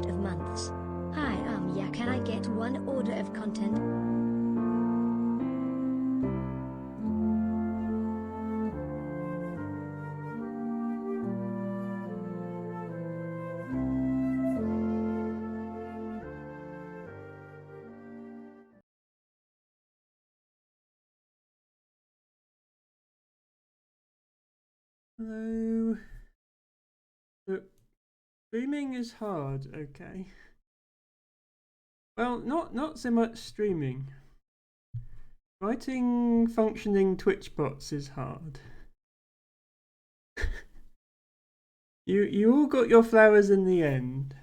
of months. Hi, yeah, can I get one order of content? Hello. Look, streaming is hard, okay. Well, not so much streaming. Writing functioning Twitch bots is hard. You all got your flowers in the end.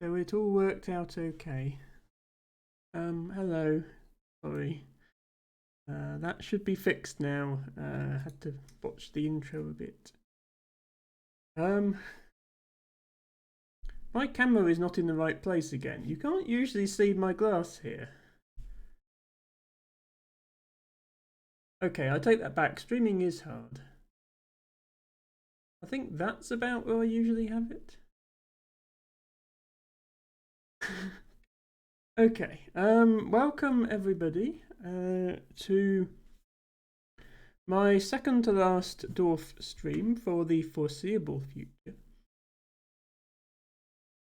So it all worked out okay. Hello. Sorry. That should be fixed now. Had to botch the intro a bit. My camera is not in the right place again. You can't usually see my glass here. Okay, I take that back. Streaming is hard. I think that's about where I usually have it. Okay, welcome everybody to my second to last Dorf stream for the foreseeable future.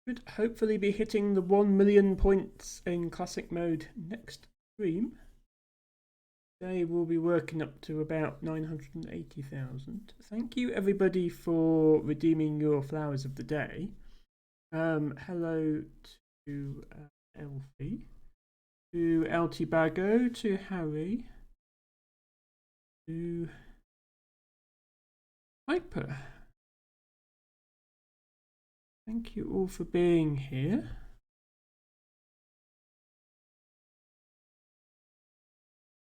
Should hopefully be hitting the 1 million points in classic mode next stream. Today we'll be working up to about 980,000. Thank you everybody for redeeming your flowers of the day. Hello to Elfie, to Altibago, to Harry, to Piper. Thank you all for being here.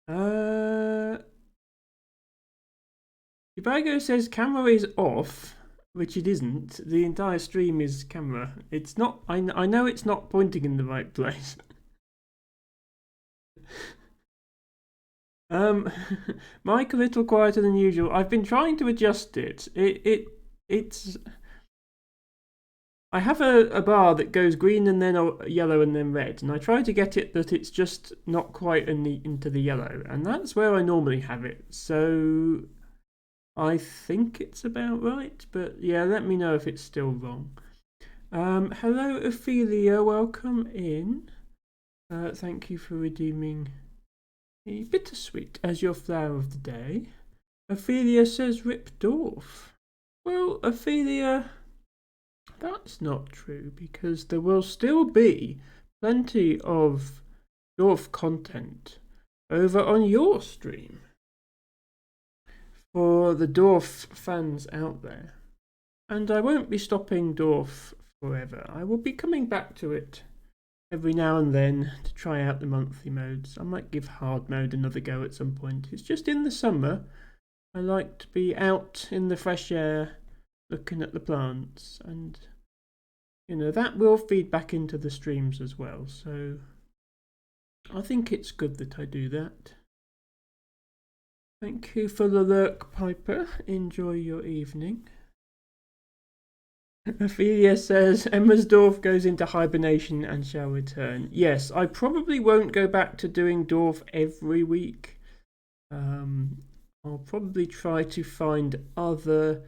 Altibago says camera is off, which it isn't. The entire stream is camera. It's not. I know it's not pointing in the right place. Mic a little quieter than usual. I've been trying to adjust it. It's. I have a bar that goes green and then yellow and then red, and I try to get it that it's just not quite into the yellow, and that's where I normally have it. So I think it's about right, but yeah, let me know if it's still wrong. Hello, Ophelia. Welcome in. Thank you for redeeming the bittersweet as your flower of the day. Ophelia says Rip Dorf. Well, Ophelia, that's not true because there will still be plenty of Dorf content over on your stream for the Dorf fans out there. And I won't be stopping Dorf forever. I will be coming back to it every now and then to try out the monthly modes. I might give hard mode another go at some point. It's just in the summer. I like to be out in the fresh air looking at the plants, and you know that will feed back into the streams as well. So I think it's good that I do that. Thank you for the lurk, Piper. Enjoy your evening. Ophelia says Emma's Dorf goes into hibernation and shall return. Yes, I probably won't go back to doing Dorf every week. I'll probably try to find other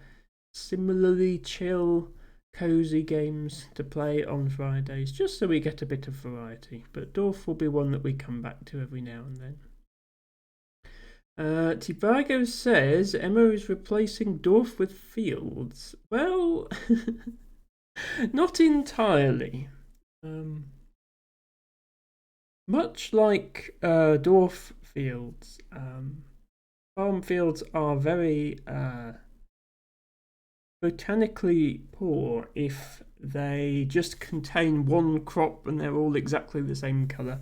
similarly chill, cozy games to play on Fridays, just so we get a bit of variety. But Dorf will be one that we come back to every now and then. Tibago says Emma is replacing Dorf with Fields. Well, not entirely. Much like Dorf Fields, farm fields are very botanically poor if they just contain one crop and they're all exactly the same colour.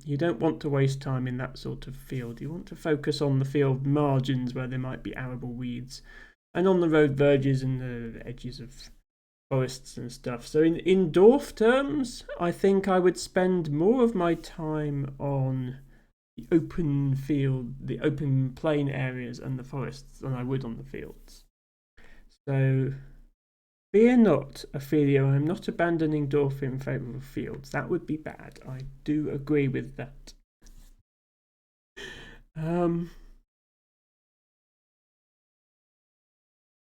You don't want to waste time in that sort of field. You want to focus on the field margins where there might be arable weeds, and on the road verges and the edges of forests and stuff. So in Dorf terms, I think I would spend more of my time on the open field, the open plain areas and the forests than I would on the fields. So Fear not, Ophelia, I am not abandoning Dorf in favour of Fields. That would be bad. I do agree with that.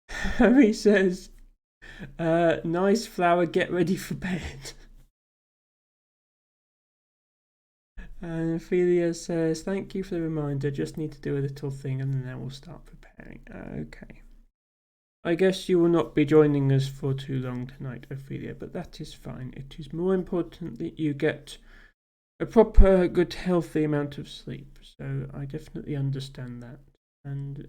Harry says, nice flower, get ready for bed. And Ophelia says, thank you for the reminder, just need to do a little thing and then we'll start preparing. Okay. I guess you will not be joining us for too long tonight, Ophelia, but that is fine. It is more important that you get a proper, good, healthy amount of sleep. So I definitely understand that. And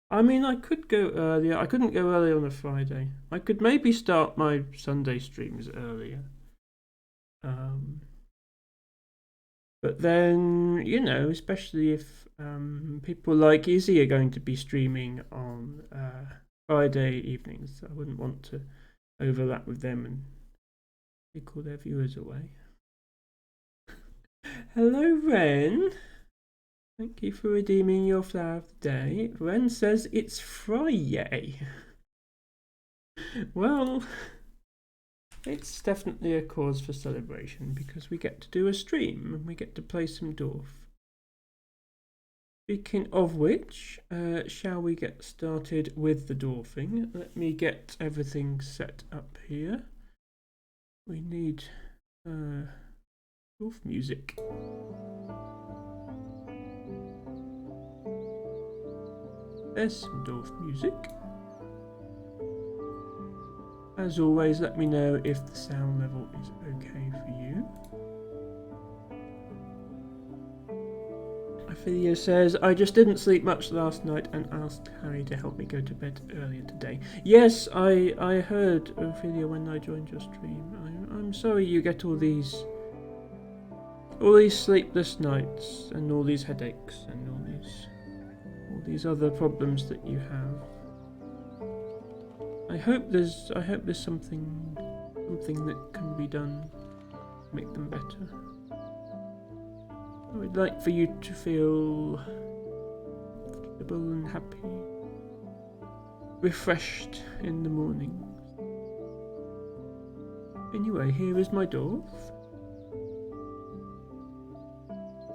I mean, I could go earlier. I couldn't go earlier on a Friday. I could maybe start my Sunday streams earlier. But then, you know, especially if people like Izzy are going to be streaming on Friday evenings, I wouldn't want to overlap with them and take all their viewers away. Hello, Ren. Thank you for redeeming your flower of the day. Ren says it's Friday. Well, it's definitely a cause for celebration because we get to do a stream and we get to play some Dorf. Speaking of which, shall we get started with the Dorfing? Let me get everything set up here. We need Dorf music. There's some Dorf music. As always, let me know if the sound level is okay for you. Ophelia says, I just didn't sleep much last night and asked Harry to help me go to bed earlier today. Yes, I heard, Ophelia, when I joined your stream. I'm sorry you get all these sleepless nights and all these headaches and all these other problems that you have. I hope there's something that can be done to make them better. I would like for you to feel comfortable and happy, refreshed in the morning. Anyway, here is my Dorf.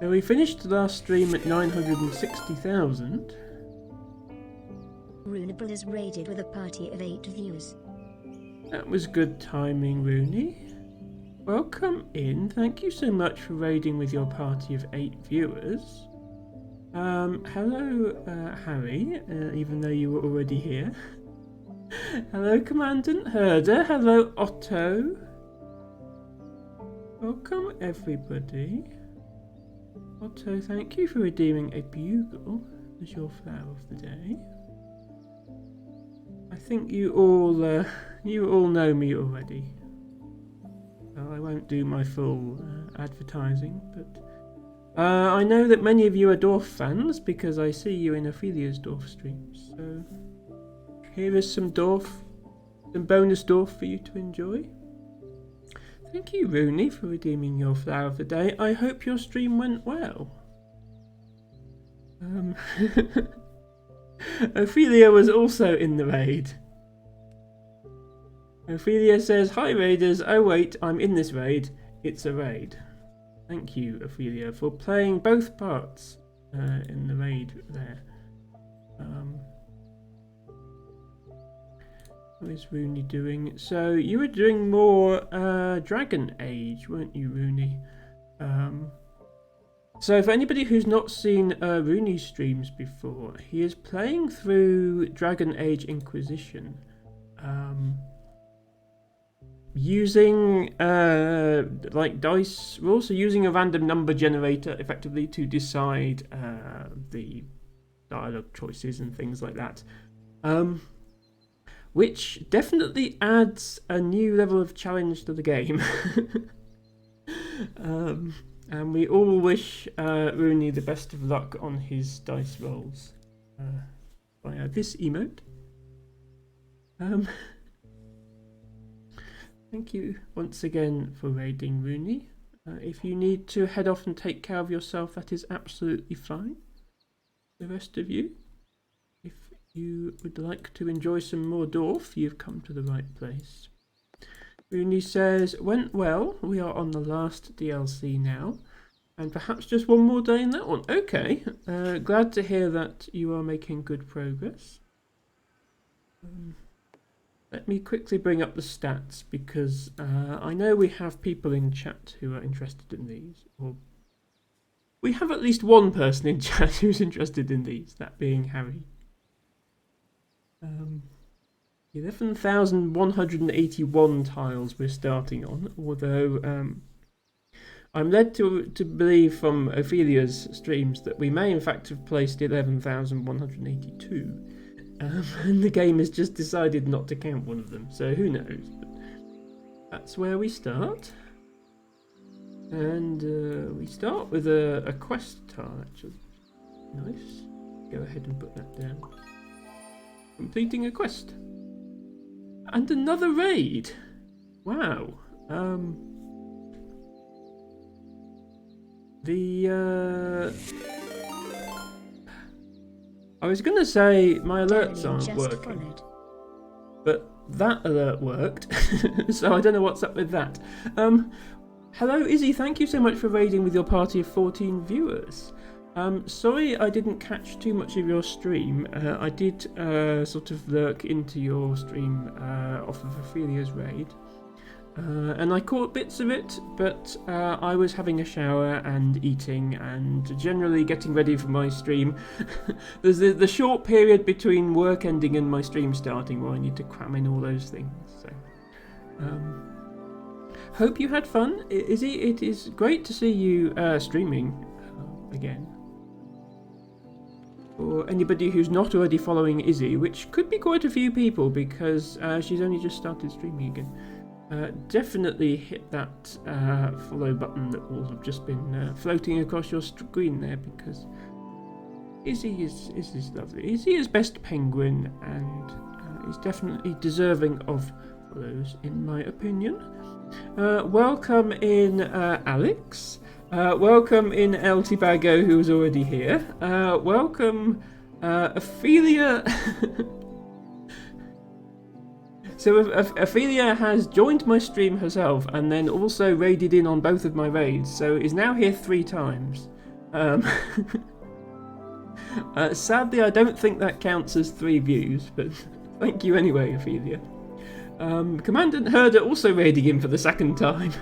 Now we finished the last stream at 960,000. Runable is raided with a party of 8 viewers. That was good timing, Rooney. Welcome in. Thank you so much for raiding with your party of 8 viewers. Hello, Harry, even though you were already here. Hello, Commandant Herder. Hello, Otto. Welcome, everybody. Otto, thank you for redeeming a bugle as your flower of the day. I think you all know me already. Well, I won't do my full advertising, but I know that many of you are Dorf fans because I see you in Ophelia's Dorf streams. So here is some bonus Dorf for you to enjoy. Thank you, Rooney, for redeeming your flower of the day. I hope your stream went well. Ophelia was also in the raid. Ophelia says, hi raiders, oh wait, I'm in this raid. It's a raid. Thank you, Ophelia, for playing both parts in the raid there. What is Rooney doing? So you were doing more Dragon Age, weren't you, Rooney? So for anybody who's not seen Rooney's streams before, he is playing through Dragon Age Inquisition. Using like dice rolls, so using a random number generator effectively to decide the dialogue choices and things like that, which definitely adds a new level of challenge to the game. And we all wish Rooney the best of luck on his dice rolls via this emote. Thank you once again for raiding, Rooney. If you need to head off and take care of yourself, that is absolutely fine. The rest of you, if you would like to enjoy some more Dorf, you've come to the right place. Rooney says, went well, we are on the last DLC now, and perhaps just one more day in that one. Okay, glad to hear that you are making good progress. Let me quickly bring up the stats, because I know we have people in chat who are interested in these, or we have at least one person in chat who's interested in these, that being Harry. 11,181 tiles we're starting on, although I'm led to believe from Ophelia's streams that we may in fact have placed 11,182, and the game has just decided not to count one of them, so who knows. But that's where we start. And we start with a quest tile, actually. Nice. Go ahead and put that down. Completing a quest. And another raid. Wow. I was going to say my alerts aren't working. But that alert worked. So I don't know what's up with that. Hello Izzy, thank you so much for raiding with your party of 14 viewers. Sorry I didn't catch too much of your stream. I did sort of lurk into your stream off of Ophelia's raid. And I caught bits of it, but I was having a shower and eating and generally getting ready for my stream. There's the short period between work ending and my stream starting where I need to cram in all those things. So, hope you had fun, Izzy. It is great to see you streaming again. For anybody who's not already following Izzy, which could be quite a few people because she's only just started streaming again. Definitely hit that follow button that will have just been floating across your screen there, because Izzy is lovely. Izzy is best penguin and is definitely deserving of follows, in my opinion. Welcome in Alex. Welcome in El Tibago, who is already here. Welcome Ophelia. So Ophelia has joined my stream herself and then also raided in on both of my raids, so is now here 3 times. Sadly, I don't think that counts as 3 views, but thank you anyway, Ophelia. Commandant Herder also raiding in for the 2nd time.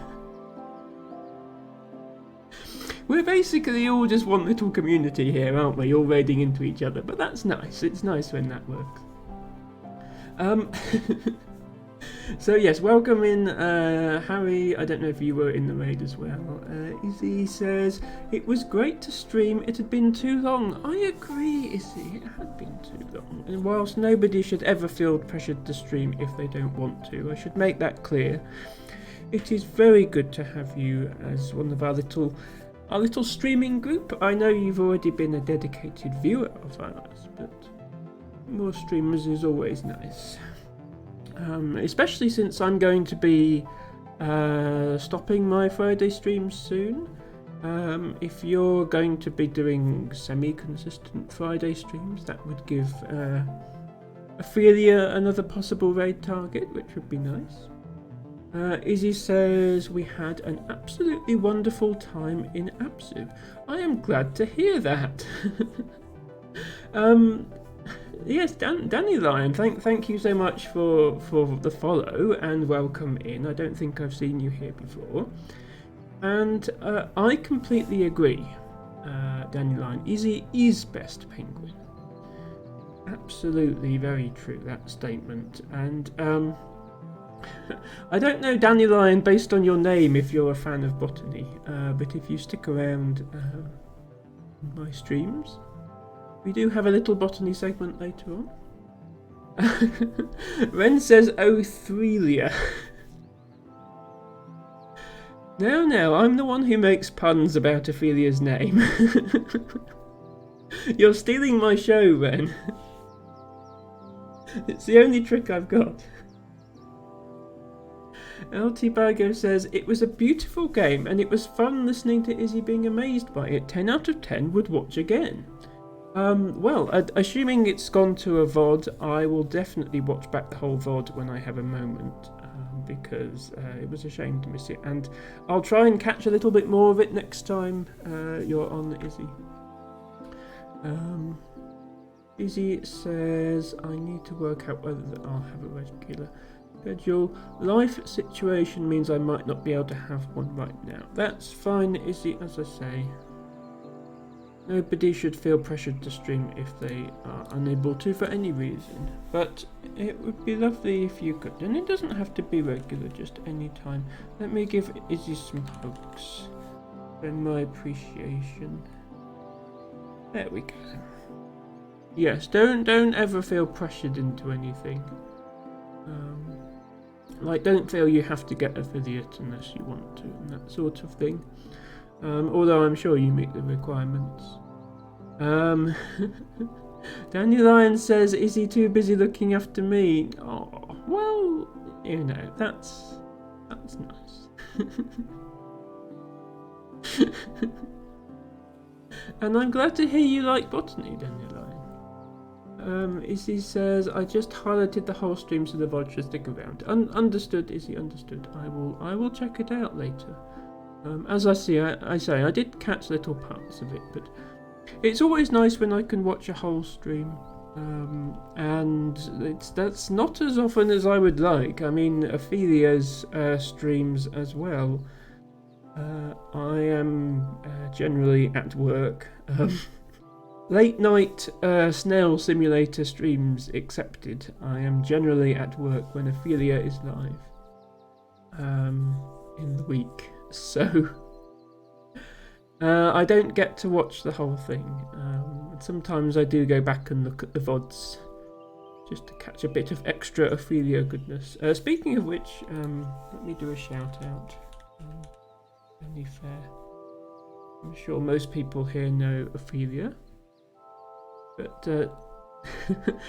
We're basically all just one little community here, aren't we? All raiding into each other, but that's nice. It's nice when that works. So yes, welcome in Harry. I don't know if you were in the raid as well. Izzy says, it was great to stream, it had been too long. I agree, Izzy, it had been too long. And whilst nobody should ever feel pressured to stream if they don't want to, I should make that clear. It is very good to have you as one of our little streaming group. I know you've already been a dedicated viewer of ours, but more streamers is always nice. Especially since I'm going to be stopping my Friday streams soon. If you're going to be doing semi-consistent Friday streams, that would give Ophelia another possible raid target, which would be nice. Izzy says, we had an absolutely wonderful time in Apsu. I am glad to hear that. Yes, Danny Lion, thank you so much for the follow and welcome in. I don't think I've seen you here before. And I completely agree, Danny Lion. Izzy is best penguin. Absolutely very true, that statement. And I don't know, Danny Lion, based on your name, if you're a fan of botany, but if you stick around my streams, we do have a little botany segment later on. Ren says Othrelia. No, I'm the one who makes puns about Ophelia's name. You're stealing my show, Ren. It's the only trick I've got. LT Bago says, it was a beautiful game and it was fun listening to Izzy being amazed by it. 10 out of 10 would watch again. Well, assuming it's gone to a VOD, I will definitely watch back the whole VOD when I have a moment, because it was a shame to miss it. And I'll try and catch a little bit more of it next time you're on, Izzy. Izzy says, I need to work out whether I'll have a regular schedule. Life situation means I might not be able to have one right now. That's fine, Izzy, as I say. Nobody should feel pressured to stream if they are unable to for any reason. But it would be lovely if you could. And it doesn't have to be regular, just any time. Let me give Izzy some hugs. And my appreciation. There we go. Yes, don't ever feel pressured into anything. Like, don't feel you have to get affiliate unless you want to, and that sort of thing. Although I'm sure you meet the requirements. Dandelion says, is he too busy looking after me? Oh, well, you know, that's nice. And I'm glad to hear you like botany, Dandelion. Izzy says, I just highlighted the whole stream so the VOD should stick around. Understood, Izzy, understood. I will check it out later. As I say, I did catch little parts of it, but it's always nice when I can watch a whole stream. And that's not as often as I would like. I mean, Ophelia's streams as well. I am generally at work. Late night snail simulator streams accepted. I am generally at work when Ophelia is live in the week. So I don't get to watch the whole thing. Sometimes I do go back and look at the VODs just to catch a bit of extra Ophelia goodness. Speaking of which, let me do a shout out. Only fair. I'm sure most people here know Ophelia, but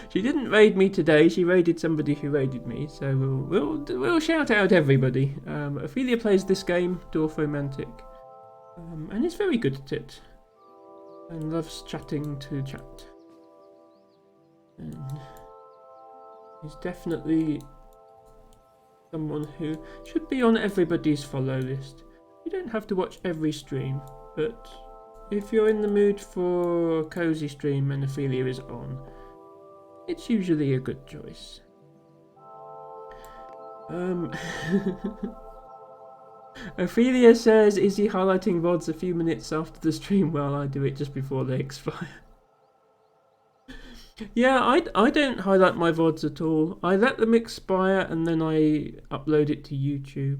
she didn't raid me today. She raided somebody who raided me, so we'll shout out everybody. Ophelia plays this game, Dorf Romantic, and is very good at it, and loves chatting to chat. And is definitely someone who should be on everybody's follow list. You don't have to watch every stream, but if you're in the mood for a cozy stream and Ophelia is on, it's usually a good choice. Ophelia says, is he highlighting VODs a few minutes after the stream? Well, I do it just before they expire. Yeah, I don't highlight my VODs at all. I let them expire and then I upload it to YouTube.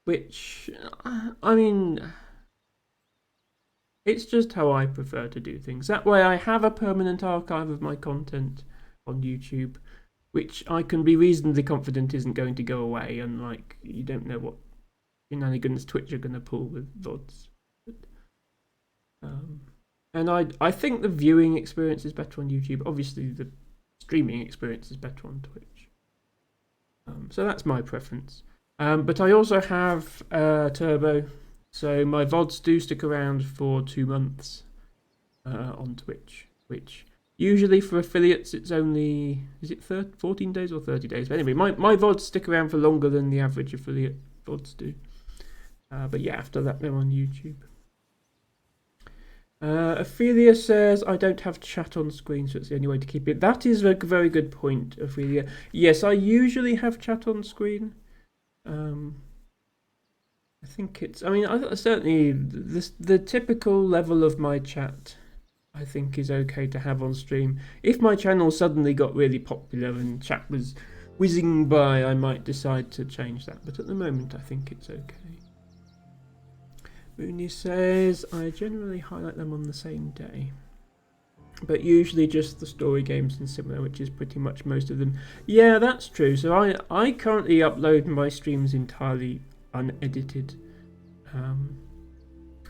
Which, I mean, it's just how I prefer to do things. That way I have a permanent archive of my content on YouTube, which I can be reasonably confident isn't going to go away, unlike you don't know what shenanigans Twitch are going to pull with VODs. And I think the viewing experience is better on YouTube. Obviously, the streaming experience is better on Twitch. So that's my preference. But I also have Turbo, so my VODs do stick around for 2 months on Twitch, which usually for affiliates it's only, is it 14 days or 30 days? But anyway, my VODs stick around for longer than the average affiliate VODs do. But yeah, after that they're on YouTube. Ophelia says, I don't have chat on screen, so it's the only way to keep it. That is a very good point, Ophelia. Yes, I usually have chat on screen. I think it's, I mean, certainly the typical level of my chat, I think, is okay to have on stream. If my channel suddenly got really popular and chat was whizzing by, I might decide to change that. But at the moment, I think it's okay. Mooney says, I generally highlight them on the same day, but usually just the story games and similar, which is pretty much most of them. Yeah, that's true. So I currently upload my streams entirely unedited.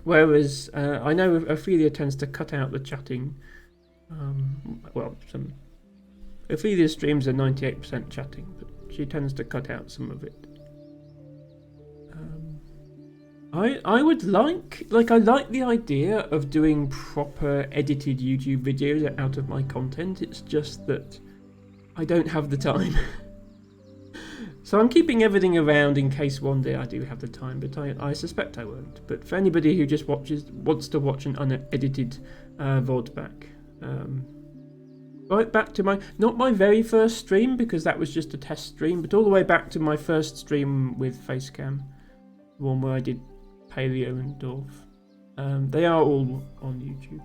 Whereas I know Ophelia tends to cut out the chatting. Ophelia's streams are 98% chatting, but she tends to cut out some of it. I would like I like the idea of doing proper edited YouTube videos out of my content. It's just that I don't have the time. So I'm keeping everything around in case one day I do have the time, but I suspect I won't. But for anybody who just wants to watch an unedited VOD back, right back to not my very first stream, because that was just a test stream, but all the way back to my first stream with Facecam, the one where I did Paleo and Dorf. They are all on YouTube.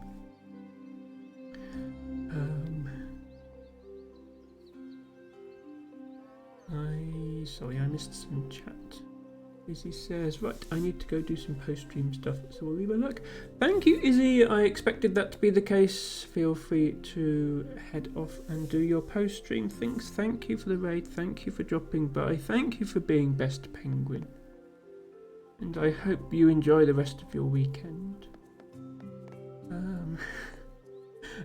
Sorry, I missed some chat. Izzy says, right, I need to go do some post-stream stuff, so we'll leave a look. Thank you, Izzy. I expected that to be the case. Feel free to head off and do your post-stream things. Thank you for the raid. Thank you for dropping by. Thank you for being best penguin. And I hope you enjoy the rest of your weekend.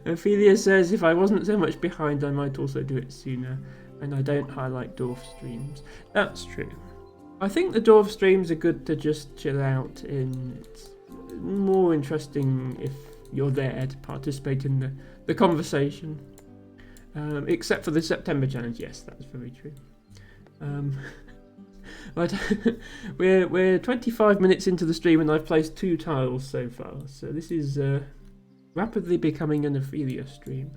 Ophelia says, if I wasn't so much behind, I might also do it sooner. And I don't highlight Dorf streams. That's true. I think the Dorf streams are good to just chill out in. It's more interesting if you're there to participate in the conversation. Except for the September challenge, yes, that's very true. But we're 25 minutes into the stream and I've placed 2 tiles so far. So this is rapidly becoming an Ophelia stream.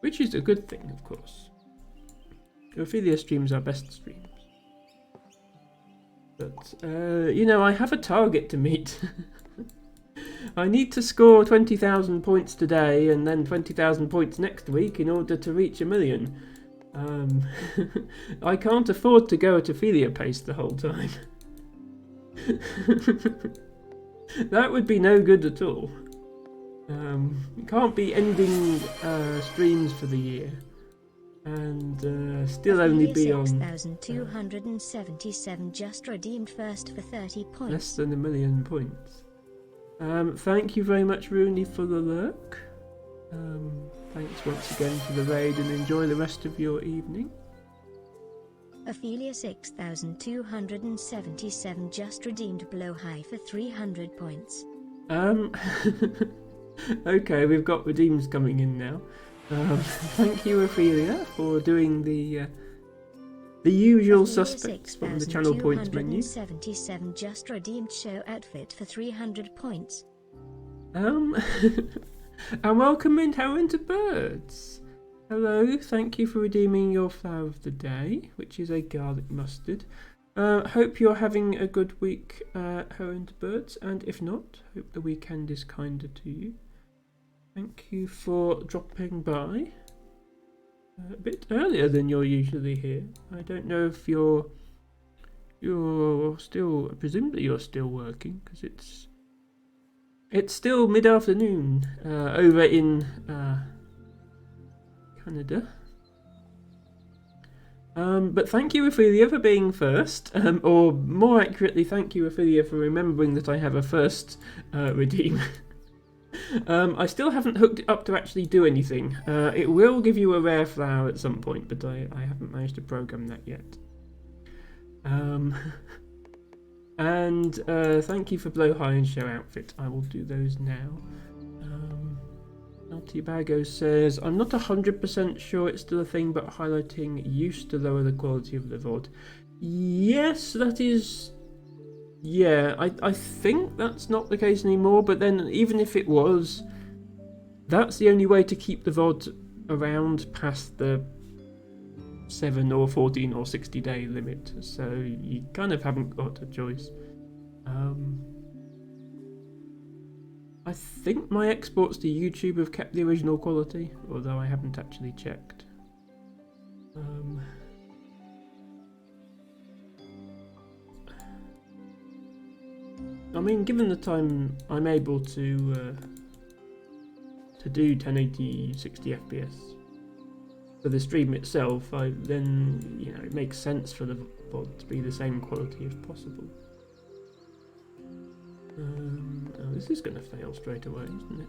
Which is a good thing, of course. Ophelia streams are best streams. But, you know, I have a target to meet. I need to score 20,000 points today and then 20,000 points next week in order to reach 1 million. I can't afford to go at Ophelia pace the whole time. That would be no good at all. Can't be ending streams for the year and still only be on 6,277 just redeemed first for 30 points. Less than 1 million points. Thank you very much, Rooney, for the lurk. Thanks once again for the raid and enjoy the rest of your evening. Ophelia 6,277 just redeemed below high for 300 points. Okay, we've got redeems coming in now. Thank you, Ophelia, for doing the usual suspects from the channel points menu. 6,277 just redeemed show outfit for 300 points. And welcome in to Birds. Hello, thank you for redeeming your flower of the day, which is a garlic mustard. Hope you're having a good week, Heron to Birds, and if not, hope the weekend is kinder to you. Thank you for dropping by a bit earlier than you're usually here. I don't know if you're still, presumably you're still working, because it's still mid-afternoon over in Canada. But thank you, Ophelia, for being first, or more accurately, thank you, Ophelia, for remembering that I have a first redeem. I still haven't hooked it up to actually do anything. It will give you a rare flower at some point, but I haven't managed to program that yet. And thank you for Blow High and Show outfit. I will do those now. Altibago says, I'm not 100% sure it's still a thing, but highlighting used to lower the quality of the VOD. Yes, that is... Yeah, I think that's not the case anymore, but then even if it was, that's the only way to keep the VOD around past the 7 or 14 or 60 day limit, so you kind of haven't got a choice. I think my exports to YouTube have kept the original quality, although I haven't actually checked. I mean, given the time I'm able to do 1080 60 FPS for the stream itself, then you know it makes sense for the VOD to be the same quality if possible. Oh, this is going to fail straight away, isn't it?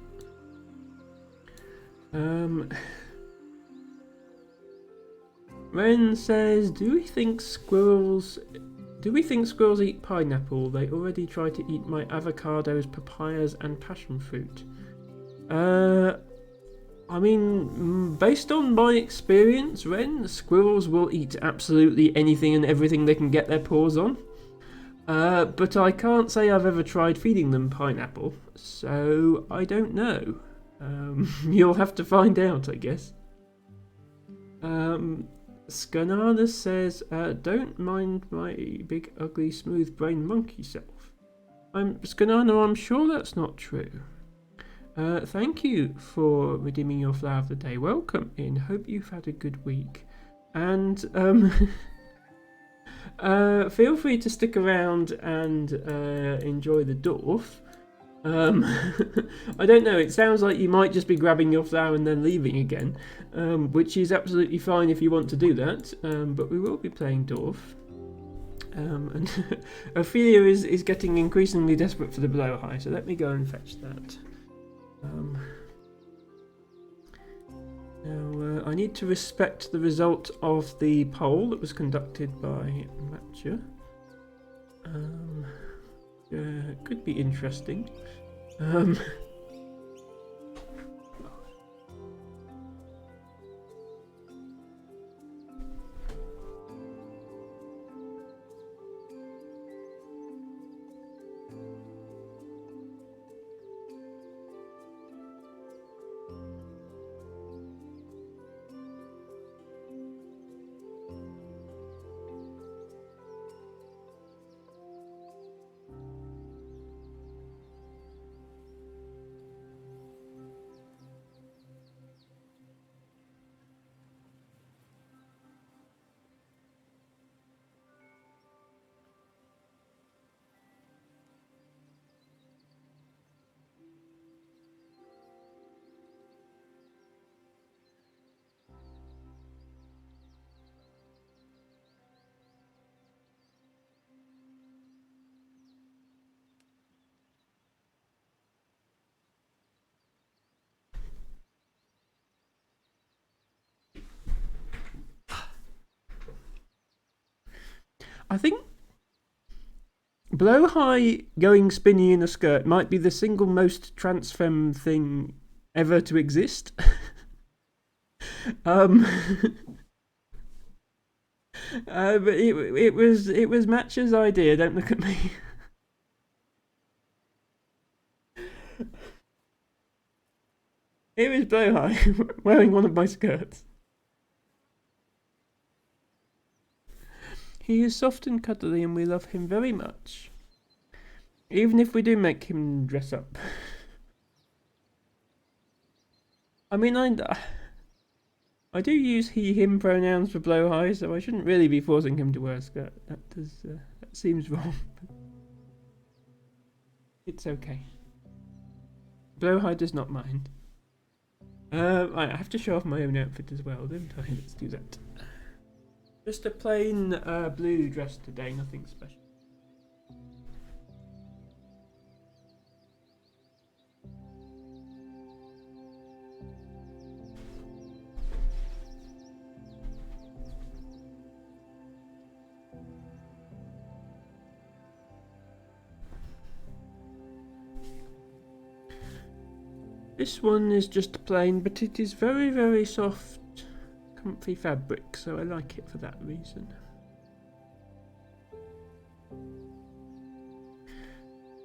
Ren says, do we think squirrels Do we think squirrels eat pineapple? They already try to eat my avocados, papayas, and passion fruit. I mean, based on my experience, Ren, squirrels will eat absolutely anything and everything they can get their paws on. But I can't say I've ever tried feeding them pineapple, so I don't know. You'll have to find out, I guess. Skanana says, don't mind my big, ugly, smooth brain monkey self. Skanana, I'm sure that's not true. Thank you for redeeming your flower of the day. Welcome in. Hope you've had a good week. And feel free to stick around and enjoy the dorf. I don't know, it sounds like you might just be grabbing your flower and then leaving again, which is absolutely fine if you want to do that, but we will be playing dorf. And Ophelia is getting increasingly desperate for the blowhigh, so let me go and fetch that. Now, I need to respect the result of the poll that was conducted by Matcha. Could be interesting. I think blowhigh going spinny in a skirt might be the single most trans-femme thing ever to exist. But it was Match's idea. Don't look at me. It was blowhigh wearing one of my skirts. He is soft and cuddly, and we love him very much, even if we do make him dress up. I mean, I do use he/him pronouns for blowhigh, so I shouldn't really be forcing him to wear a skirt. That seems wrong. It's okay. Blowhigh does not mind. I have to show off my own outfit as well, don't I? Let's do that. Just a plain blue dress today, nothing special. This one is just plain, but it is very, very soft, comfy fabric, so I like it for that reason.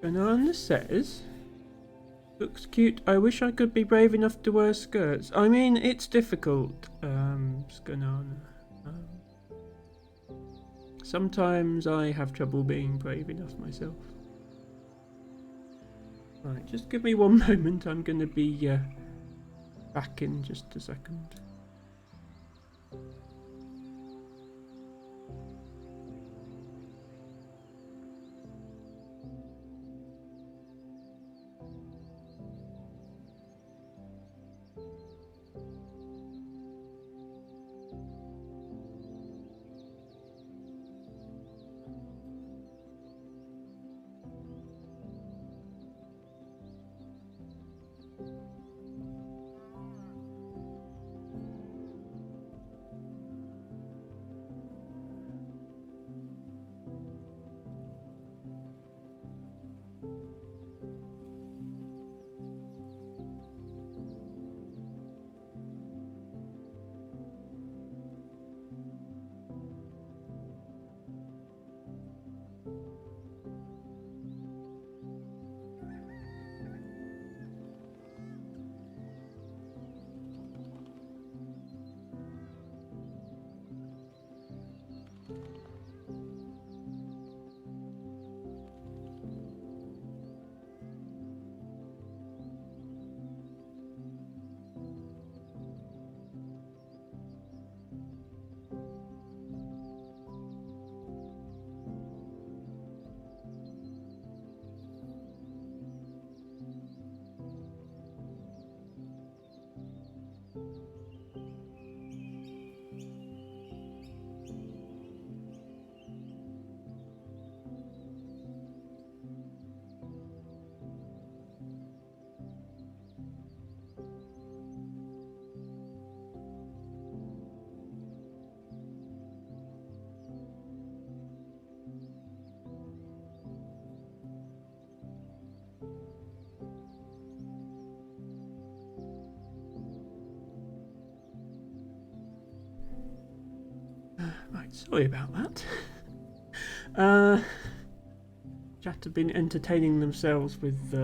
Banana says, looks cute. I wish I could be brave enough to wear skirts. I mean, it's difficult, Skanana. Sometimes I have trouble being brave enough myself. Right, just give me one moment. I'm going to be back in just a second. Right, sorry about that. Chat have been entertaining themselves with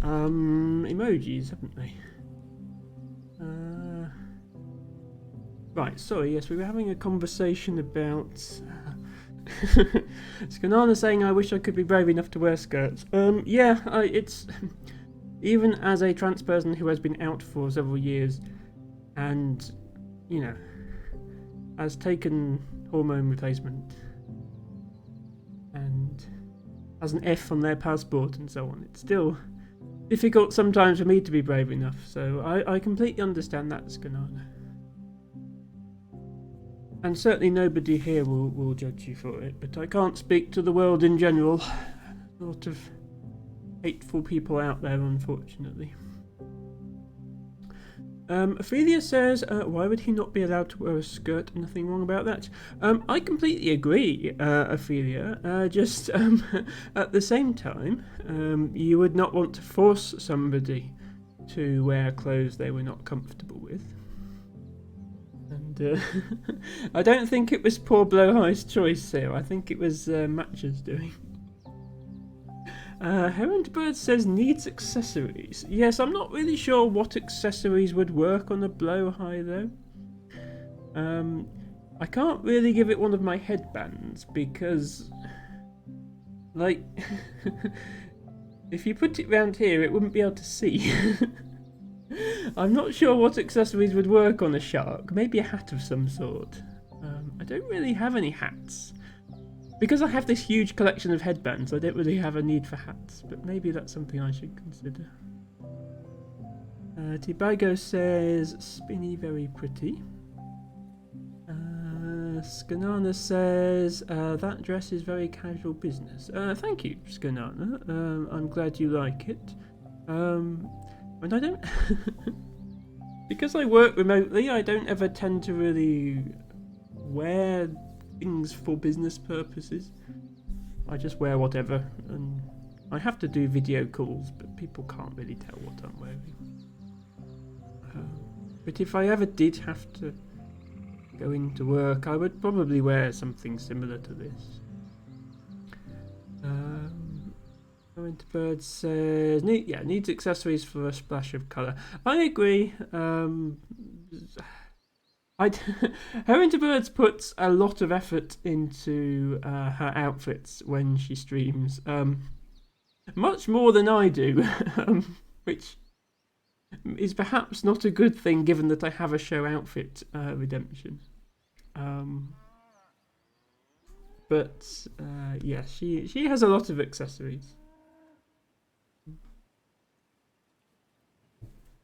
emojis, haven't they? Right, sorry, yes, we were having a conversation about Skanana saying I wish I could be brave enough to wear skirts. Yeah, it's even as a trans person who has been out for several years and, you know, has taken hormone replacement and has an F on their passport and so on, it's still difficult sometimes for me to be brave enough, so I completely understand that, Skanana. And certainly nobody here will judge you for it, but I can't speak to the world in general. A lot of hateful people out there, unfortunately. Ophelia says, why would he not be allowed to wear a skirt? Nothing wrong about that. I completely agree, Ophelia. Just at the same time, you would not want to force somebody to wear clothes they were not comfortable with. And I don't think it was poor Blowhigh's choice here. I think it was Matcha's doing. Herent Bird says needs accessories. Yes, I'm not really sure what accessories would work on a Blowhigh though. I can't really give it one of my headbands because, like, if you put it round here, it wouldn't be able to see. I'm not sure what accessories would work on a shark. Maybe a hat of some sort. I don't really have any hats. Because I have this huge collection of headbands, I don't really have a need for hats, but maybe that's something I should consider. Tibago says, spinny, very pretty. Skanana says, that dress is very casual business. Thank you, Skanana. I'm glad you like it. And I don't... because I work remotely, I don't ever tend to really wear things for business purposes. I just wear whatever, and I have to do video calls, but people can't really tell what I'm wearing. But if I ever did have to go into work, I would probably wear something similar to this. Bird says, needs accessories for a splash of colour. I agree. Birds puts a lot of effort into her outfits when she streams, much more than I do, which is perhaps not a good thing given that I have a show outfit redemption. But yeah, she has a lot of accessories.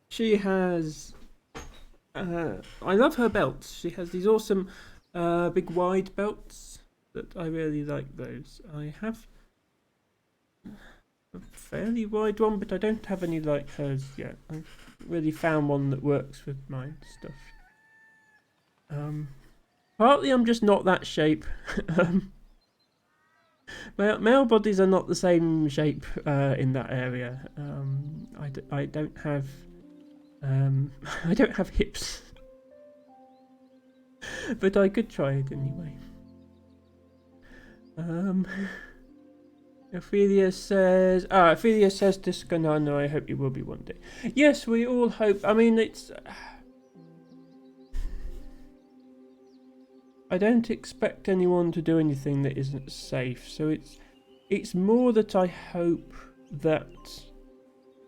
She has... I love her belts. She has these awesome big wide belts that I really like those. I have a fairly wide one, but I don't have any like hers yet. I've really found one that works with my stuff. Partly I'm just not that shape. Male bodies are not the same shape in that area. I don't have... I don't have hips, but I could try it anyway. Ophelia says to Skanano, I hope you will be one day. Yes, we all hope. I mean, it's... I don't expect anyone to do anything that isn't safe, so it's more that I hope that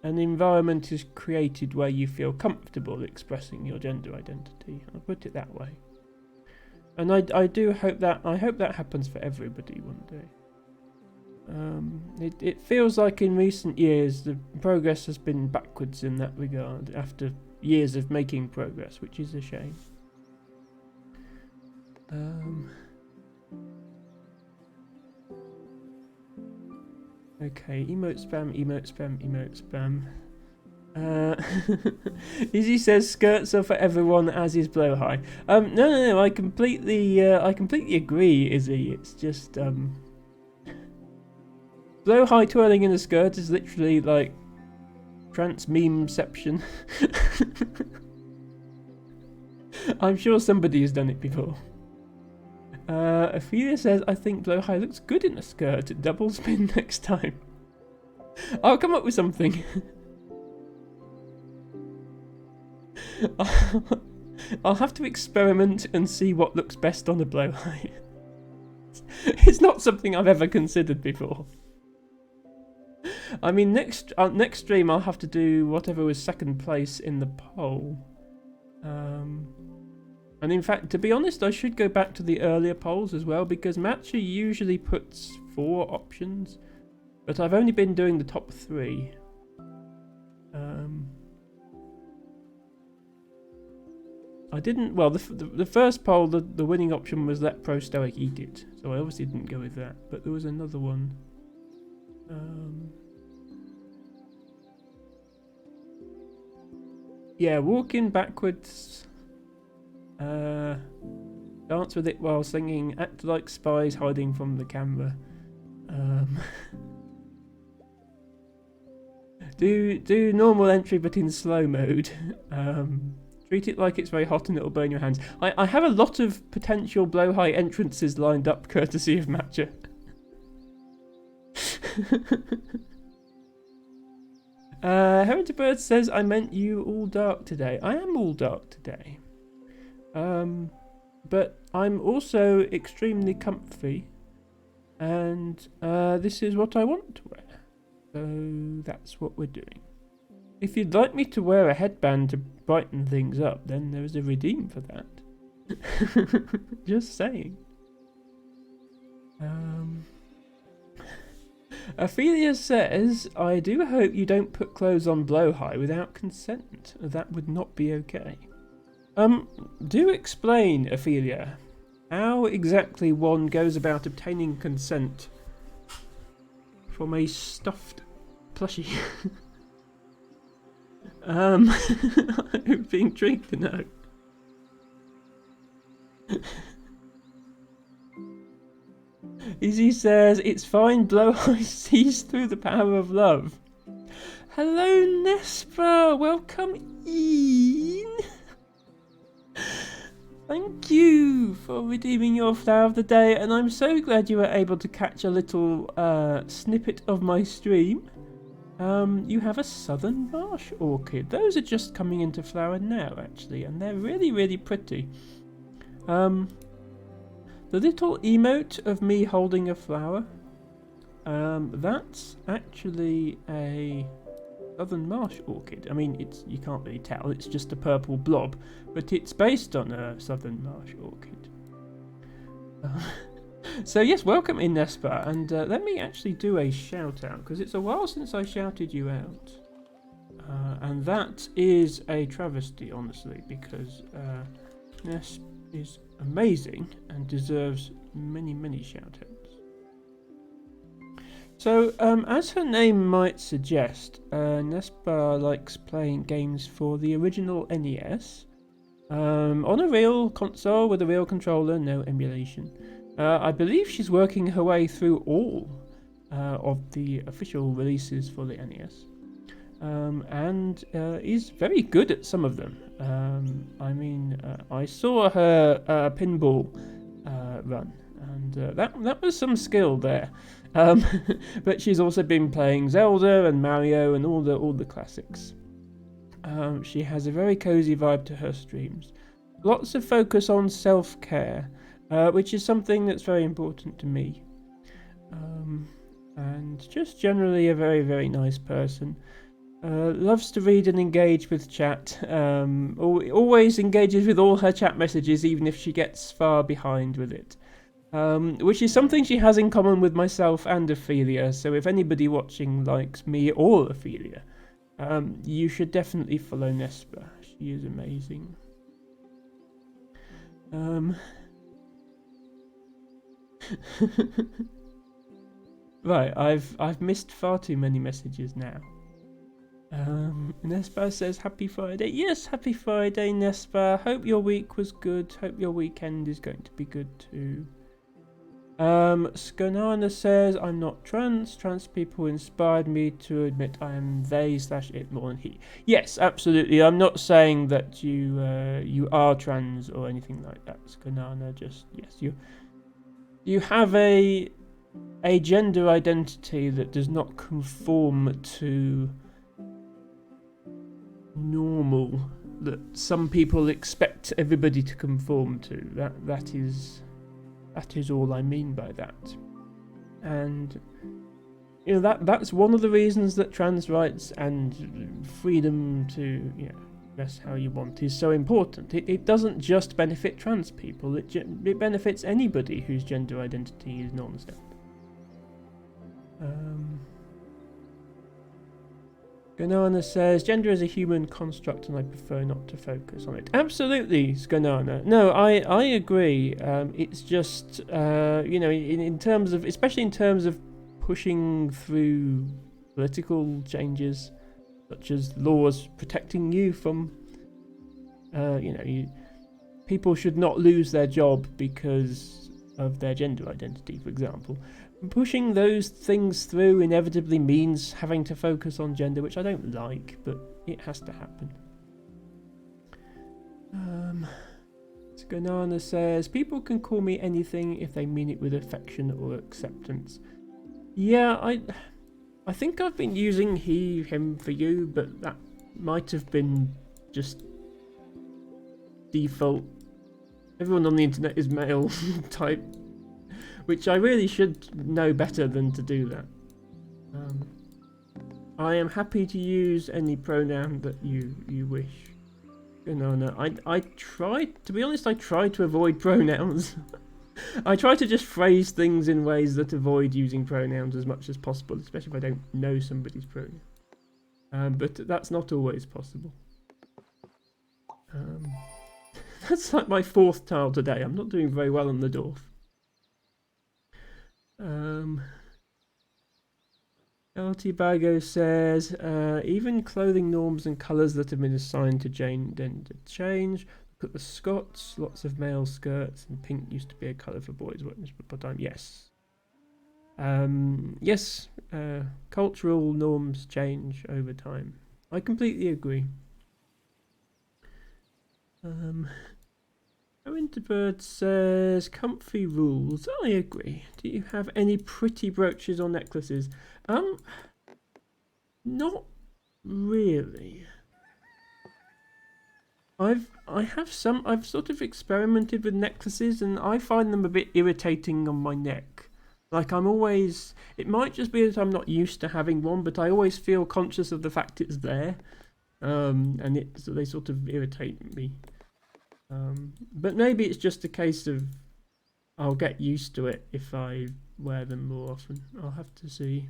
an environment is created where you feel comfortable expressing your gender identity. I'll put it that way. And I do hope that happens for everybody one day. It feels like in recent years the progress has been backwards in that regard after years of making progress, which is a shame. Okay, emote spam. Izzy says skirts are for everyone, as is Blowhigh. No, I completely agree, Izzy. It's just Blowhigh twirling in a skirt is literally like trans memeception. I'm sure somebody has done it before. Ophelia says, I think Blowhigh looks good in a skirt. Double spin next time. I'll come up with something. I'll have to experiment and see what looks best on a Blowhigh. It's not something I've ever considered before. I mean, next stream I'll have to do whatever was second place in the poll. And in fact, to be honest, I should go back to the earlier polls as well, because Matcha usually puts 4 options, but I've only been doing the top 3. I didn't. Well, the first poll, the winning option was let Pro Stoic eat it, so I obviously didn't go with that. But there was another one. Yeah, walking backwards. Dance with it while singing. Act like spies hiding from the camera. Do normal entry but in slow mode. Treat it like it's very hot and it'll burn your hands. I have a lot of potential Blowhigh entrances lined up, courtesy of Matcha. Heritage Bird says, I meant you all dark today. I am all dark today. But I'm also extremely comfy. And this is what I want to wear. So that's what we're doing. If you'd like me to wear a headband to brighten things up, then there is a redeem for that. Just saying. Ophelia says, I do hope you don't put clothes on Blowhigh without consent. That would not be okay. Do explain, Ophelia, how exactly one goes about obtaining consent from a stuffed plushie. I'd be intrigued to know. Izzy says, it's fine, Blowhigh sees through the power of love. Hello, Nespa. Welcome, Ian. Thank you for redeeming your flower of the day, and I'm so glad you were able to catch a little snippet of my stream. You have a southern marsh orchid. Those are just coming into flower now, actually, and they're really, really pretty. The little emote of me holding a flower, that's actually a southern marsh orchid. I mean, you can't really tell, it's just a purple blob, but it's based on a southern marsh orchid. So yes, welcome in, Nespa, and let me actually do a shout out, because it's a while since I shouted you out. And that is a travesty, honestly, because Nesp is amazing and deserves many, many shout outs. So, as her name might suggest, Nespa likes playing games for the original NES, on a real console with a real controller, no emulation. I believe she's working her way through all of the official releases for the NES, and is very good at some of them. I mean, I saw her pinball run, and that was some skill there. But she's also been playing Zelda and Mario and all the classics. She has a very cozy vibe to her streams. Lots of focus on self-care, which is something that's very important to me. And just generally a very, very nice person. Loves to read and engage with chat. Always engages with all her chat messages, even if she gets far behind with it. Which is something she has in common with myself and Ophelia. So if anybody watching likes me or Ophelia, you should definitely follow Nespa. She is amazing. Right, I've missed far too many messages now. Nespa says happy Friday. Yes, happy Friday, Nespa. Hope your week was good. Hope your weekend is going to be good too. Skonana says, I'm not trans. Trans people inspired me to admit I am they/it more than he. Yes, absolutely. I'm not saying that you are trans or anything like that, Skonana. Just, yes, you have a gender identity that does not conform to normal that some people expect everybody to conform to. That is all I mean by that. And that's one of the reasons that trans rights and freedom to dress how you want is so important. It doesn't just benefit trans people, it benefits anybody whose gender identity is non-stepped. Skonana says, gender is a human construct and I prefer not to focus on it. Absolutely, Skonana. No, I agree. It's just, in terms of, especially in terms of pushing through political changes, such as laws protecting you from, people should not lose their job because of their gender identity, for example. Pushing those things through inevitably means having to focus on gender, which I don't like, but it has to happen. Skonana says, people can call me anything if they mean it with affection or acceptance. Yeah, I think I've been using he, him for you, but that might have been just default. Everyone on the internet is male type, which I really should know better than to do that. I am happy to use any pronoun that you wish. No, I try, to be honest, I try to avoid pronouns. I try to just phrase things in ways that avoid using pronouns as much as possible, especially if I don't know somebody's pronoun. But that's not always possible. That's like my 4th tile today. I'm not doing very well on the dorf. LT Bago says, even clothing norms and colours that have been assigned to gender change. Look at the Scots, lots of male skirts, and pink used to be a colour for boys. Yes. Yes, cultural norms change over time. I completely agree. Winterbird says, comfy rules. I agree. Do you have any pretty brooches or necklaces? Not really. I have some. I've sort of experimented with necklaces and I find them a bit irritating on my neck. Like I'm always, it might just be that I'm not used to having one, but I always feel conscious of the fact it's there. And they sort of irritate me. But maybe it's just a case of I'll get used to it if I wear them more often. I'll have to see.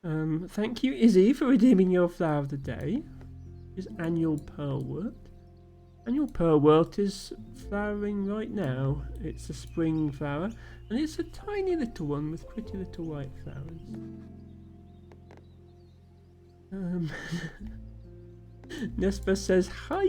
Thank you, Izzy, for redeeming your flower of the day. Is annual pearlwort. Annual pearlwort is flowering right now. It's a spring flower, and it's a tiny little one with pretty little white flowers. Nespa says hi.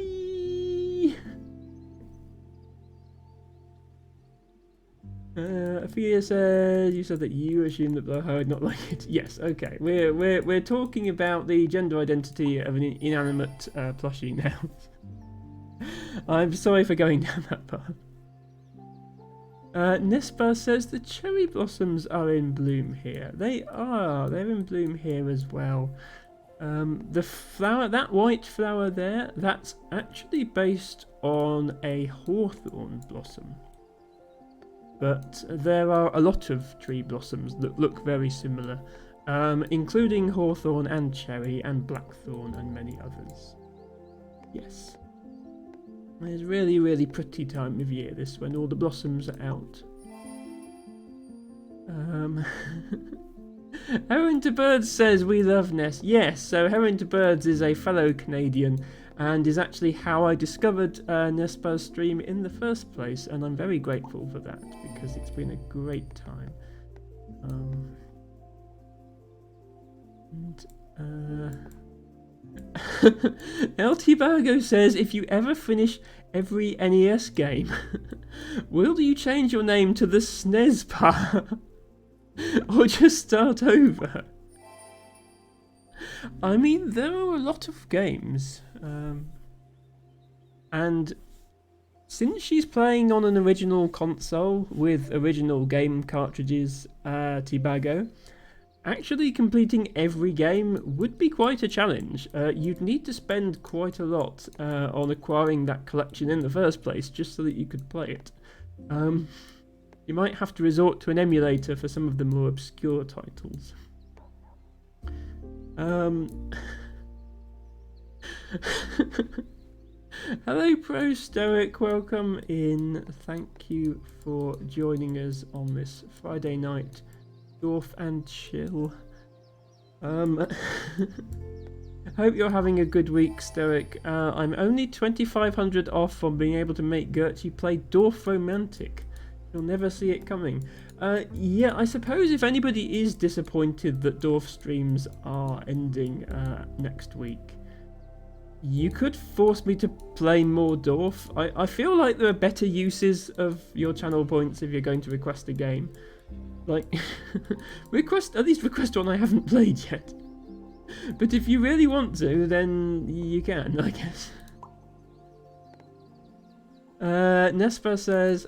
Ophelia says, you said that you assume that Blaha would not like it. Yes, okay. We're talking about the gender identity of an inanimate plushie now. I'm sorry for going down that path. Nespa says the cherry blossoms are in bloom here. They are. They're in bloom here as well. The flower, that white flower there, that's actually based on a hawthorn blossom. But there are a lot of tree blossoms that look very similar, including hawthorn and cherry and blackthorn and many others. Yes. It's a really, really pretty time of year, this, when all the blossoms are out. Heron to Birds says, we love Ness. Yes, so Heron to Birds is a fellow Canadian and is actually how I discovered Nespa's stream in the first place, and I'm very grateful for that because it's been a great time. LT Bargo says, if you ever finish every NES game, Will you change your name to the SNESPA? Or just start over? I mean, there are a lot of games. And since she's playing on an original console with original game cartridges, Tibago, actually completing every game would be quite a challenge. You'd need to spend quite a lot on acquiring that collection in the first place, just so that you could play it. You might have to resort to an emulator for some of the more obscure titles. Hello Pro Stoic, welcome in. Thank you for joining us on this Friday night dorf and chill. Hope you're having a good week, Stoic. I'm only 2,500 off from being able to make Gertrude play Dorf Romantic. You'll never see it coming. Yeah, I suppose if anybody is disappointed that Dorf streams are ending next week, you could force me to play more Dorf. I feel like there are better uses of your channel points if you're going to request a game. Like, at least request one I haven't played yet. But if you really want to, then you can, I guess. Nespa says,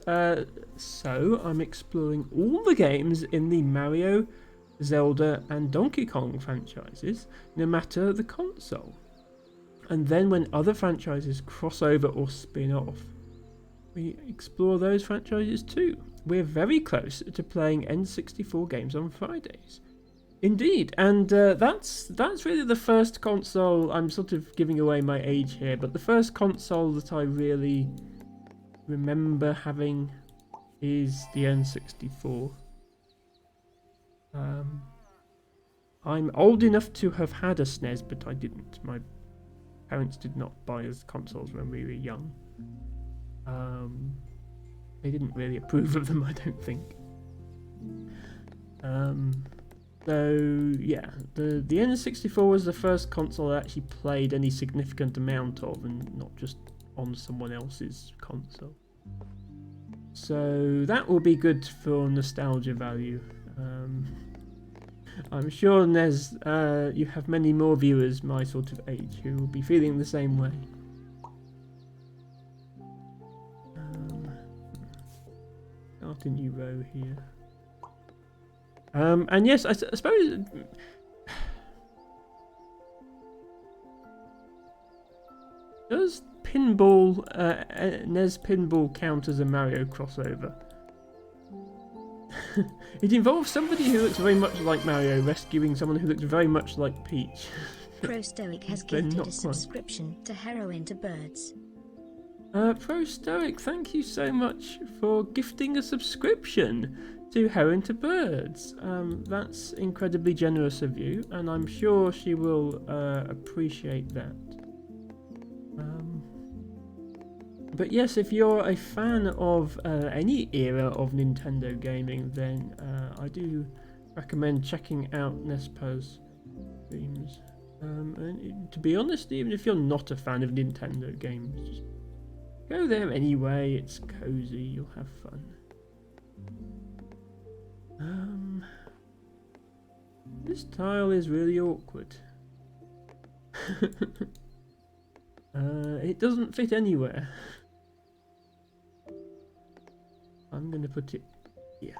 so I'm exploring all the games in the Mario, Zelda and Donkey Kong franchises, no matter the console. And then when other franchises cross over or spin off, we explore those franchises too. We're very close to playing N64 games on Fridays. Indeed, and that's really the first console. I'm sort of giving away my age here, but the first console that I really remember having is the N64. I'm old enough to have had a SNES, but I didn't. My parents did not buy us consoles when we were young. They didn't really approve of them, I don't think. So yeah, the N64 was the first console I actually played any significant amount of, and not just on someone else's console. So that will be good for nostalgia value. I'm sure, Nez, you have many more viewers my sort of age who will be feeling the same way. Start a new row here. And yes, I suppose... Does Pinball, Nez Pinball count as a Mario crossover? It involves somebody who looks very much like Mario rescuing someone who looks very much like Peach. Pro Stoic has gifted a subscription to Heroin to Birds. Pro Stoic, thank you so much for gifting a subscription to Heroin to Birds. That's incredibly generous of you, and I'm sure she will appreciate that. But yes, if you're a fan of any era of Nintendo gaming, then I do recommend checking out Nespa's streams. And to be honest, even if you're not a fan of Nintendo games, just go there anyway. It's cozy, you'll have fun. This tile is really awkward. It doesn't fit anywhere. I'm going to put it here.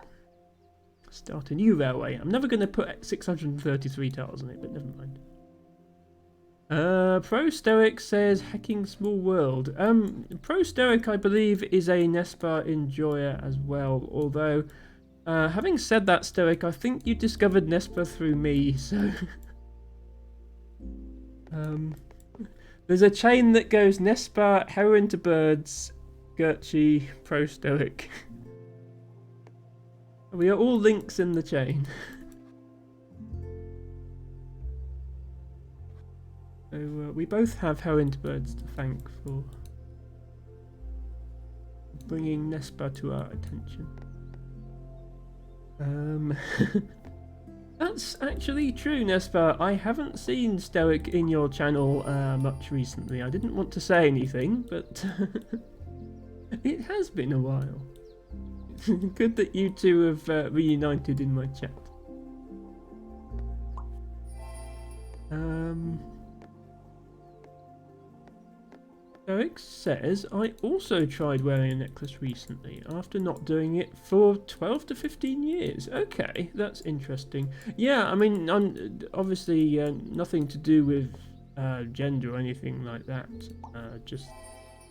Start a new railway. I'm never going to put 633 tiles on it, but never mind. Pro Stoic says Hacking Small World. Pro Stoic, I believe, is a Nespa enjoyer as well. Although, having said that, Stoic, I think you discovered Nespa through me. So, there's a chain that goes Nespa, Heroin to Birds, Gertrude, Pro Stoic. We are all links in the chain. So we both have Heroin to Birds to thank for bringing Nespa to our attention. That's actually true, Nespa. I haven't seen Stoic in your channel much recently. I didn't want to say anything, but it has been a while. Good that you two have reunited in my chat. Eric says, I also tried wearing a necklace recently after not doing it for 12 to 15 years. Okay, that's interesting. Yeah, I mean, I'm obviously nothing to do with gender or anything like that. Just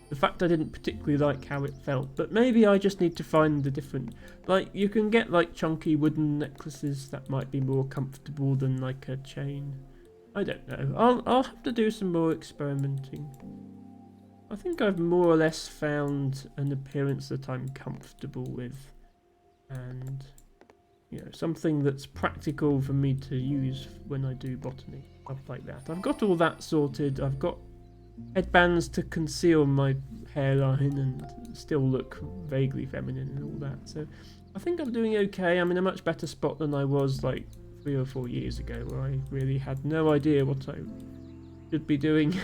the fact I didn't particularly like how it felt. But maybe I just need to find the different... Like, you can get like chunky wooden necklaces that might be more comfortable than like a chain. I don't know. I'll have to do some more experimenting. I think I've more or less found an appearance that I'm comfortable with, and something that's practical for me to use when I do botany, stuff like that. I've got all that sorted. I've got headbands to conceal my hairline and still look vaguely feminine and all that. So I think I'm doing okay. I'm in a much better spot than I was like 3 or 4 years ago, where I really had no idea what I should be doing.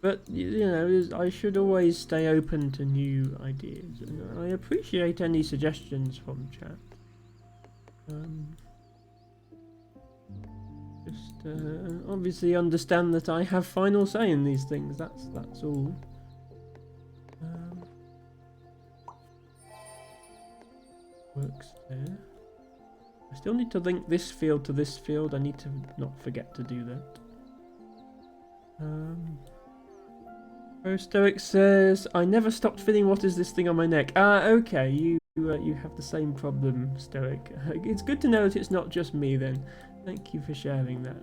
But, I should always stay open to new ideas. And I appreciate any suggestions from chat. Obviously understand that I have final say in these things. That's all. Works there. I still need to link this field to this field. I need to not forget to do that. Stoic says, I never stopped feeling what is this thing on my neck. Okay, you have the same problem, Stoic. It's good to know that it's not just me then. Thank you for sharing that.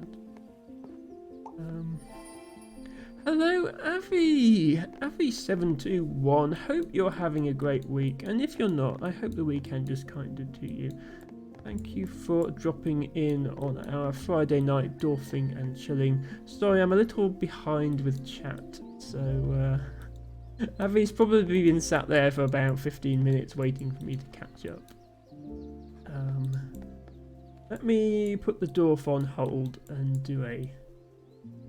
Hello, Avi! Avi721, hope you're having a great week, and if you're not, I hope the weekend is kinder to you. Thank you for dropping in on our Friday night dorfing and chilling. Sorry, I'm a little behind with chat. So, Avi's probably been sat there for about 15 minutes waiting for me to catch up. Let me put the dwarf on hold and do a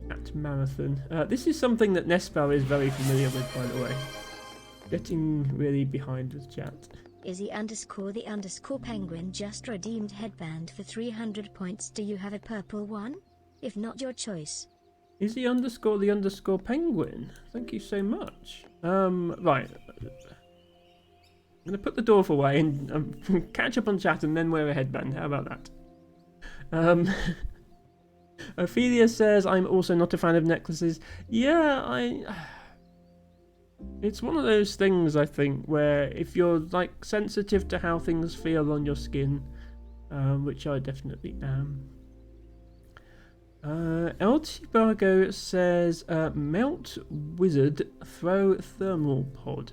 chat marathon. This is something that Nespar is very familiar with, by the way. Getting really behind with chat. Izzy_the_penguin just redeemed headband for 300 points. Do you have a purple one? If not, your choice. Izzy_the_penguin. Thank you so much. Right. I'm going to put the dwarf away and catch up on chat and then wear a headband. How about that? Ophelia says, I'm also not a fan of necklaces. Yeah, it's one of those things, I think, where if you're like sensitive to how things feel on your skin, which I definitely am. El Tibago says, melt wizard, throw thermal pod.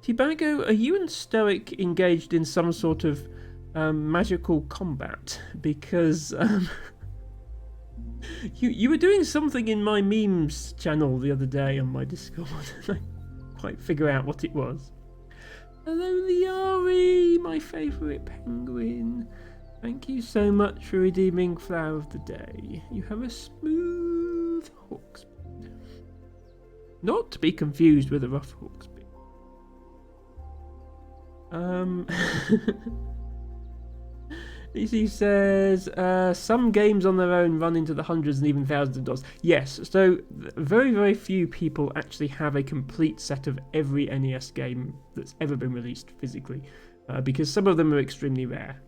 Tibago, are you and Stoic engaged in some sort of magical combat? Because you were doing something in my memes channel the other day on my Discord. I couldn't quite figure out what it was. Hello, Liari, my favourite penguin. Thank you so much for redeeming Flower of the Day. You have a smooth hawksbeak. Not to be confused with a rough hawksbeak. He says, some games on their own run into the hundreds and even thousands of dollars. Yes, so very, very few people actually have a complete set of every NES game that's ever been released physically, because some of them are extremely rare.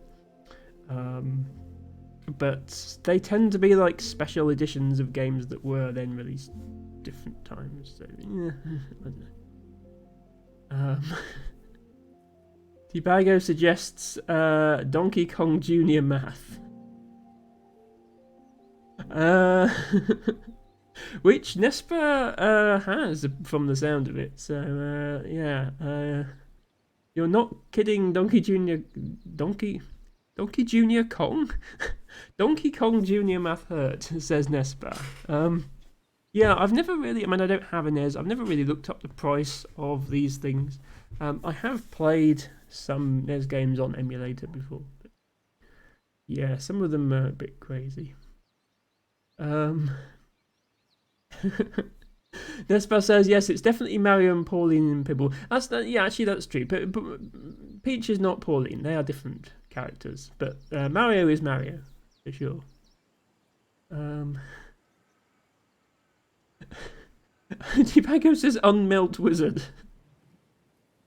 But they tend to be like special editions of games that were then released different times. So yeah, I don't know. Tibago suggests Donkey Kong Jr. math. Which Nespa has from the sound of it. So yeah, you're not kidding, Donkey Jr. Donkey Jr. Kong? Donkey Kong Jr. math hurt, says Nespa. Yeah, I've never really, I don't have an NES. I've never really looked up the price of these things. I have played some NES games on emulator before. But yeah, some of them are a bit crazy. Nespa says yes, it's definitely Mario and Pauline and Pibble. Yeah, actually that's true. But Peach is not Pauline. They are different characters. But Mario is Mario for sure. Tibago says unmelt wizard.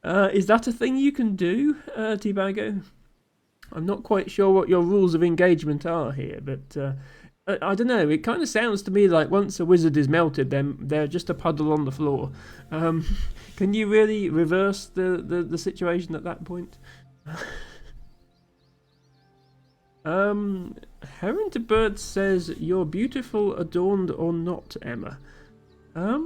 Is that a thing you can do, Tibago? I'm not quite sure what your rules of engagement are here, but I don't know. It kind of sounds to me like once a wizard is melted, then they're just a puddle on the floor. Can you really reverse the situation at that point? Heron to Bird says, "You're beautiful, adorned or not, Emma." I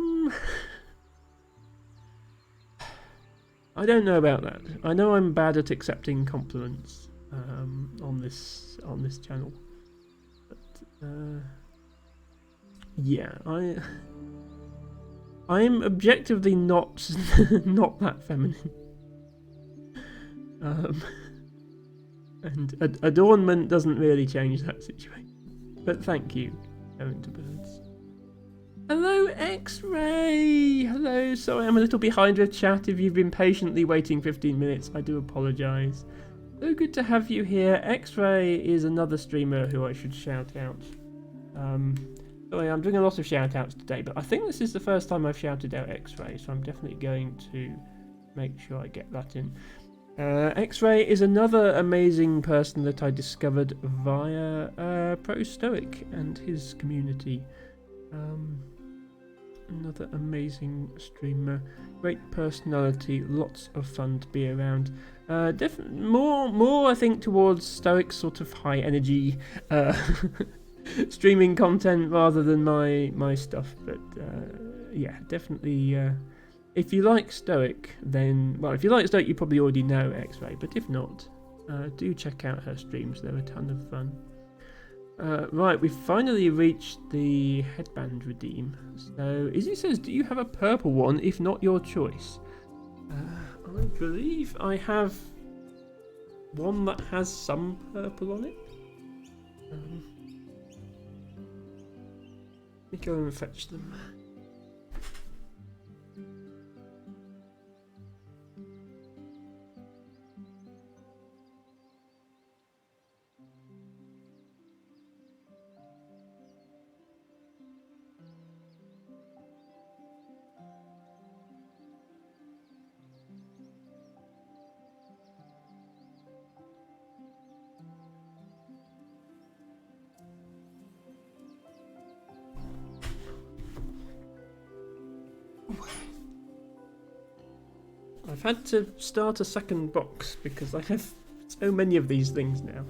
don't know about that. I know I'm bad at accepting compliments on this channel, but yeah, I'm objectively not not that feminine. And adornment doesn't really change that situation. But thank you, Going to Birds. Hello, X-Ray! Hello, sorry I'm a little behind with chat. If you've been patiently waiting 15 minutes, I do apologise. So good to have you here. X-Ray is another streamer who I should shout out. Sorry, I'm doing a lot of shout outs today, but I think this is the first time I've shouted out X-Ray, so I'm definitely going to make sure I get that in. X-Ray is another amazing person that I discovered via Pro Stoic and his community. Another amazing streamer, great personality, lots of fun to be around. Definitely more I think towards Stoic sort of high energy streaming content rather than my stuff. But yeah, definitely. If you like Stoic, then if you like Stoic, you probably already know X-Ray. But if not, do check out her streams; they're a ton of fun. Right, we've finally reached the headband redeem. So, Izzy says, do you have a purple one? If not, your choice. I believe I have one that has some purple on it. Let me go and fetch them. I've had to start a second box because I have so many of these things now.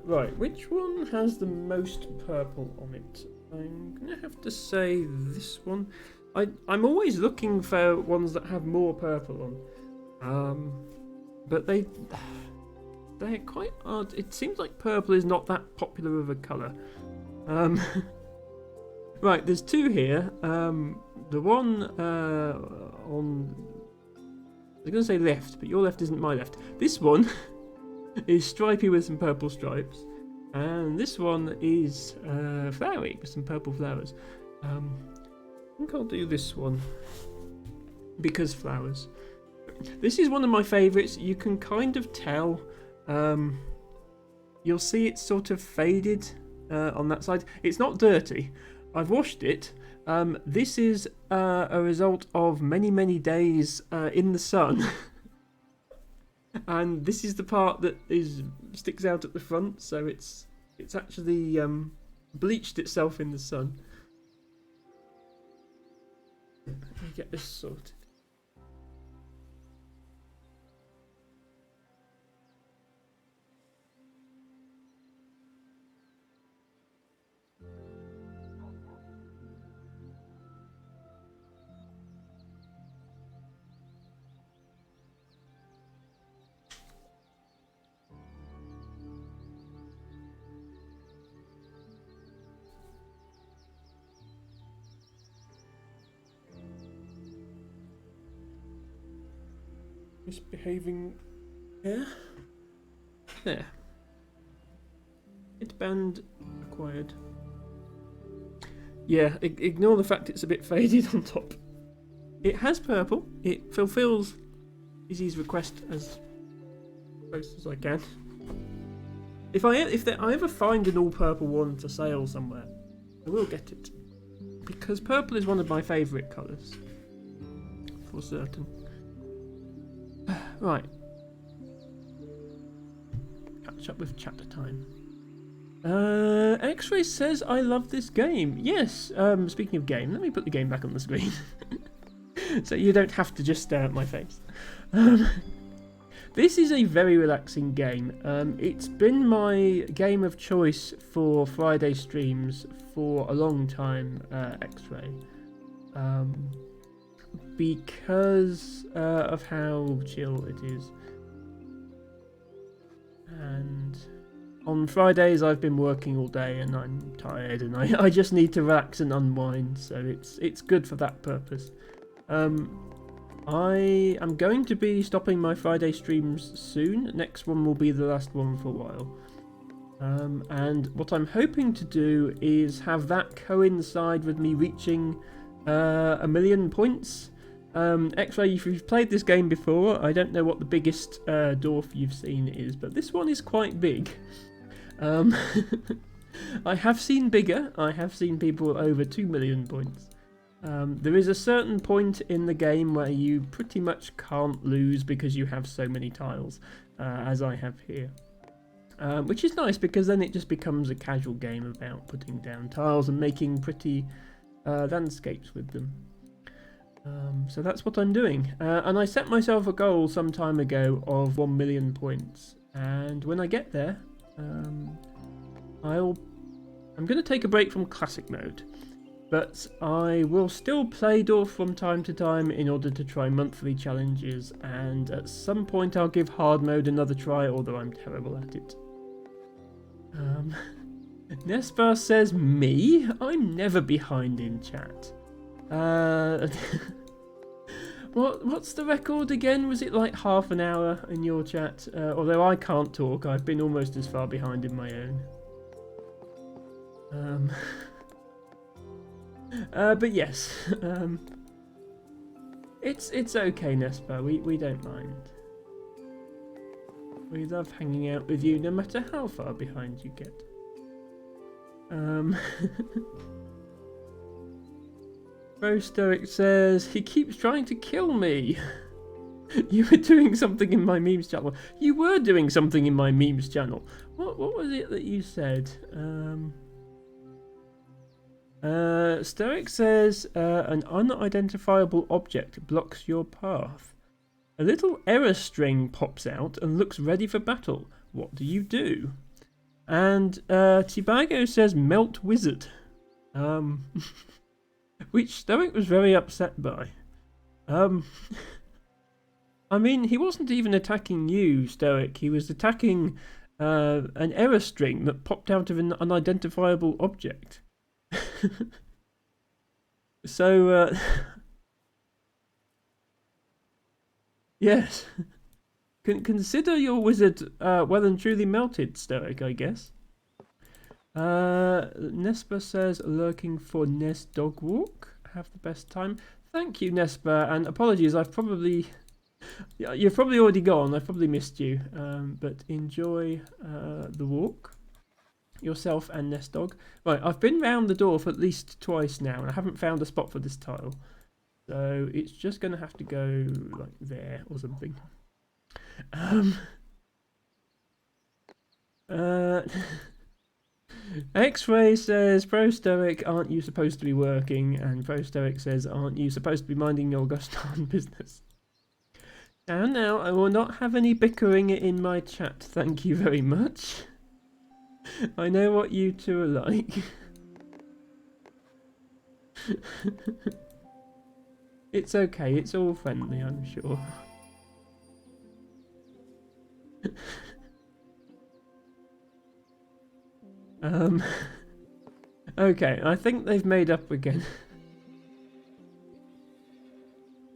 Right, which one has the most purple on it? I'm gonna have to say this one. I'm always looking for ones that have more purple on. But they're quite odd. It seems like purple is not that popular of a colour. Right, there's two here. The one on... I was going to say left, but your left isn't my left. This one is stripy with some purple stripes. And this one is flowery with some purple flowers. I think I'll do this one because flowers. This is one of my favourites. You can kind of tell. You'll see it's sort of faded on that side. It's not dirty. I've washed it. This is a result of many days in the sun. And this is the part that sticks out at the front, so it's actually bleached itself in the sun. Let me get this sorted. Misbehaving here. There. Headband acquired. Yeah, ignore the fact it's a bit faded on top. It has purple. It fulfills Izzy's request as close as I can. If I ever find an all purple one for sale somewhere, I will get it, because purple is one of my favourite colours, for certain. Right. Catch up with chapter time. X-Ray says, I love this game. Yes, speaking of game, let me put the game back on the screen. So you don't have to just stare at my face. This is a very relaxing game. It's been my game of choice for Friday streams for a long time, X-Ray. Because of how chill it is. And on Fridays I've been working all day and I'm tired and I just need to relax and unwind, so it's good for that purpose. I am going to be stopping my Friday streams soon. Next one will be the last one for a while. And what I'm hoping to do is have that coincide with me reaching 1 million points. X-Ray, if you've played this game before, I don't know what the biggest dorf you've seen is, but this one is quite big. I have seen bigger. I have seen people over 2 million points. There is a certain point in the game where you pretty much can't lose because you have so many tiles, as I have here. Which is nice, because then it just becomes a casual game about putting down tiles and making pretty landscapes with them. So that's what I'm doing. And I set myself a goal some time ago of 1 million points. And when I get there, I'm going to take a break from classic mode. But I will still play Dorf from time to time in order to try monthly challenges, and at some point I'll give hard mode another try, although I'm terrible at it. Nespa says, me? I'm never behind in chat. What's the record again? Was it like half an hour in your chat? Although I can't talk, I've been almost as far behind in my own. But yes, it's okay, Nespa. We don't mind. We love hanging out with you, no matter how far behind you get. Bro Stoic says, he keeps trying to kill me. You were doing something in my memes channel. You were doing something in my memes channel. What was it that you said? Stoic says, an unidentifiable object blocks your path. A little error string pops out and looks ready for battle. What do you do? And Tibago says, melt wizard. Which Stoic was very upset by. I mean, he wasn't even attacking you, Stoic. He was attacking an error string that popped out of an unidentifiable object. So, yes. Consider your wizard well and truly melted, Stoic, I guess. Nespa says, lurking for Nest Dog Walk. Have the best time. Thank you, Nespa, and apologies, you've probably already gone. I've probably missed you, but enjoy the walk. Yourself and Nest Dog. Right, I've been round the door for at least twice now, and I haven't found a spot for this tile. So it's just going to have to go like there or something. X-Ray says, Pro Stoic, aren't you supposed to be working? And Pro Stoic says, aren't you supposed to be minding your Gustan business? Now, I will not have any bickering in my chat. Thank you very much. I know what you two are like. It's okay, it's all friendly, I'm sure. Okay, I think they've made up again.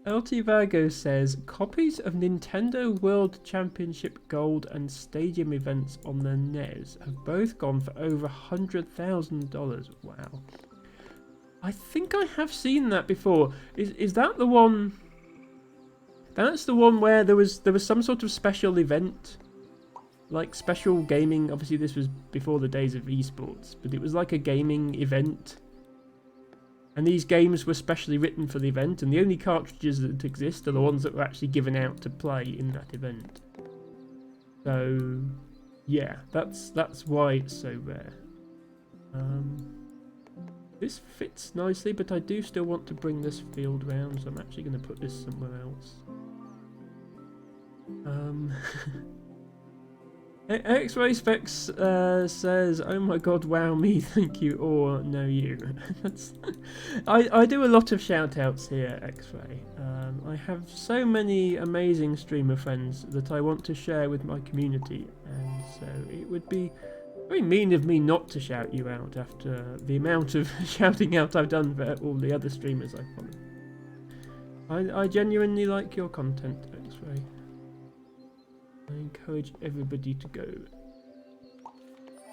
LT Virgo says, copies of Nintendo World Championship Gold and Stadium events on the NES have both gone for over $100,000. Wow. I think I have seen that before. Is that the one? That's the one where there was some sort of special event, like special gaming. Obviously, this was before the days of esports, but it was like a gaming event. And these games were specially written for the event, and the only cartridges that exist are the ones that were actually given out to play in that event. So, yeah, that's why it's so rare. This fits nicely, but I do still want to bring this field round, so I'm actually going to put this somewhere else. X-Ray Specs says, "Oh my god, wow me, thank you, or no you." I do a lot of shout-outs here, X-Ray. I have so many amazing streamer friends that I want to share with my community, and so it would be very mean of me not to shout you out after the amount of shouting out I've done for all the other streamers I follow. I genuinely like your content, X-Ray. I encourage everybody to go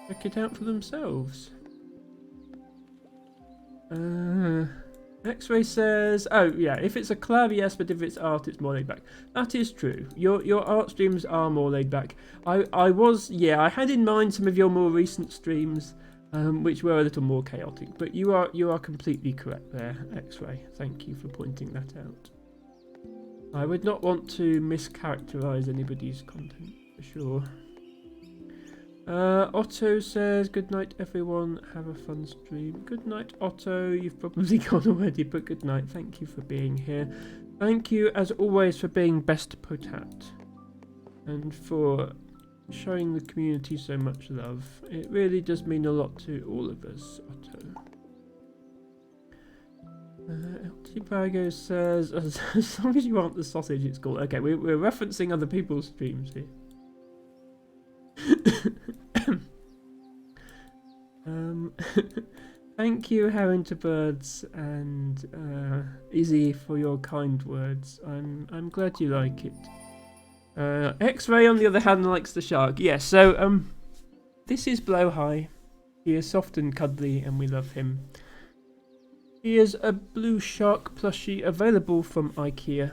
check it out for themselves. X-Ray says, "Oh yeah, if it's a collab, yes, but if it's art, it's more laid back." That is true. Your art streams are more laid back. I had in mind some of your more recent streams, which were a little more chaotic. But you are completely correct there, X-Ray. Thank you for pointing that out. I would not want to mischaracterize anybody's content, for sure. Otto says, "Good night, everyone. Have a fun stream." Good night, Otto. You've probably gone already, but good night. Thank you for being here. Thank you, as always, for being best potat and for showing the community so much love. It really does mean a lot to all of us, Otto. LT Brago says, as long as you want the sausage, it's cool. Okay, we're referencing other people's streams here. Thank you, Birds and Izzy, for your kind words. I'm glad you like it. X-Ray, on the other hand, likes the shark. Yes, so this is Blowhigh. He is soft and cuddly, and we love him. He is a blue shark plushie available from IKEA.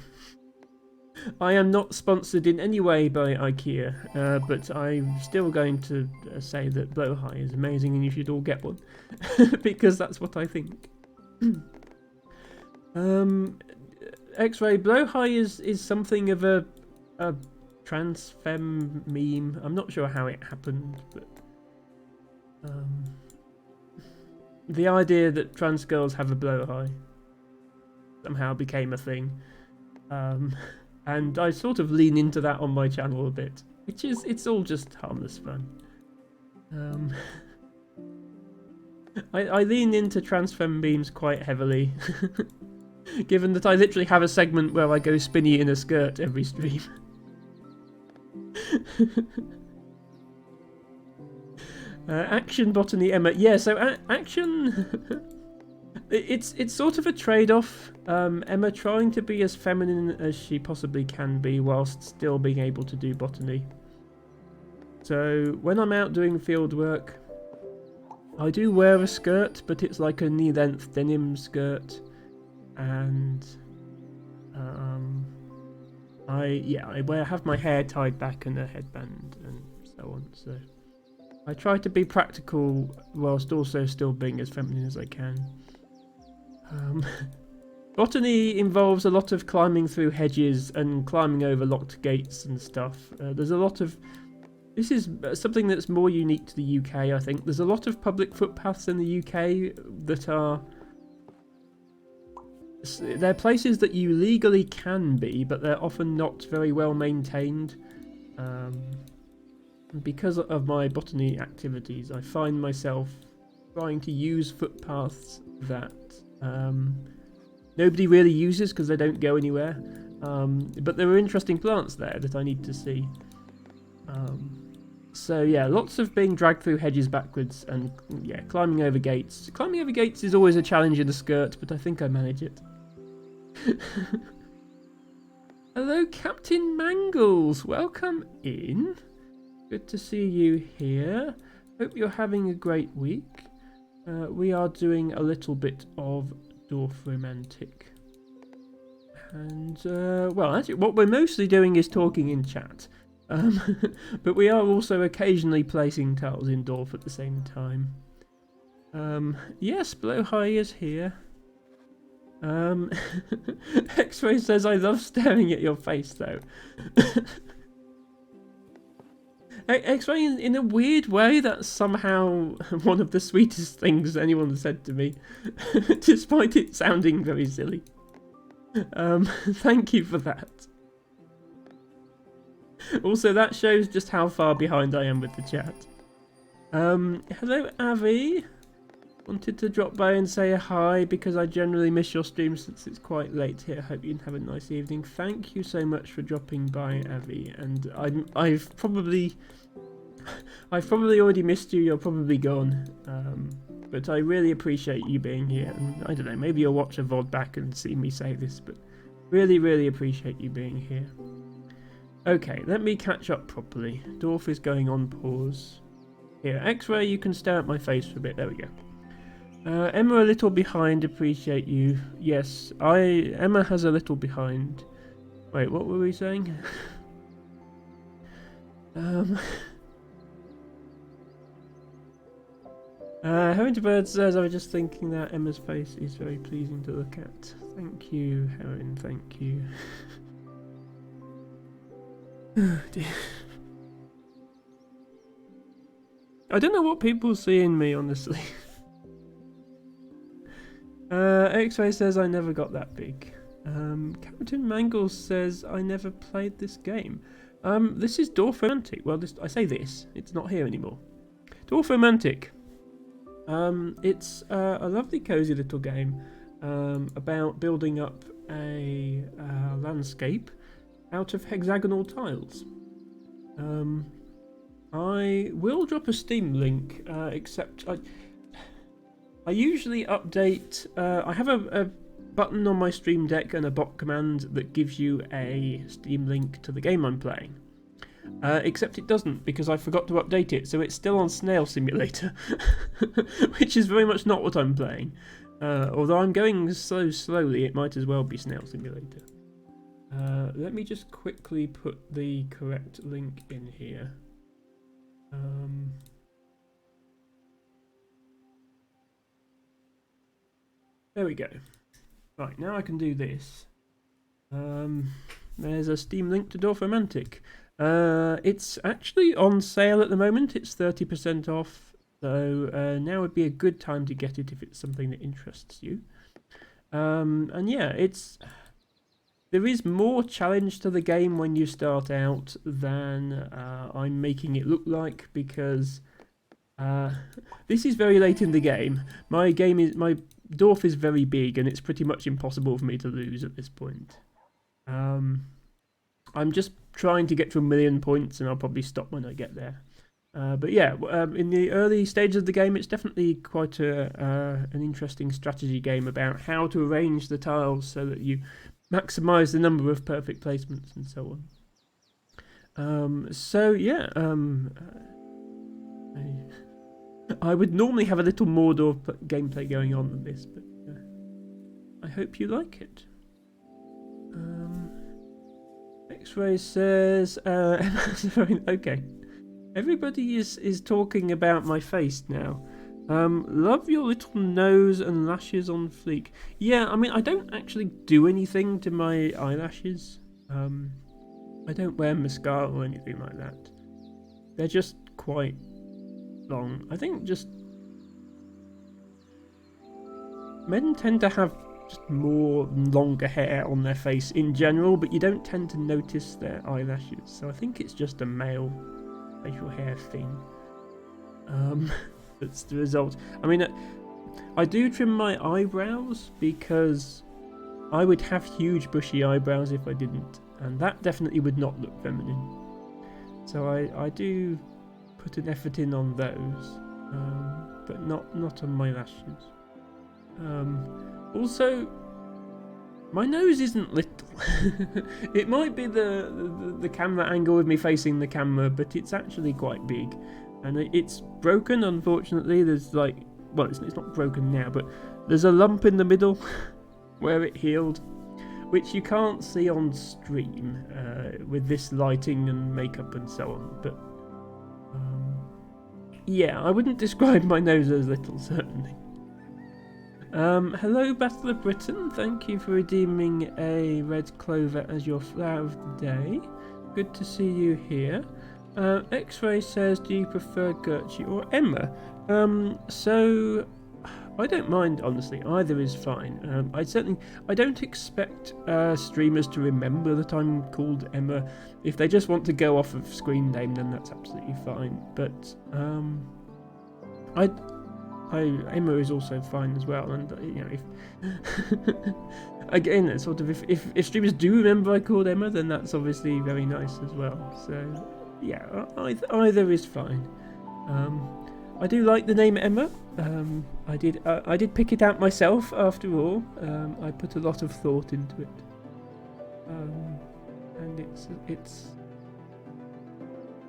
I am not sponsored in any way by IKEA, but I'm still going to say that Blowhigh is amazing and you should all get one, because that's what I think. X-Ray, Blowhigh is something of a trans femme meme. I'm not sure how it happened, but the idea that trans girls have a blowhigh somehow became a thing. And I sort of lean into that on my channel a bit, it's all just harmless fun. I lean into trans femme memes quite heavily, given that I literally have a segment where I go spinny in a skirt every stream. Action Botany Emma, yeah. So Action, it's sort of a trade-off. Emma trying to be as feminine as she possibly can be whilst still being able to do botany. So when I'm out doing field work, I do wear a skirt, but it's like a knee-length denim skirt, and I have my hair tied back and a headband and so on. So I try to be practical whilst also still being as feminine as I can. Botany involves a lot of climbing through hedges and climbing over locked gates and stuff. There's a lot of... This is something that's more unique to the UK, I think. There's a lot of public footpaths in the UK that are... They're places that you legally can be, but they're often not very well maintained. Because of my botany activities, I find myself trying to use footpaths that nobody really uses because they don't go anywhere. But there are interesting plants there that I need to see. So yeah, lots of being dragged through hedges backwards and yeah, climbing over gates. Climbing over gates is always a challenge in a skirt, but I think I manage it. Hello, Captain Mangles. Welcome in. Good to see you here. Hope you're having a great week. we are doing a little bit of Dorf Romantic. And, well, actually, what we're mostly doing is talking in chat. But we are also occasionally placing tiles in Dorf at the same time. Yes, Blowhigh is here. X-Ray says, I love staring at your face, though. X-Ray, in a weird way, that's somehow one of the sweetest things anyone said to me, despite it sounding very silly. Thank you for that. Also, that shows just how far behind I am with the chat. Hello, Avi. Wanted to drop by and say hi because I generally miss your stream since it's quite late here. Hope you have a nice evening. Thank you so much for dropping by, Avi. And I've probably already missed you. You're probably gone. But I really appreciate you being here. And I don't know, maybe you'll watch a VOD back and see me say this, but really, really appreciate you being here. Okay, let me catch up properly. Dorf is going on pause. Here, X-Ray, you can stare at my face for a bit. There we go. Emma a little behind, appreciate you. Yes, Emma has a little behind. Wait, what were we saying? Herringbird says, I was just thinking that Emma's face is very pleasing to look at. Thank you, Heron, thank you. Oh dear. I don't know what people see in me, honestly. X-Ray says I never got that big. Captain Mangles says I never played this game. This is Dorf Romantic. Well, I say this, it's not here anymore. Dorf Romantic. It's a lovely cozy little game about building up a landscape out of hexagonal tiles. I will drop a Steam link, except I usually update. I have a button on my Stream Deck and a bot command that gives you a Steam link to the game I'm playing. Except it doesn't, because I forgot to update it, so it's still on Snail Simulator, which is very much not what I'm playing. Although I'm going so slowly, it might as well be Snail Simulator. Let me just quickly put the correct link in here. There we go. Right, now I can do this. There's a Steam link to Dorf Romantic. It's actually on sale at the moment. It's 30% off. So now would be a good time to get it if it's something that interests you. And yeah, there is more challenge to the game when you start out than I'm making it look like, because this is very late in the game. My Dorf is very big and it's pretty much impossible for me to lose at this point. I'm just trying to get to 1,000,000 points and I'll probably stop when I get there. But yeah, in the early stages of the game, it's definitely quite an interesting strategy game about how to arrange the tiles so that you maximise the number of perfect placements and so on. So yeah, I would normally have a little more Dorf gameplay going on than this, but I hope you like it. X-Ray says, okay. Everybody is talking about my face now. Love your little nose and lashes on fleek. Yeah, I mean, I don't actually do anything to my eyelashes. I don't wear mascara or anything like that. They're just quite long. I think just men tend to have just more longer hair on their face in general, but you don't tend to notice their eyelashes. So I think it's just a male facial hair thing. That's the result. I mean, I do trim my eyebrows because I would have huge bushy eyebrows if I didn't, and that definitely would not look feminine. So I do put an effort in on those, but not on my lashes. Also, my nose isn't little. It might be the camera angle with me facing the camera, but it's actually quite big. And it's broken, unfortunately. There's like well, it's not broken now, but there's a lump in the middle where it healed, which you can't see on stream with this lighting and makeup and so on. But yeah, I wouldn't describe my nose as little, certainly. Hello, Battle of Britain. Thank you for redeeming a red clover as your flower of the day. Good to see you here. X-Ray says, do you prefer Gertrude or Emma? So I don't mind, honestly. Either is fine. I don't expect streamers to remember that I'm called Emma. If they just want to go off of screen name, then that's absolutely fine. But Emma is also fine as well. And if again, sort of, if streamers do remember I called Emma, then that's obviously very nice as well. So yeah, either is fine. I do like the name Emma. I did pick it out myself after all. I put a lot of thought into it, and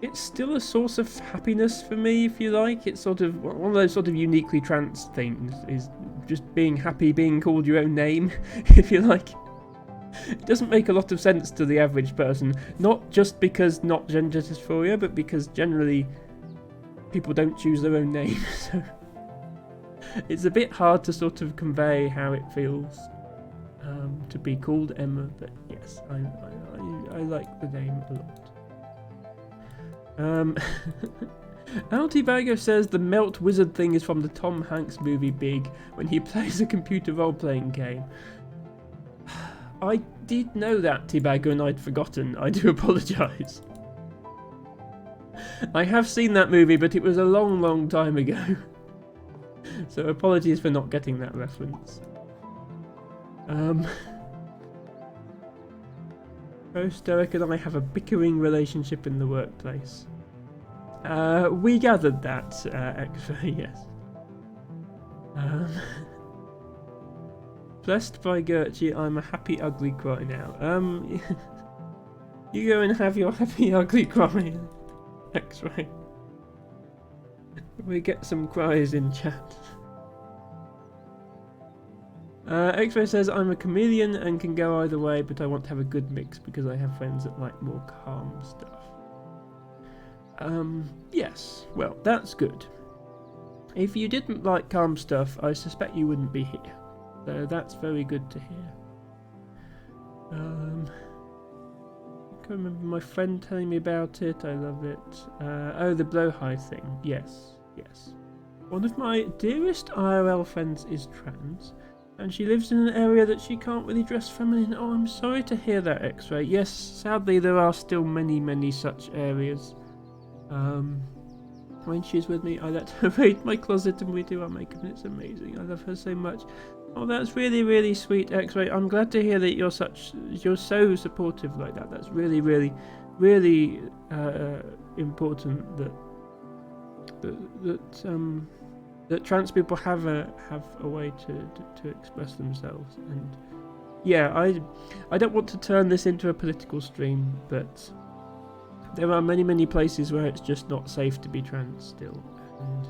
it's still a source of happiness for me, if you like. It's sort of one of those sort of uniquely trans things, is just being happy being called your own name, if you like. It doesn't make a lot of sense to the average person, not just because not gender dysphoria, but because generally people don't choose their own name, so it's a bit hard to sort of convey how it feels to be called Emma. But yes, I like the name a lot. Altibago says the melt wizard thing is from the Tom Hanks movie Big, when he plays a computer role-playing game. I did know that, Tibago, and I'd forgotten. I do apologise. I have seen that movie, but it was a long, long time ago. So apologies for not getting that reference. Both Derek and I have a bickering relationship in the workplace. We gathered that, X-Ray, yes. Blessed by Gertrude, I'm a happy ugly cry now. You go and have your happy ugly cry, X-Ray. We get some cries in chat. X-Ray says, I'm a chameleon and can go either way, but I want to have a good mix because I have friends that like more calm stuff. Yes, well, that's good. If you didn't like calm stuff, I suspect you wouldn't be here. So that's very good to hear. I can remember my friend telling me about it. I love it. Oh, the blowhigh thing. Yes, yes. One of my dearest IRL friends is trans, and she lives in an area that she can't really dress feminine. Oh, I'm sorry to hear that, X-Ray. Yes, sadly there are still many, many such areas. When she's with me, I let her raid my closet and we do our makeup, and it's amazing. I love her so much. Oh, that's really, really sweet, X-Ray. I'm glad to hear that you're so supportive like that. That's really, really, really important that trans people have a way to express themselves. And yeah, I don't want to turn this into a political stream, but there are many, many places where it's just not safe to be trans still. And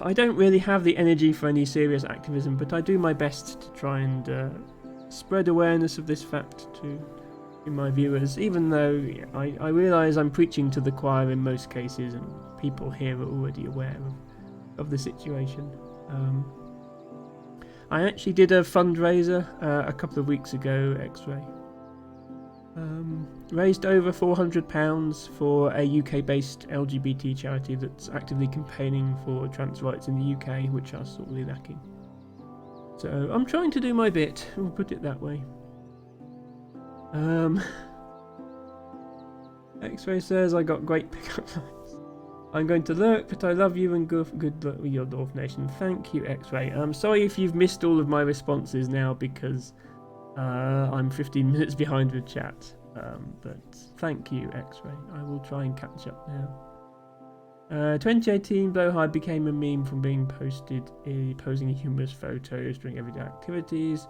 I don't really have the energy for any serious activism, but I do my best to try and spread awareness of this fact to my viewers, even though I realise I'm preaching to the choir in most cases, and people here are already aware of the situation. I actually did a fundraiser a couple of weeks ago, X-Ray. Raised over £400 for a UK-based LGBT charity that's actively campaigning for trans rights in the UK, which are sorely lacking. So I'm trying to do my bit, we'll put it that way. X-Ray says, I got great pickup lines. I'm going to lurk, but I love you and good luck with your Dorf Nation. Thank you, X-Ray. I'm sorry if you've missed all of my responses now because I'm 15 minutes behind with chat. But thank you, X-Ray. I will try and catch up now. 2018, Blowhigh became a meme from being posted posing humorous photos during everyday activities.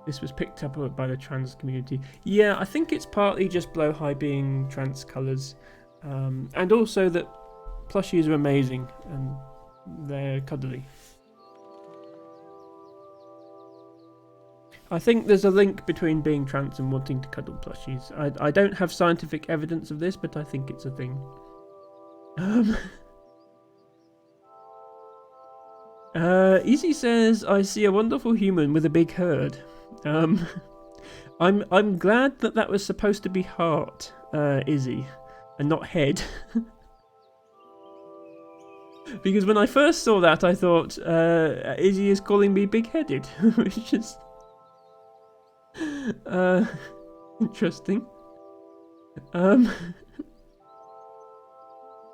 This was picked up by the trans community. Yeah, I think it's partly just Blowhigh being trans colours, and also that plushies are amazing, and they're cuddly. I think there's a link between being trans and wanting to cuddle plushies. I don't have scientific evidence of this, but I think it's a thing. Easy says, I see a wonderful human with a big herd. I'm glad that was supposed to be heart, Izzy, and not head. Because when I first saw that, I thought, Izzy is calling me big-headed, which is interesting.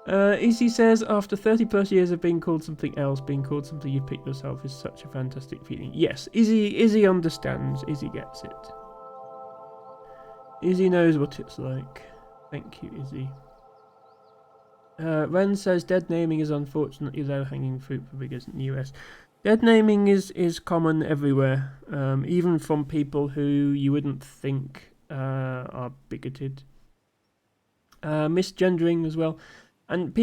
Izzy says, after 30 plus years of being called something else, being called something you picked yourself is such a fantastic feeling. Yes, Izzy understands. Izzy gets it. Izzy knows what it's like. Thank you, Izzy. Ren says, dead naming is unfortunately low-hanging fruit for biggers in the US. Dead naming is common everywhere, even from people who you wouldn't think are bigoted. Misgendering as well. And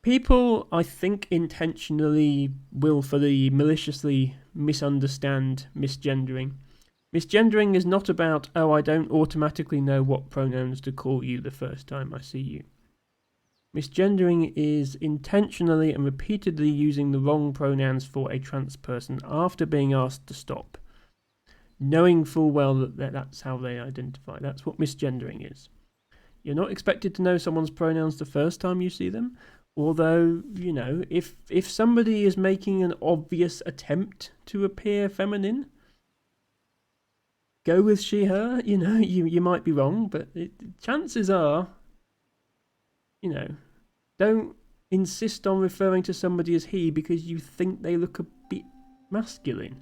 people, I think, intentionally, willfully, maliciously misunderstand misgendering. Misgendering is not about, oh, I don't automatically know what pronouns to call you the first time I see you. Misgendering is intentionally and repeatedly using the wrong pronouns for a trans person after being asked to stop, knowing full well that that's how they identify. That's what misgendering is. You're not expected to know someone's pronouns the first time you see them, although, you know, if somebody is making an obvious attempt to appear feminine, go with she, her. You know, you might be wrong, but chances are, you know, don't insist on referring to somebody as he because you think they look a bit masculine.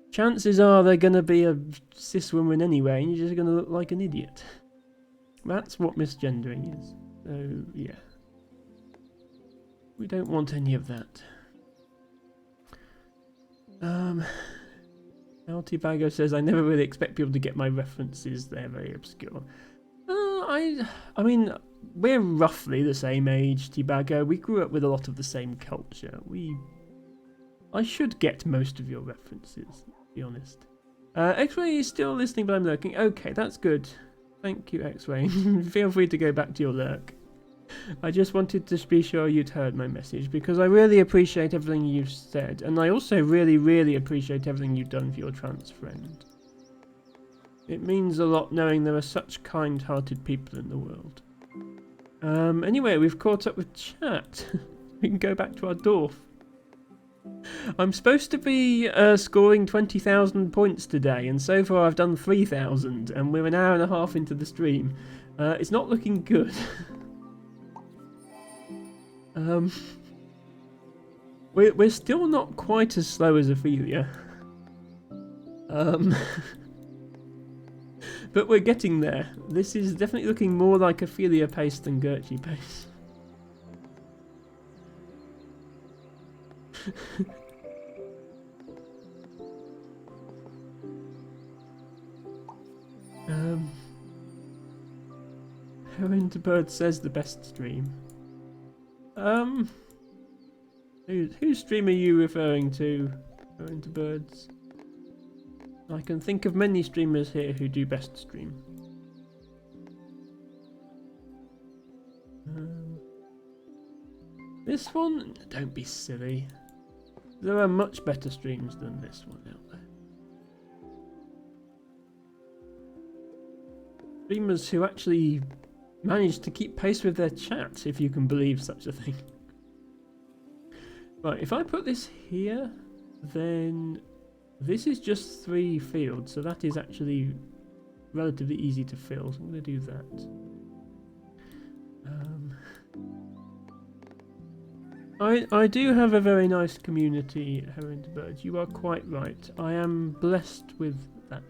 Chances are they're going to be a cis woman anyway, and you're just going to look like an idiot. That's what misgendering is. So, yeah. We don't want any of that. Altibago says, I never really expect people to get my references. They're very obscure. I mean, we're roughly the same age, Tibago. We grew up with a lot of the same culture. I should get most of your references, to be honest. X-Ray is still listening, but I'm lurking. Okay, that's good. Thank you, X-Ray. Feel free to go back to your lurk. I just wanted to be sure you'd heard my message, because I really appreciate everything you've said, and I also really, really appreciate everything you've done for your trans friend. It means a lot knowing there are such kind-hearted people in the world. Anyway, we've caught up with chat. We can go back to our dorf. I'm supposed to be scoring 20,000 points today, and so far I've done 3,000, and we're an hour and a half into the stream. It's not looking good. We're still not quite as slow as Ophelia. But we're getting there. This is definitely looking more like Ophelia pace than Gertrude pace. Herringbird says the best stream. Whose stream are you referring to, Herringbirds? I can think of many streamers here who do best stream. This one? Don't be silly. There are much better streams than this one out there. Streamers who actually manage to keep pace with their chat, if you can believe such a thing. Right, if I put this here, then this is just 3 fields, so that is actually relatively easy to fill, so I'm going to do that. I do have a very nice community, Herringbird. You are quite right. I am blessed with that.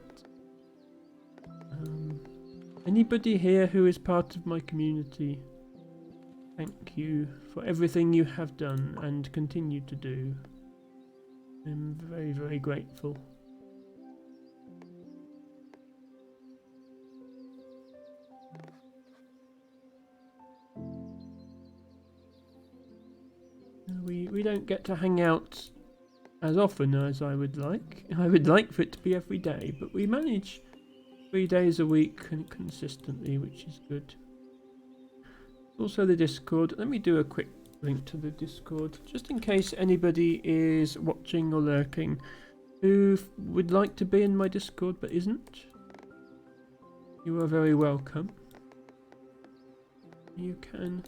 Anybody here who is part of my community, thank you for everything you have done and continue to do. I'm very, very grateful. We we don't get to hang out as often as I would like. I would like for it to be every day, but we manage 3 days a week consistently, which is good. Also the Discord. Let me do a quick link to the Discord, just in case anybody is watching or lurking who would like to be in my Discord but isn't. You are very welcome. You can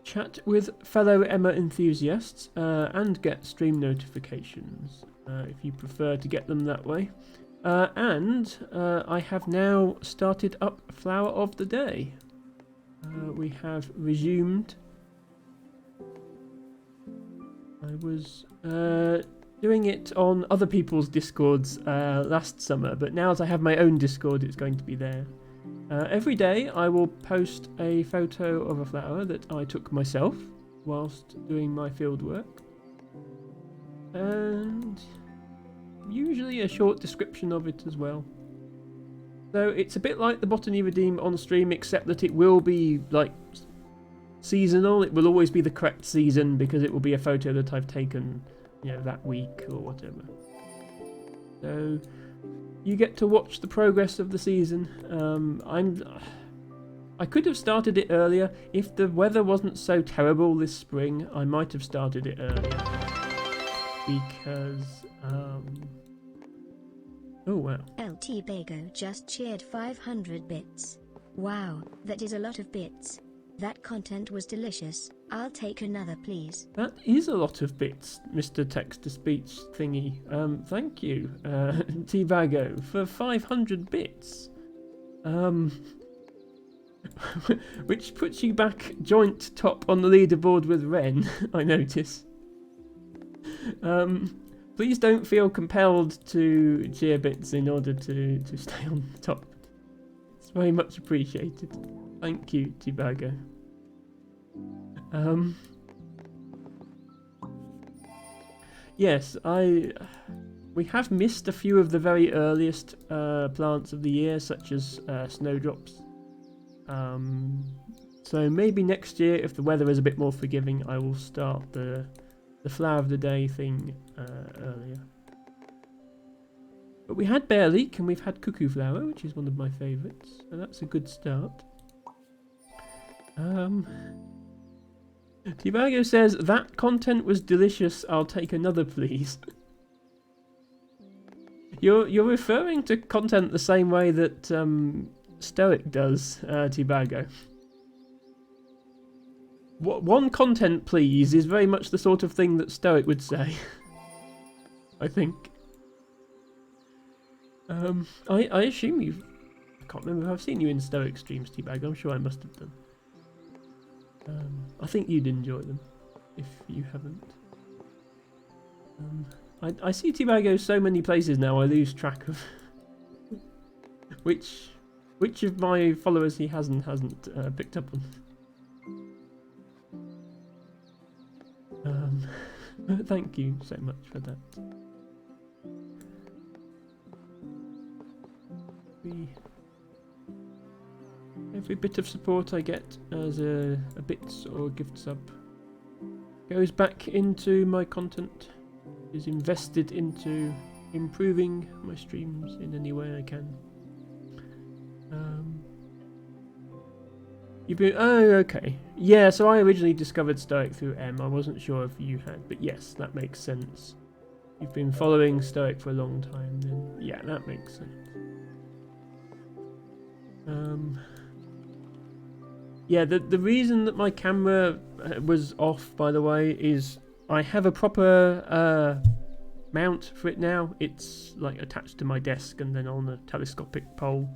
chat with fellow Emma enthusiasts and get stream notifications if you prefer to get them that way. And I have now started up Flower of the Day. We have resumed. I was doing it on other people's Discords last summer, but now as I have my own Discord, it's going to be there. Every day I will post a photo of a flower that I took myself whilst doing my field work, and usually a short description of it as well. So it's a bit like the Botany Redeem on stream, except that it will be like seasonal. It will always be the correct season because it will be a photo that I've taken, you know, that week or whatever. So you get to watch the progress of the season. I could have started it earlier. If the weather wasn't so terrible this spring, I might have started it earlier. Because, oh wow. LT Bago just cheered 500 bits. Wow, that is a lot of bits. That content was delicious. I'll take another, please. That is a lot of bits, Mr. Text-to-Speech thingy. Thank you, T-Bago, for 500 bits. Which puts you back joint top on the leaderboard with Ren, I notice. Please don't feel compelled to cheer bits in order to stay on the top. It's very much appreciated. Thank you, T-Bago. Yes, we have missed a few of the very earliest plants of the year, such as snowdrops. So maybe next year, if the weather is a bit more forgiving, I will start the Flower of the Day thing earlier. But we had Bear Leek and we've had Cuckoo Flower, which is one of my favourites, so that's a good start. Tibago says, that content was delicious, I'll take another please. You're referring to content the same way that Stoic does, Tibago. One content please is very much the sort of thing that Stoic would say. I think. I assume you've... I can't remember if I've seen you in Stoic streams, Tibago. I'm sure I must have done. I think you'd enjoy them, if you haven't. I see Tibago so many places now, I lose track of which of my followers he hasn't picked up on. Thank you so much for that. Every bit of support I get as a bits or gift sub goes back into my content, is invested into improving my streams in any way I can. You've been... Oh, okay. Yeah, so I originally discovered Stoic through M. I wasn't sure if you had, but yes, that makes sense. You've been following Stoic for a long time, then yeah, that makes sense. Yeah, the reason that my camera was off, by the way, is I have a proper mount for it now. It's like attached to my desk and then on a telescopic pole.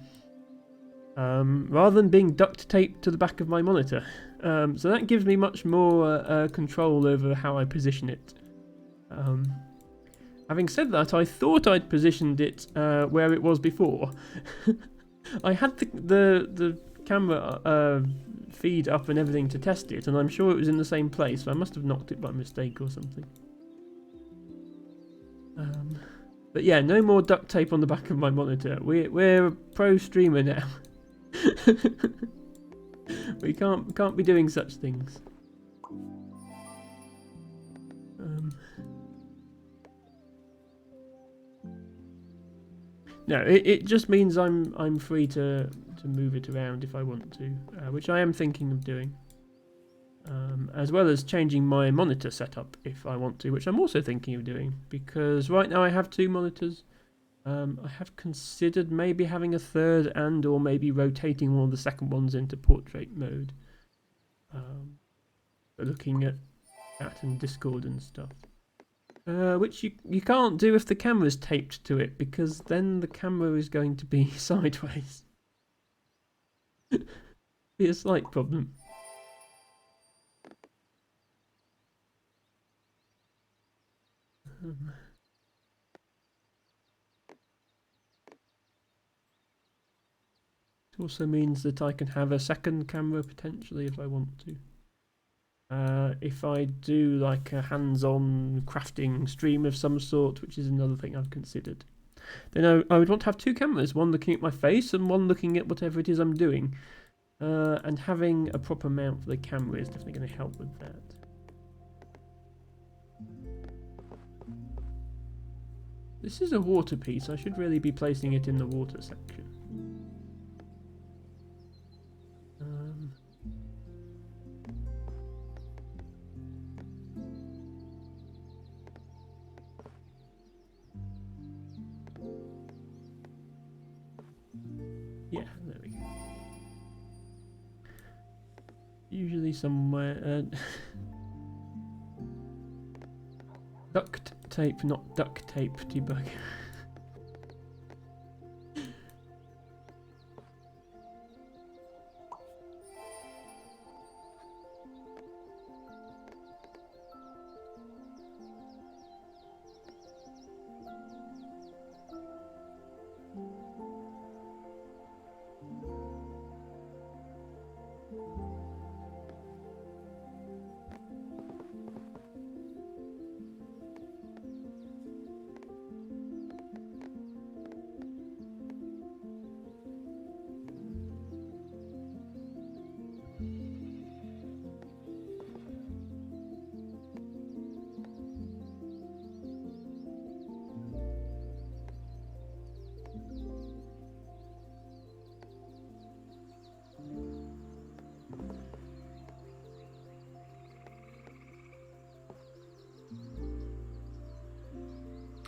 Rather than being duct taped to the back of my monitor. So that gives me much more control over how I position it. Having said that, I thought I'd positioned it where it was before. I had the camera feed up and everything to test it, and I'm sure it was in the same place, so I must have knocked it by mistake or something. But yeah, no more duct tape on the back of my monitor. We're a pro streamer now. We can't be doing such things. No, it just means I'm free to move it around if I want to, which I am thinking of doing. As well as changing my monitor setup if I want to, which I'm also thinking of doing, because right now I have 2 monitors. I have considered maybe having a third and or maybe rotating one of the second ones into portrait mode. Looking at chat and Discord and stuff. Which you can't do if the camera's taped to it, because then the camera is going to be sideways. Be a slight problem. It also means that I can have a second camera potentially if I want to. If I do like a hands-on crafting stream of some sort, which is another thing I've considered, then I would want to have 2 cameras, one looking at my face and one looking at whatever it is I'm doing. And having a proper mount for the camera is definitely going to help with that. This is a water piece. I should really be placing it in the water section. Yeah, there we go. Usually somewhere... duct tape, not duct tape, debug.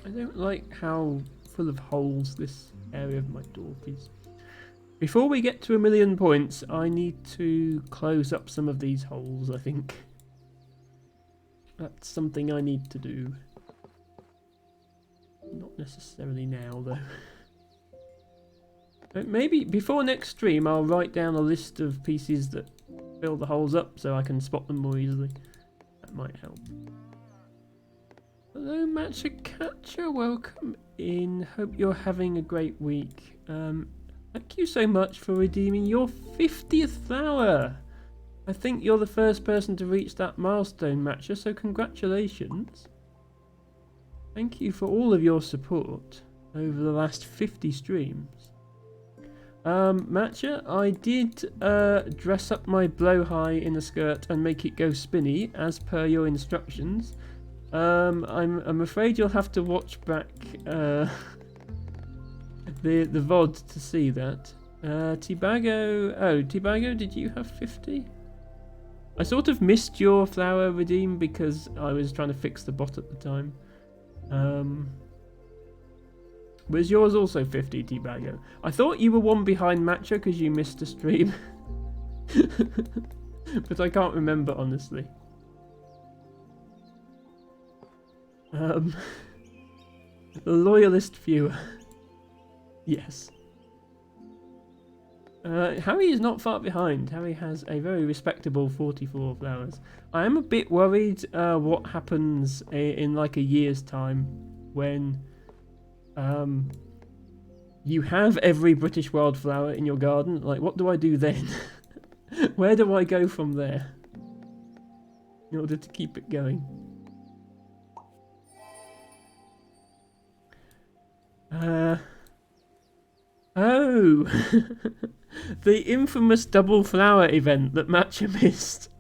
I don't like how full of holes this area of my dorf is. Before we get to 1,000,000 points, I need to close up some of these holes, I think. That's something I need to do. Not necessarily now, though. But maybe before next stream, I'll write down a list of pieces that fill the holes up so I can spot them more easily. That might help. Hello, Matcha Catcher. Welcome in. Hope you're having a great week. Thank you so much for redeeming your 50th flower. I think you're the first person to reach that milestone, Matcha, so congratulations. Thank you for all of your support over the last 50 streams. Matcha, I did dress up my blowhigh in a skirt and make it go spinny as per your instructions. I'm afraid you'll have to watch back the VOD to see that. Tibago, did you have 50? I sort of missed your flower redeem because I was trying to fix the bot at the time. Was yours also 50, Tibago? I thought you were one behind Matcha because you missed a stream. But I can't remember, honestly. The loyalist viewer. Yes. Harry is not far behind. Harry has a very respectable 44 flowers. I am a bit worried what happens in like a year's time when you have every British wildflower in your garden. Like, what do I do then? Where do I go from there in order to keep it going? Oh, the infamous double flower event that Matcha missed.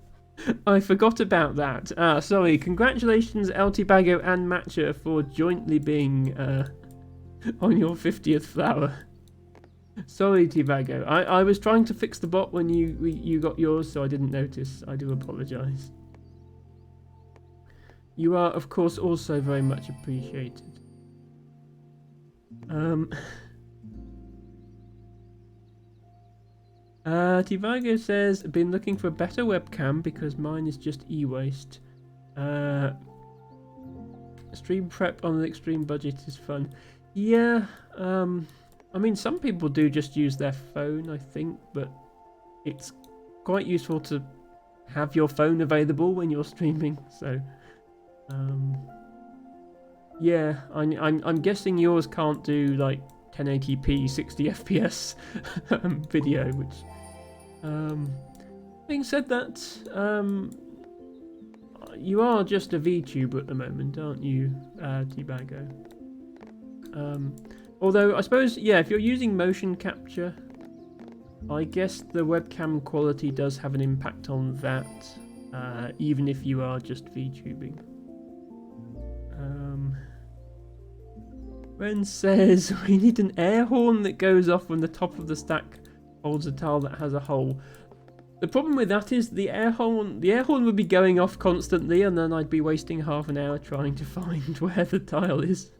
I forgot about that. Sorry. Congratulations, El Tibago and Matcha, for jointly being on your 50th flower. Sorry, Tibago. I was trying to fix the bot when you got yours, so I didn't notice. I do apologise. You are, of course, also very much appreciated. Tibago says, been looking for a better webcam because mine is just e-waste. Stream prep on an extreme budget is fun. Yeah, I mean, some people do just use their phone, I think, but it's quite useful to have your phone available when you're streaming, so... yeah, I'm guessing yours can't do, like, 1080p 60 FPS video, which... Having said that, you are just a VTuber at the moment, aren't you, Tibago? Although, I suppose, yeah, if you're using motion capture, I guess the webcam quality does have an impact on that, even if you are just VTubing. Ren says, we need an air horn that goes off when the top of the stack holds a tile that has a hole. The problem with that is the air horn would be going off constantly, and then I'd be wasting half an hour trying to find where the tile is.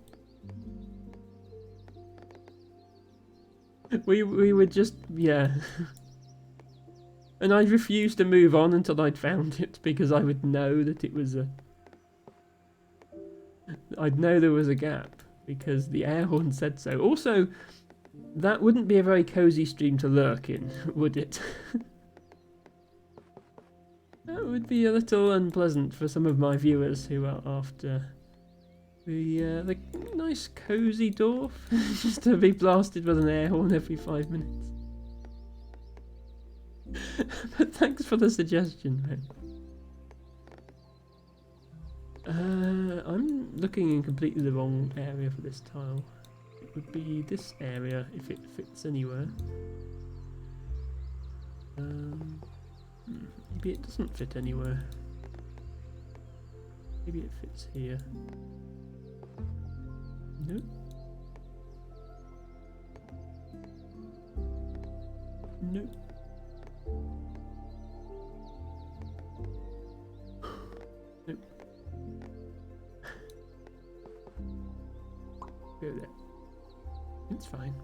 We would just, yeah. And I'd refuse to move on until I'd found it, because I would know that it was I'd know there was a gap, because the air horn said so. Also, that wouldn't be a very cozy stream to lurk in, would it? That would be a little unpleasant for some of my viewers who are after the nice cozy dorf, just to be blasted with an air horn every 5 minutes. But thanks for the suggestion, man. I'm looking in completely the wrong area for this tile. It would be this area if it fits anywhere. Maybe it doesn't fit anywhere. Maybe it fits here. Nope. Nope. Nope. Go there. It's fine.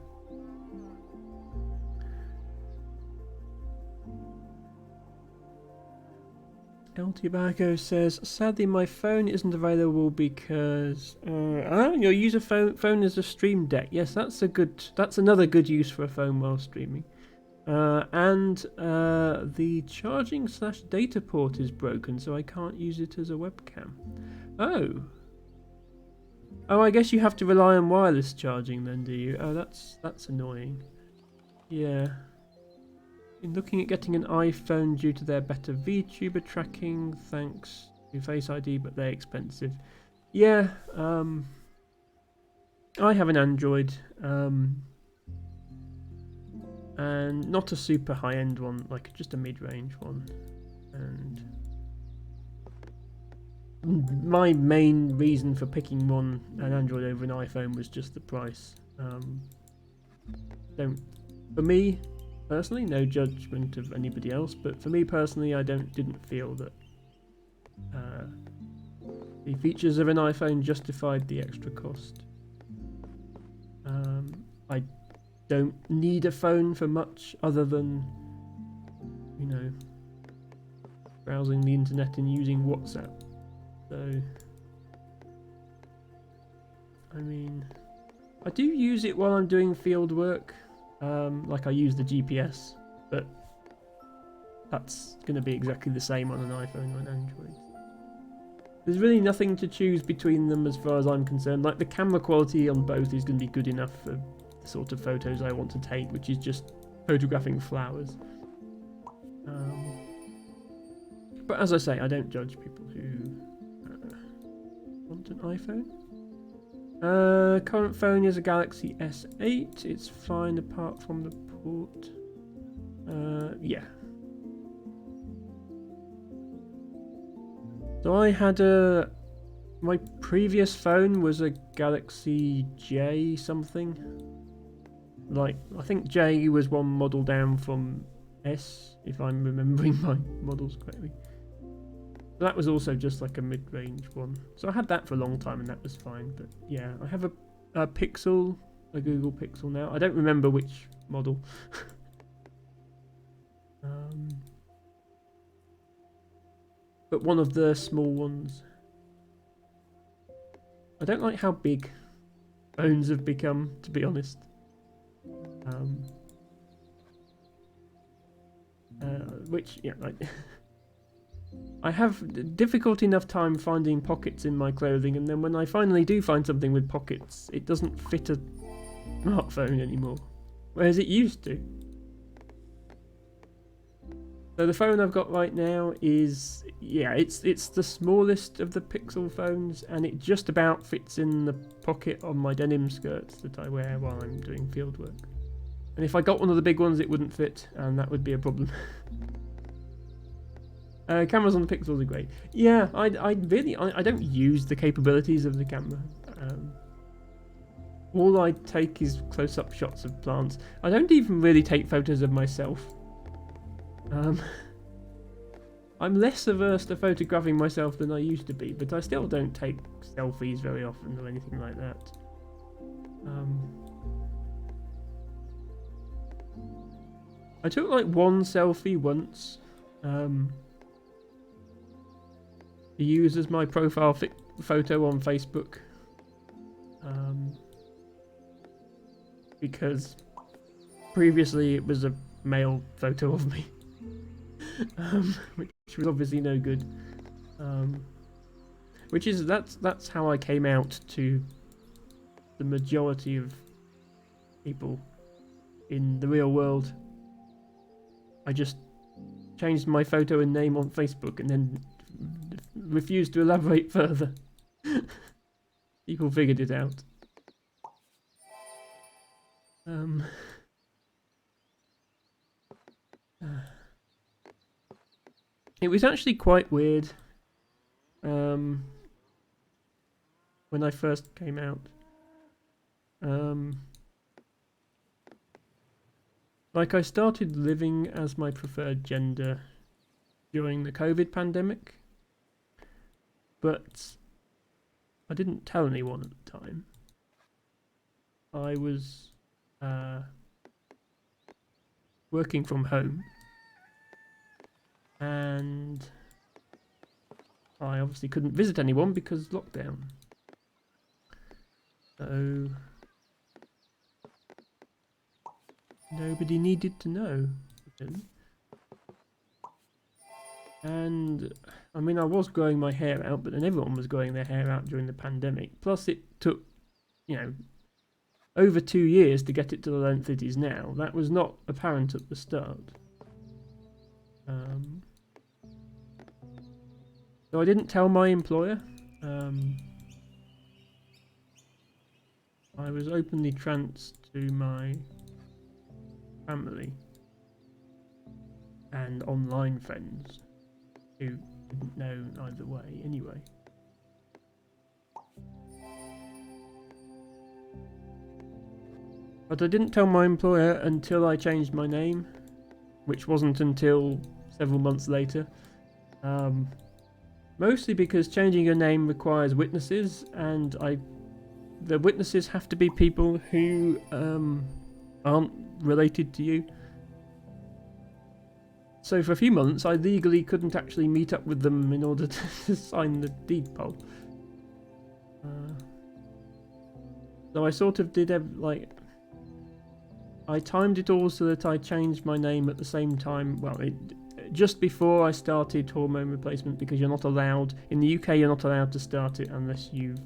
El Tibago says, sadly my phone isn't available because your user phone is a stream deck. Yes, that's another good use for a phone while streaming. And the charging / data port is broken, so I can't use it as a webcam. Oh, I guess you have to rely on wireless charging then, do you? Oh, that's annoying. Yeah. Been looking at getting an iPhone due to their better VTuber tracking, thanks to Face ID, but they're expensive. Yeah, I have an Android, and not a super high-end one, like just a mid-range one. And my main reason for picking an Android over an iPhone was just the price. For me personally, no judgment of anybody else, but for me personally, I didn't feel that the features of an iPhone justified the extra cost. I don't need a phone for much other than, you know, browsing the internet and using WhatsApp. So, I mean, I do use it while I'm doing field work. Like I use the GPS, but that's going to be exactly the same on an iPhone or an Android. There's really nothing to choose between them as far as I'm concerned. Like the camera quality on both is going to be good enough for the sort of photos I want to take, which is just photographing flowers. But as I say, I don't judge people who want an iPhone. Current phone is a Galaxy S8. It's fine apart from the port. Yeah. So I had a My previous phone was a Galaxy J something. Like, I think J was one model down from S, if I'm remembering my models correctly. That was also just like a mid-range one. So I had that for a long time and that was fine. But yeah, I have a Pixel, a Google Pixel now. I don't remember which model. But one of the small ones. I don't like how big phones have become, to be honest. Which, yeah, like... I have difficult enough time finding pockets in my clothing, and then when I finally do find something with pockets, it doesn't fit a smartphone anymore, whereas it used to. So the phone I've got right now is, yeah, it's the smallest of the Pixel phones, and it just about fits in the pocket on my denim skirts that I wear while I'm doing field work. And if I got one of the big ones, it wouldn't fit, and that would be a problem. Cameras on the Pixels are great. Yeah, I don't use the capabilities of the camera. All I take is close-up shots of plants. I don't even really take photos of myself. I'm less averse to photographing myself than I used to be, but I still don't take selfies very often or anything like that. I took like one selfie once. To use as my profile photo on Facebook. Because previously it was a male photo of me. Which was obviously no good. That's how I came out to the majority of people in the real world. I just changed my photo and name on Facebook and then refused to elaborate further. People figured it out. It was actually quite weird when I first came out. Like, I started living as my preferred gender during the COVID pandemic, but I didn't tell anyone at the time. I was working from home, and I obviously couldn't visit anyone because lockdown. So nobody needed to know, really. And I mean, I was growing my hair out, but then everyone was growing their hair out during the pandemic. Plus, it took, over 2 years to get it to the length it is now. That was not apparent at the start. So I didn't tell my employer. I was openly trans to my family and online friends who didn't know either way anyway. But I didn't tell my employer until I changed my name, which wasn't until several months later. Mostly because changing your name requires witnesses, and the witnesses have to be people who aren't related to you. So for a few months, I legally couldn't actually meet up with them in order to sign the deed poll. So I sort of did I timed it all so that I changed my name at the same time. Well, just before I started hormone replacement, because you're not allowed in the UK. You're not allowed to start it unless you've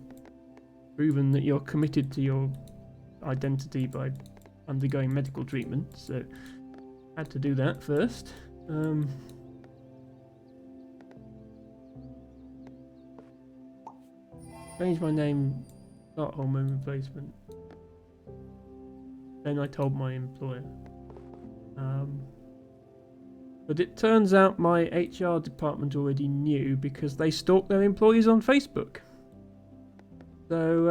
proven that you're committed to your identity by undergoing medical treatment. So I had to do that first. Changed my name, start hormone replacement. Then I told my employer. But it turns out my HR department already knew because they stalk their employees on Facebook. So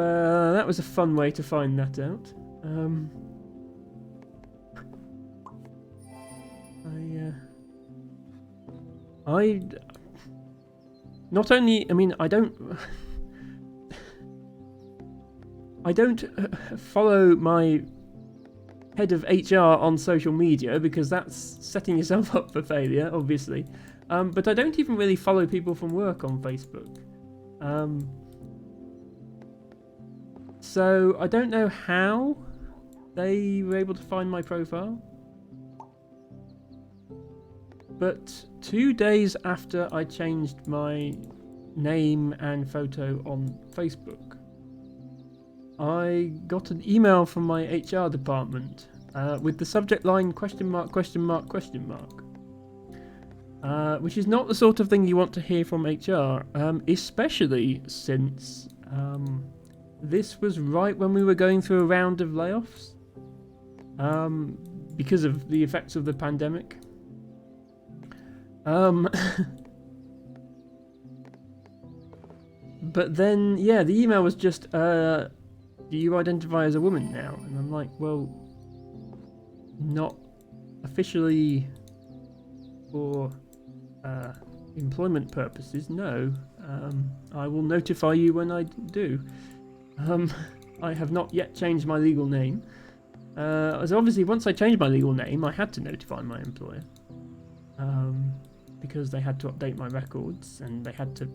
that was a fun way to find that out. I not only, I mean, I don't follow my head of HR on social media because that's setting yourself up for failure, obviously. But I don't even really follow people from work on Facebook. So I don't know how they were able to find my profile. But 2 days after I changed my name and photo on Facebook, I got an email from my HR department with the subject line question mark, which is not the sort of thing you want to hear from HR, especially since this was right when we were going through a round of layoffs because of the effects of the pandemic. But then, yeah, the email was just, do you identify as a woman now? And I'm like, well, not officially for employment purposes, no. I will notify you when I do. I have not yet changed my legal name. So obviously, once I changed my legal name, I had to notify my employer. Because they had to update my records and they had to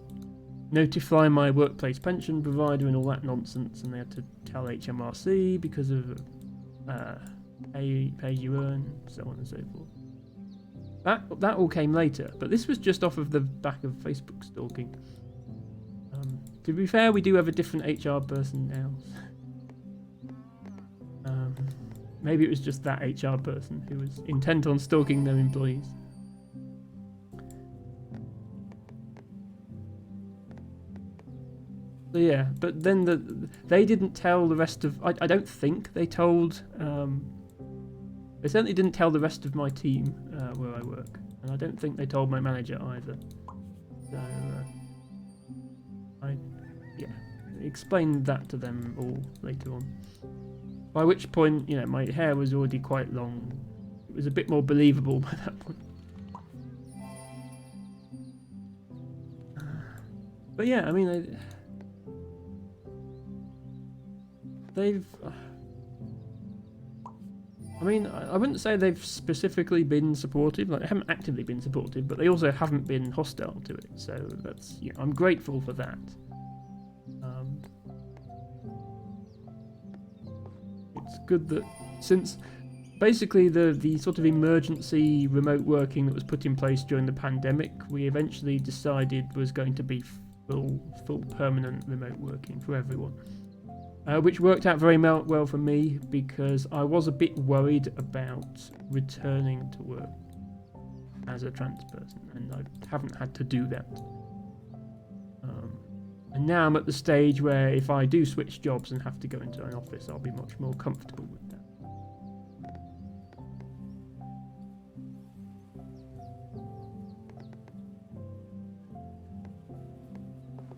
notify my workplace pension provider and all that nonsense, and they had to tell HMRC because of pay you earn, so on and so forth. That all came later, but this was just off of the back of Facebook stalking. To be fair, we do have a different HR person now. Maybe it was just that HR person who was intent on stalking their employees. So yeah, but then they didn't tell the rest of... I don't think they told... they certainly didn't tell the rest of my team where I work. And I don't think they told my manager either. So I explained that to them all later on. By which point, you know, my hair was already quite long. It was a bit more believable by that point. But yeah, I mean... I wouldn't say they've specifically been supportive. Like, they haven't actively been supportive, but they also haven't been hostile to it. So that's, you know, I'm grateful for that. It's good that since basically the sort of emergency remote working that was put in place during the pandemic, we eventually decided was going to be full permanent remote working for everyone. Which worked out very well for me because I was a bit worried about returning to work as a trans person, and I haven't had to do that. And now I'm at the stage where if I do switch jobs and have to go into an office, I'll be much more comfortable with that.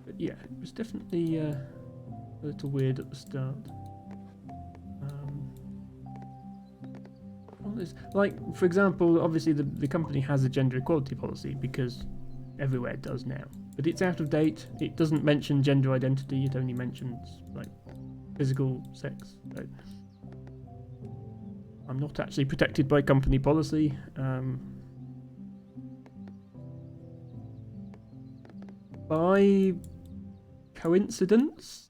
But yeah, it was definitely... a little weird at the start. Like, for example, obviously the company has a gender equality policy because everywhere does now. But it's out of date. It doesn't mention gender identity. It only mentions, like, physical sex. So I'm not actually protected by company policy. By coincidence,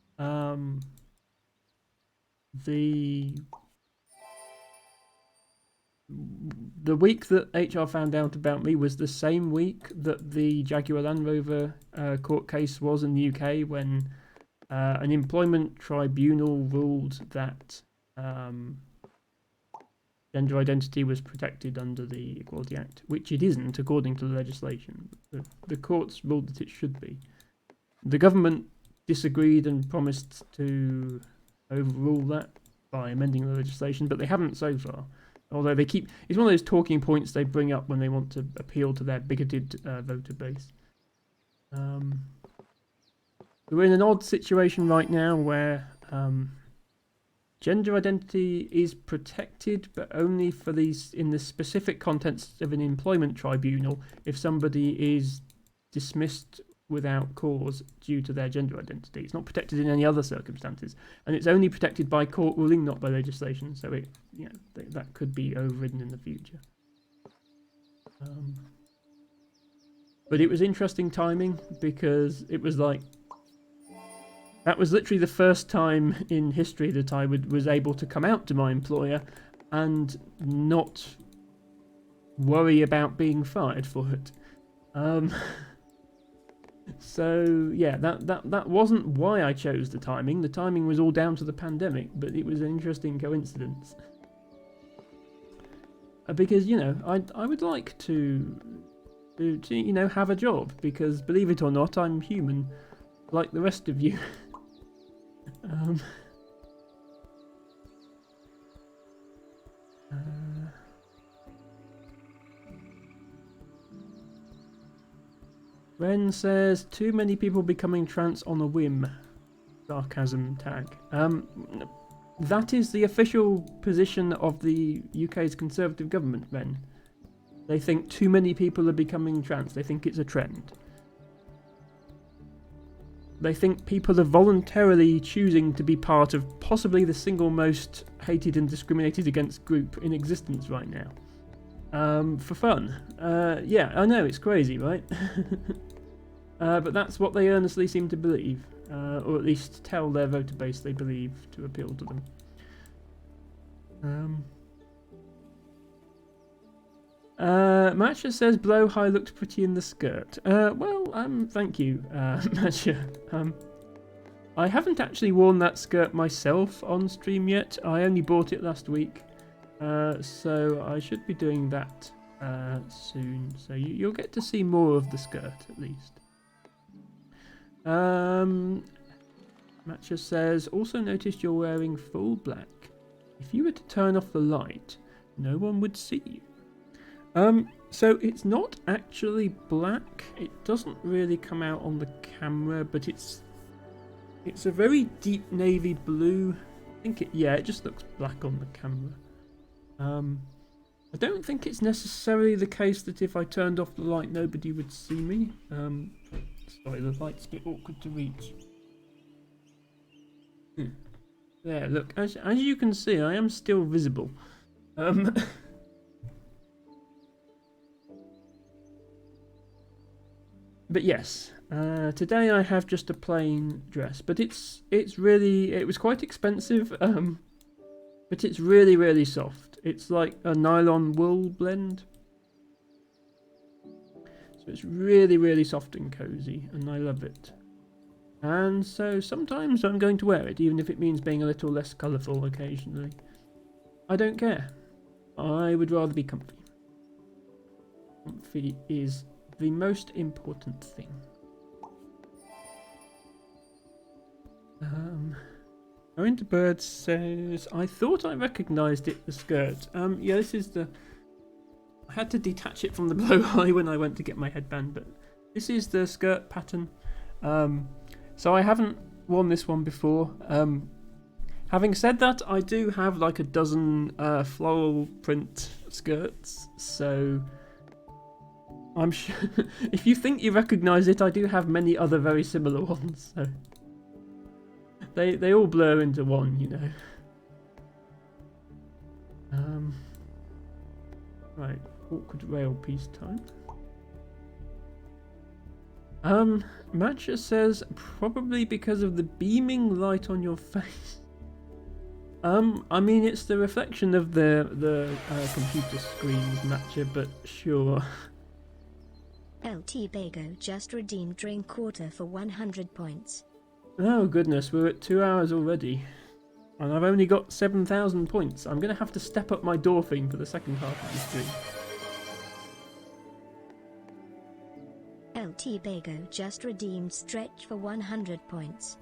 the week that HR found out about me was the same week that the Jaguar Land Rover court case was in the UK, when an employment tribunal ruled that gender identity was protected under the Equality Act, which it isn't according to the legislation. The courts ruled that it should be. The government disagreed and promised to overrule that by amending the legislation, but they haven't so far. Although they keep... It's one of those talking points they bring up when they want to appeal to their bigoted voter base. we're in an odd situation right now where gender identity is protected, but only for these in the specific context of an employment tribunal if somebody is dismissed without cause due to their gender identity. It's not protected in any other circumstances, and it's only protected by court ruling, not by legislation. So it, that could be overridden in the future. But it was interesting timing because it was like that was literally the first time in history that I was able to come out to my employer and not worry about being fired for it. So yeah, that wasn't why I chose the timing. The timing was all down to the pandemic, but it was an interesting coincidence. Because I would like to have a job, because believe it or not, I'm human, like the rest of you. Ren says, too many people becoming trans on a whim. Sarcasm tag. That is the official position of the UK's Conservative government, Ren. They think too many people are becoming trans. They think it's a trend. They think people are voluntarily choosing to be part of possibly the single most hated and discriminated against group in existence right now. For fun. Yeah, I know, it's crazy, right? But that's what they earnestly seem to believe. Or at least tell their voter base they believe to appeal to them. Matcha says blow high looked pretty in the skirt. Thank you, Matcha. I haven't actually worn that skirt myself on stream yet. I only bought it last week. So I should be doing that soon. So you'll get to see more of the skirt at least. Matcha says, also noticed you're wearing full black. If you were to turn off the light, no one would see you. So it's not actually black. It doesn't really come out on the camera, but it's a very deep navy blue. I think it just looks black on the camera. I don't think it's necessarily the case that if I turned off the light, nobody would see me. Sorry, the light's a bit awkward to reach. There, look, as you can see, I am still visible. But yes, today I have just a plain dress, but it was quite expensive, but it's really, really soft. It's like a nylon wool blend. So it's really, really soft and cozy, and I love it. And so sometimes I'm going to wear it, even if it means being a little less colourful occasionally. I don't care. I would rather be comfy. Comfy is the most important thing. Going to Bird says, I thought I recognised it, the skirt. Yeah, this is the... I had to detach it from the blowhigh when I went to get my headband, but this is the skirt pattern. So I haven't worn this one before. Having said that, I do have like a dozen floral print skirts, so I'm sure if you think you recognise it, I do have many other very similar ones. So they all blur into one, you know. Right, awkward rail piece time. Matcha says probably because of the beaming light on your face. I mean it's the reflection of the computer screens, Matcha, but sure. LT Bago just redeemed drink water for 100 points. Oh goodness, we're at 2 hours already. And I've only got 7,000 points. I'm going to have to step up my dorfing for the second half of the stream. LT Bago just redeemed stretch for 100 points.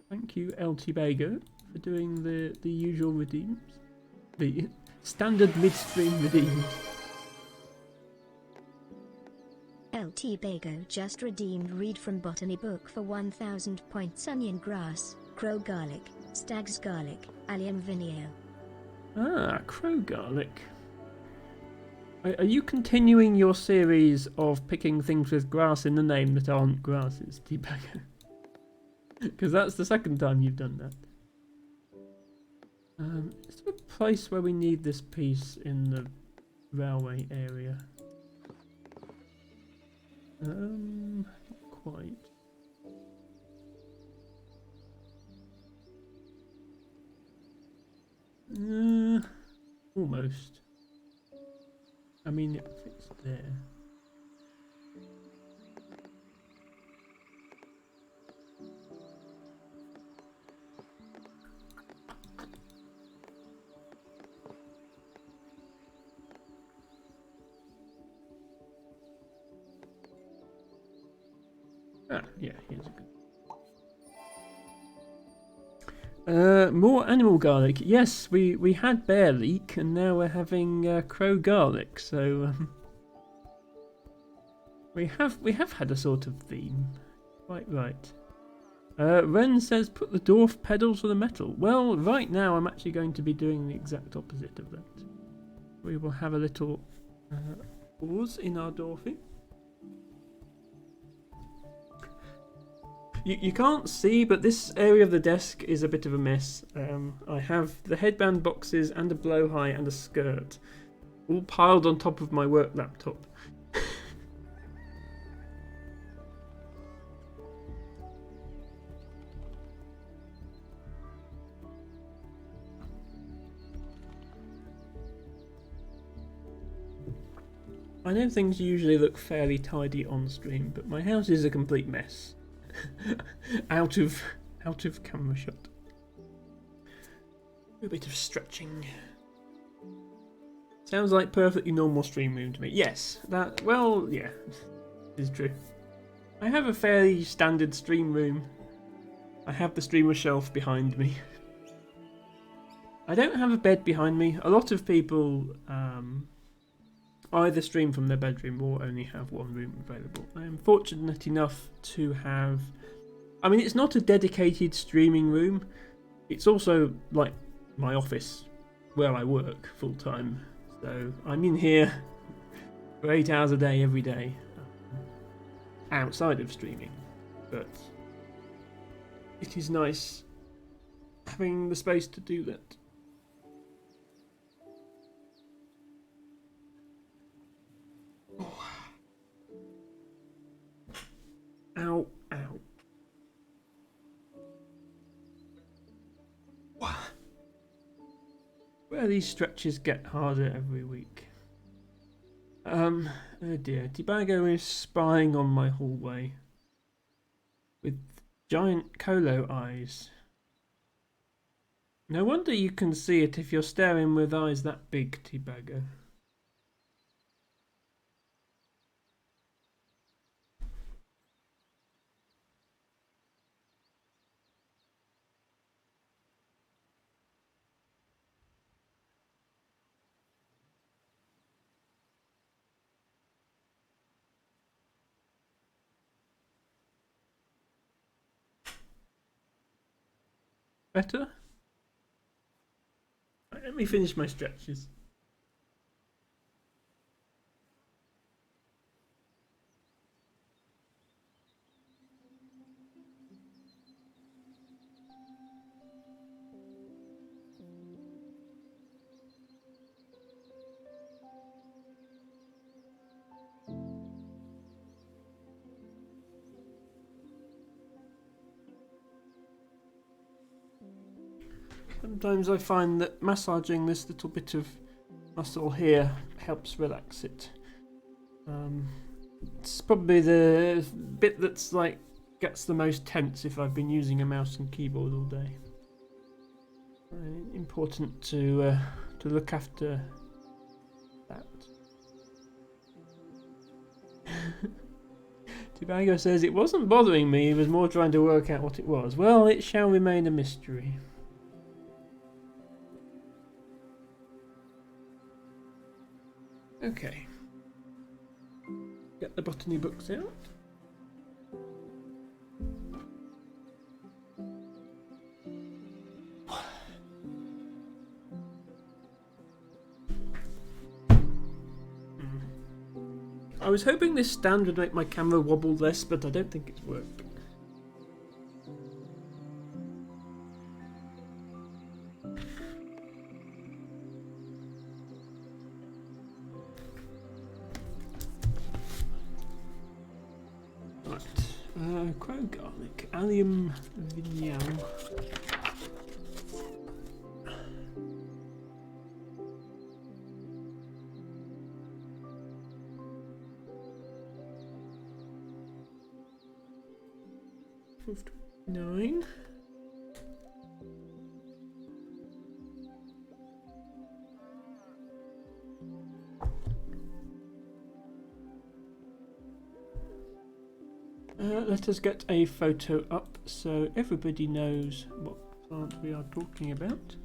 Thank you, LT Bago, for doing the usual redeems. The standard midstream redeems. Well, T-Bago just redeemed read from Botany book for 1000 points. Onion grass, crow garlic, stag's garlic, allium vineo. Ah, crow garlic. Are you continuing your series of picking things with grass in the name that aren't grasses, T-Bago? Because that's the second time you've done that. Is there a place where we need this piece in the railway area? Not quite. Almost. I mean, it fits there. Ah, yeah, here's a good. More animal garlic. Yes, we had bear leek, and now we're having crow garlic. So we have had a sort of theme. Quite right. Ren says put the dwarf pedals to the metal. Well, right now I'm actually going to be doing the exact opposite of that. We will have a little pause in our dwarfing. You can't see, but this area of the desk is a bit of a mess. I have the headband boxes and a blowhigh and a skirt all piled on top of my work laptop. I know things usually look fairly tidy on stream, but my house is a complete mess. out of camera shot. A bit of stretching. Sounds like perfectly normal stream room to me. Yes, that, well, yeah, is true. I have a fairly standard stream room. I have the streamer shelf behind me. I don't have a bed behind me. A lot of people either stream from their bedroom or only have one room available. I am fortunate enough to have... I mean, it's not a dedicated streaming room. It's also like my office where I work full time. So I'm in here for 8 hours a day every day outside of streaming. But it is nice having the space to do that. Ow, ow. Where these stretches get harder every week. Oh dear, T-Bago is spying on my hallway with giant colo eyes. No wonder you can see it if you're staring with eyes that big, T-Bago. Better? Right, let me finish my stretches. Sometimes I find that massaging this little bit of muscle here helps relax it. It's probably the bit that's like gets the most tense if I've been using a mouse and keyboard all day. Important to look after that. T-Bago says it wasn't bothering me, he was more trying to work out what it was. Well, it shall remain a mystery. Okay. Get the botany books out. I was hoping this stand would make my camera wobble less, but I don't think it's worked. Right, crow garlic, allium vignale. Nine. Let us get a photo up so everybody knows what plant we are talking about.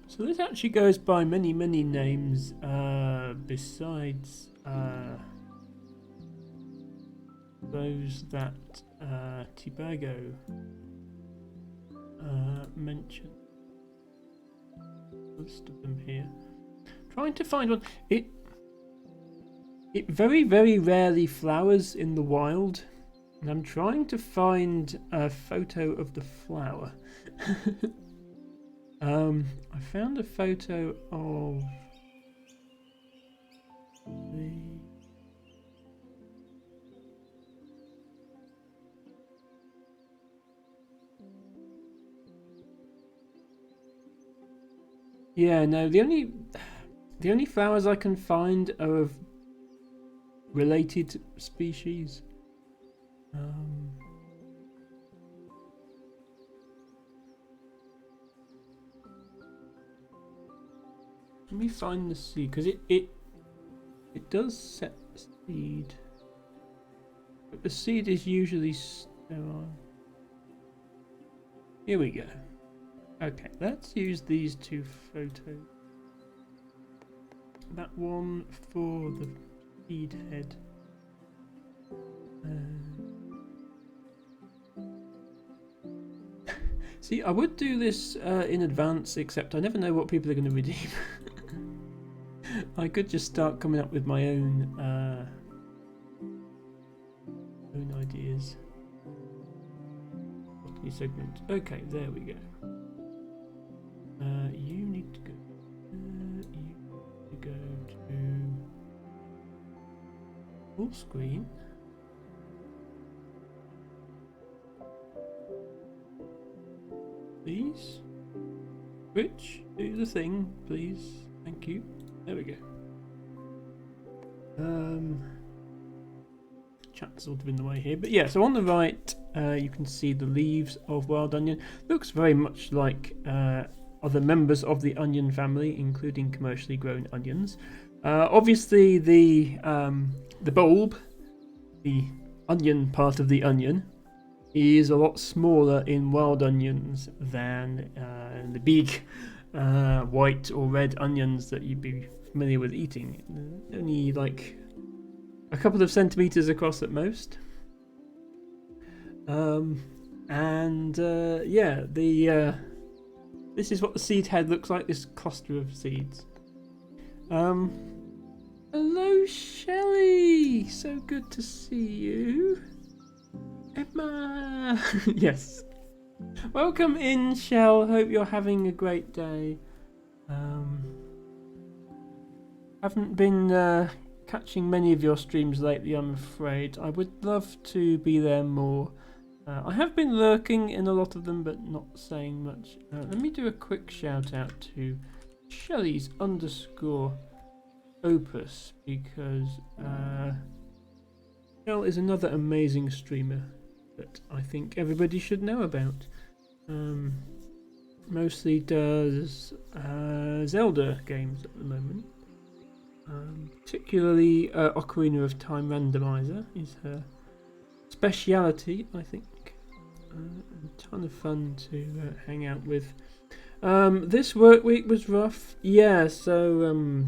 So this actually goes by many names besides those that Tibago mentioned. List of them here. Trying to find one. It very rarely flowers in the wild, and I'm trying to find a photo of the flower. I found a photo of the no, the only flowers I can find are of related species. Let me find the seed, because it does set seed, but the seed is usually sterile. Here we go. Okay, let's use these two photos. That one for the seed head. See, I would do this in advance, except I never know what people are going to redeem. I could just start coming up with my own ideas. Botany segment. Okay, there we go. You need to go. You need to go to full screen. Please. Rich, do the thing, please. Thank you. There we go. Chat's sort of in the way here, but yeah. So on the right, you can see the leaves of wild onion. Looks very much like other members of the onion family, including commercially grown onions. Obviously, the bulb, the onion part of the onion, is a lot smaller in wild onions than the big white or red onions that you'd be familiar with eating. Only like a couple of centimeters across at most. This is what the seed head looks like, this cluster of seeds. Hello, Shelley! So good to see you. Emma! Yes. Welcome in, Shell. Hope you're having a great day. Haven't been catching many of your streams lately, I'm afraid. I would love to be there more. I have been lurking in a lot of them, but not saying much. Let me do a quick shout out to Shelley's _ Opus, because Shell is another amazing streamer that I think everybody should know about. Mostly does Zelda games at the moment. Particularly Ocarina of Time Randomizer is her speciality, I think. A ton of fun to hang out with. This work week was rough. Yeah, so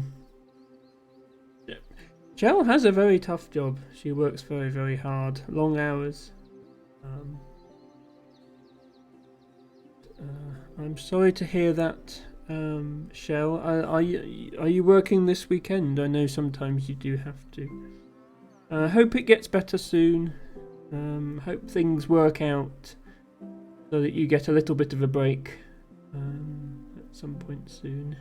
Shell has a very tough job. She works very, very hard, long hours. I'm sorry to hear that, Shell. Are you working this weekend? I know sometimes you do have to. Hope it gets better soon. Hope things work out so that you get a little bit of a break at some point soon.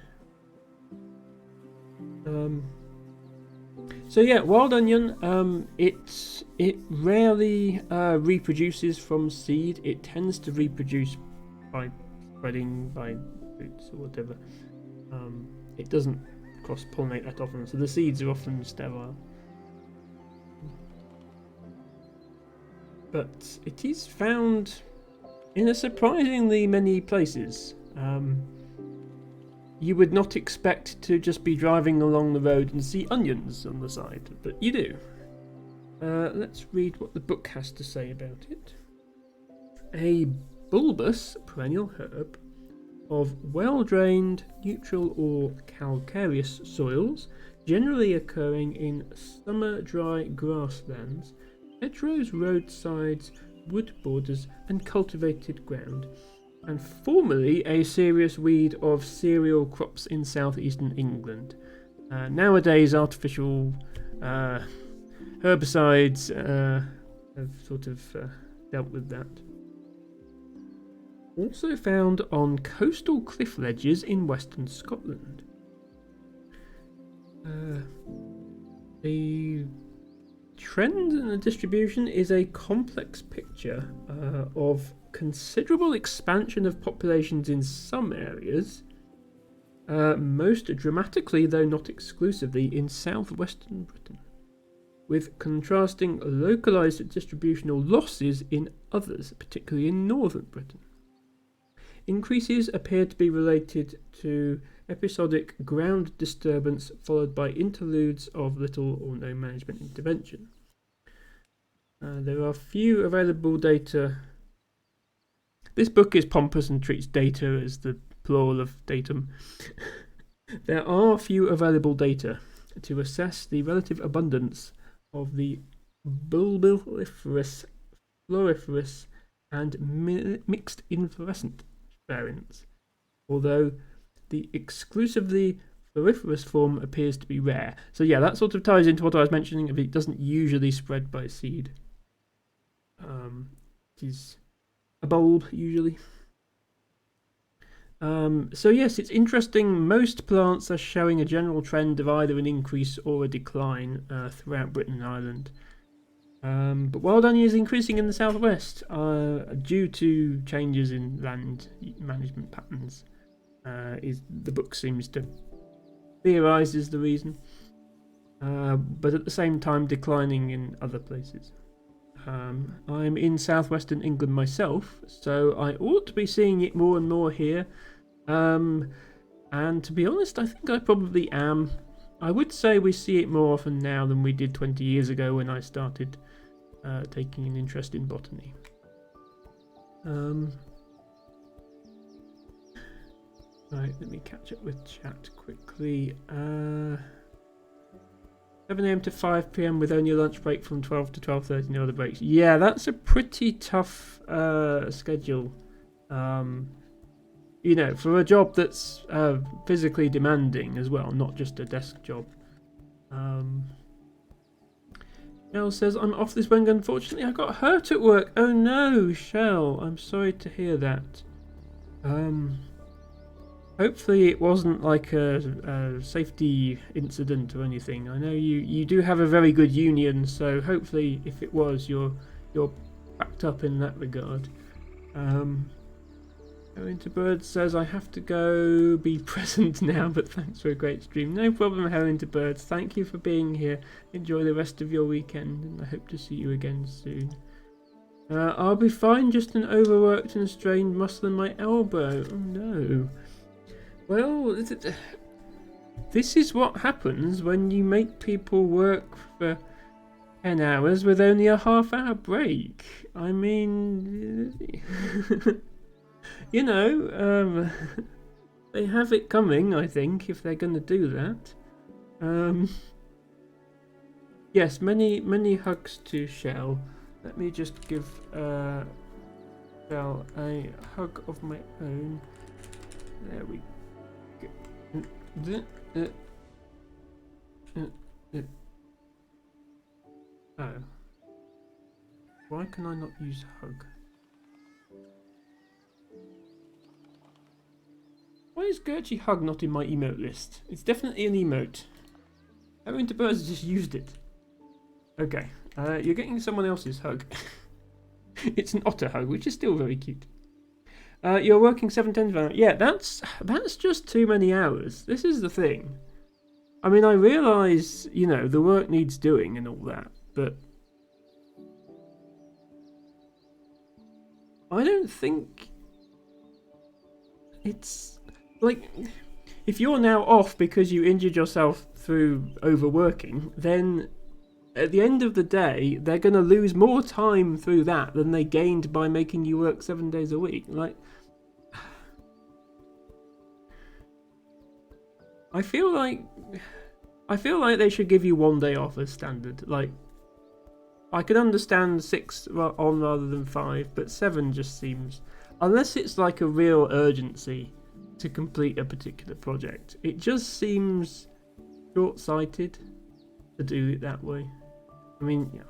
So yeah, wild onion. It rarely reproduces from seed. It tends to reproduce by spreading, by roots or whatever. It doesn't cross-pollinate that often, so the seeds are often sterile. But it is found in a surprisingly many places. You would not expect to just be driving along the road and see onions on the side, but you do. Let's read what the book has to say about it. A bulbous perennial herb of well-drained, neutral or calcareous soils, generally occurring in summer dry grasslands, hedgerows, roadsides, wood borders and cultivated ground, and formerly a serious weed of cereal crops in southeastern England. Nowadays artificial herbicides have sort of dealt with that. Also found on coastal cliff ledges in western Scotland. The trend and the distribution is a complex picture of considerable expansion of populations in some areas, most dramatically, though not exclusively, in southwestern Britain, with contrasting localised distributional losses in others, particularly in northern Britain. Increases appear to be related to episodic ground disturbance followed by interludes of little or no management intervention. There are few available data. This book is pompous and treats data as the plural of datum. There are few available data to assess the relative abundance of the bulbiferous, floriferous, and mixed inflorescent variants, although the exclusively floriferous form appears to be rare. So yeah, that sort of ties into what I was mentioning. If it doesn't usually spread by seed, it is a bulb usually. So yes, it's interesting. Most plants are showing a general trend of either an increase or a decline throughout Britain and Ireland. But wild onion is increasing in the southwest due to changes in land management patterns. The book seems to theorise is the reason, but at the same time declining in other places. I'm in southwestern England myself, so I ought to be seeing it more and more here. And to be honest, I think I probably am. I would say we see it more often now than we did 20 years ago when I started taking an interest in botany. Right, let me catch up with chat quickly. 7 AM to 5 PM with only a lunch break from 12 to 12:30, no other breaks. Yeah, that's a pretty tough schedule. You know, for a job that's physically demanding as well, not just a desk job. Shell says, I'm off this weekend. Unfortunately, I got hurt at work. Oh no, Shell, I'm sorry to hear that. Hopefully it wasn't like a safety incident or anything. I know you do have a very good union, so hopefully if it was, you're backed up in that regard. Bird says, I have to go be present now, but thanks for a great stream. No problem, Bird. Thank you for being here. Enjoy the rest of your weekend, and I hope to see you again soon. I'll be fine, just an overworked and strained muscle in my elbow. Oh no. Well, This is what happens when you make people work for 10 hours with only a half-hour break. I mean, you know, they have it coming, I think, if they're going to do that. Yes, many hugs to Shell. Let me just give Shell a hug of my own. There we go. Oh. Why can I not use hug? Why is Gertie hug not in my emote list? It's definitely an emote. Haven't Birds just used it? Okay. You're getting someone else's hug. It's an otter hug, which is still very cute. You're working 7 10 Yeah, that's just too many hours. This is the thing. I mean, I realise, you know, the work needs doing and all that, but I don't think it's like, if you're now off because you injured yourself through overworking, then at the end of the day, they're going to lose more time through that than they gained by making you work 7 days a week. Like, I feel like they should give you 1 day off as standard. Like, I could understand 6 on rather than 5, but 7 just seems, unless it's like a real urgency to complete a particular project, it just seems short-sighted to do it that way. I mean, yeah,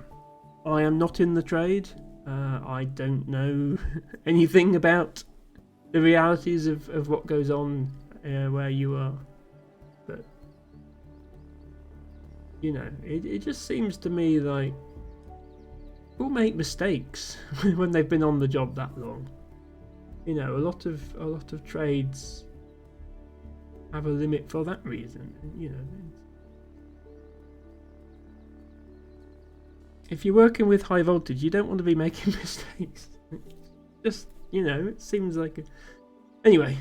I am not in the trade. I don't know anything about the realities of what goes on where you are. But, you know, it just seems to me like people make mistakes when they've been on the job that long. You know, a lot of trades have a limit for that reason. You know, if you're working with high voltage, you don't want to be making mistakes. Just, you know, it seems like a... Anyway,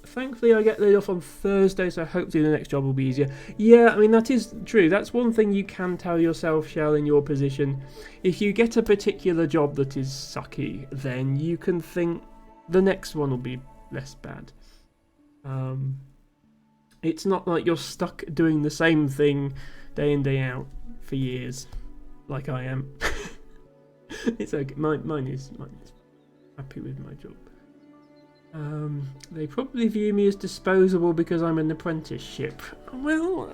thankfully I get laid off on Thursday, so hopefully the next job will be easier. Yeah, I mean, that is true. That's one thing you can tell yourself, Shell, in your position. If you get a particular job that is sucky, then you can think the next one will be less bad. It's not like you're stuck doing the same thing day in, day out for years, like I am. It's okay. Mine is happy with my job. They probably view me as disposable because I'm an apprenticeship. Well,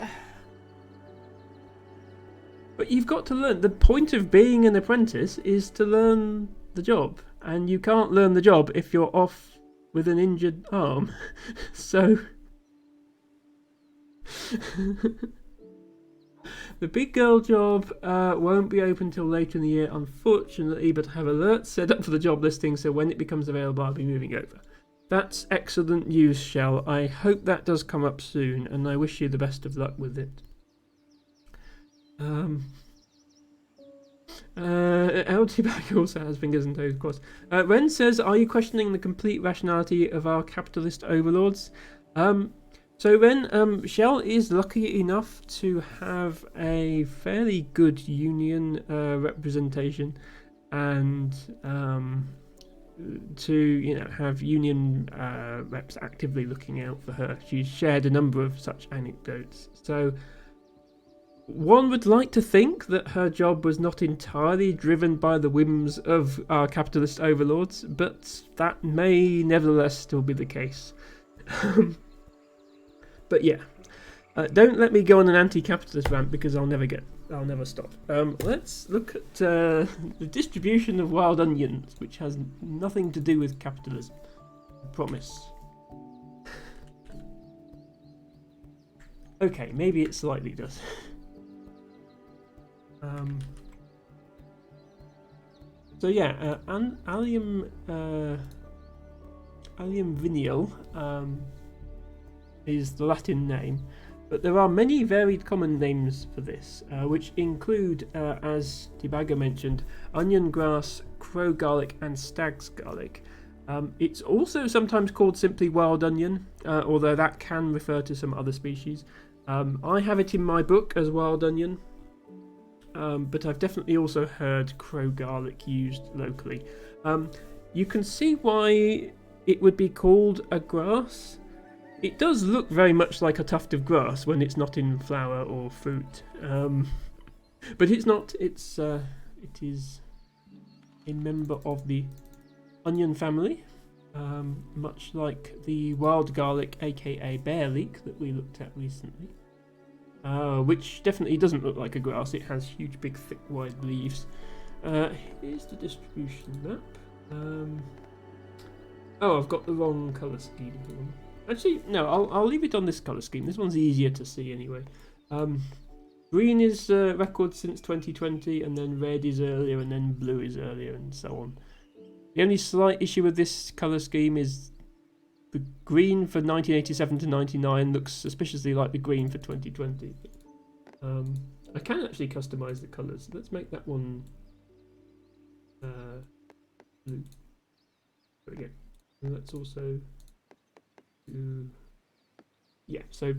but you've got to learn. The point of being an apprentice is to learn the job, and you can't learn the job if you're off with an injured arm. So the big girl job won't be open till later in the year, unfortunately, but I have alerts set up for the job listing, so when it becomes available I'll be moving over. That's excellent news, Shell. I hope that does come up soon, and I wish you the best of luck with it. LT Back also has fingers and toes, of course. Ren says, are you questioning the complete rationality of our capitalist overlords? So Ren, Shell is lucky enough to have a fairly good union representation, and to, you know, have union reps actively looking out for her. She's shared a number of such anecdotes. So one would like to think that her job was not entirely driven by the whims of our capitalist overlords, but that may nevertheless still be the case. But yeah, don't let me go on an anti-capitalist rant because I'll never stop. Let's look at the distribution of wild onions, which has nothing to do with capitalism. I promise. Okay, maybe it slightly does. So yeah, allium vinial is the Latin name, but there are many varied common names for this, which include, as Debagger mentioned, onion grass, crow garlic, and stag's garlic. It's also sometimes called simply wild onion, although that can refer to some other species. I have it in my book as wild onion, but I've definitely also heard crow garlic used locally. You can see why it would be called a grass. It does look very much like a tuft of grass when it's not in flower or fruit, but it's not. It is a member of the onion family, much like the wild garlic, aka bear leek, that we looked at recently, which definitely doesn't look like a grass. It has huge, big, thick, wide leaves. Here's the distribution map. Oh, I've got the wrong colour scheme. Actually, no, I'll leave it on this colour scheme. This one's easier to see anyway. Green is record since 2020, and then red is earlier, and then blue is earlier, and so on. The only slight issue with this colour scheme is the green for 1987 to 99 looks suspiciously like the green for 2020. I can actually customise the colours. Let's make that one blue. There we go. And let's also do... Yeah, so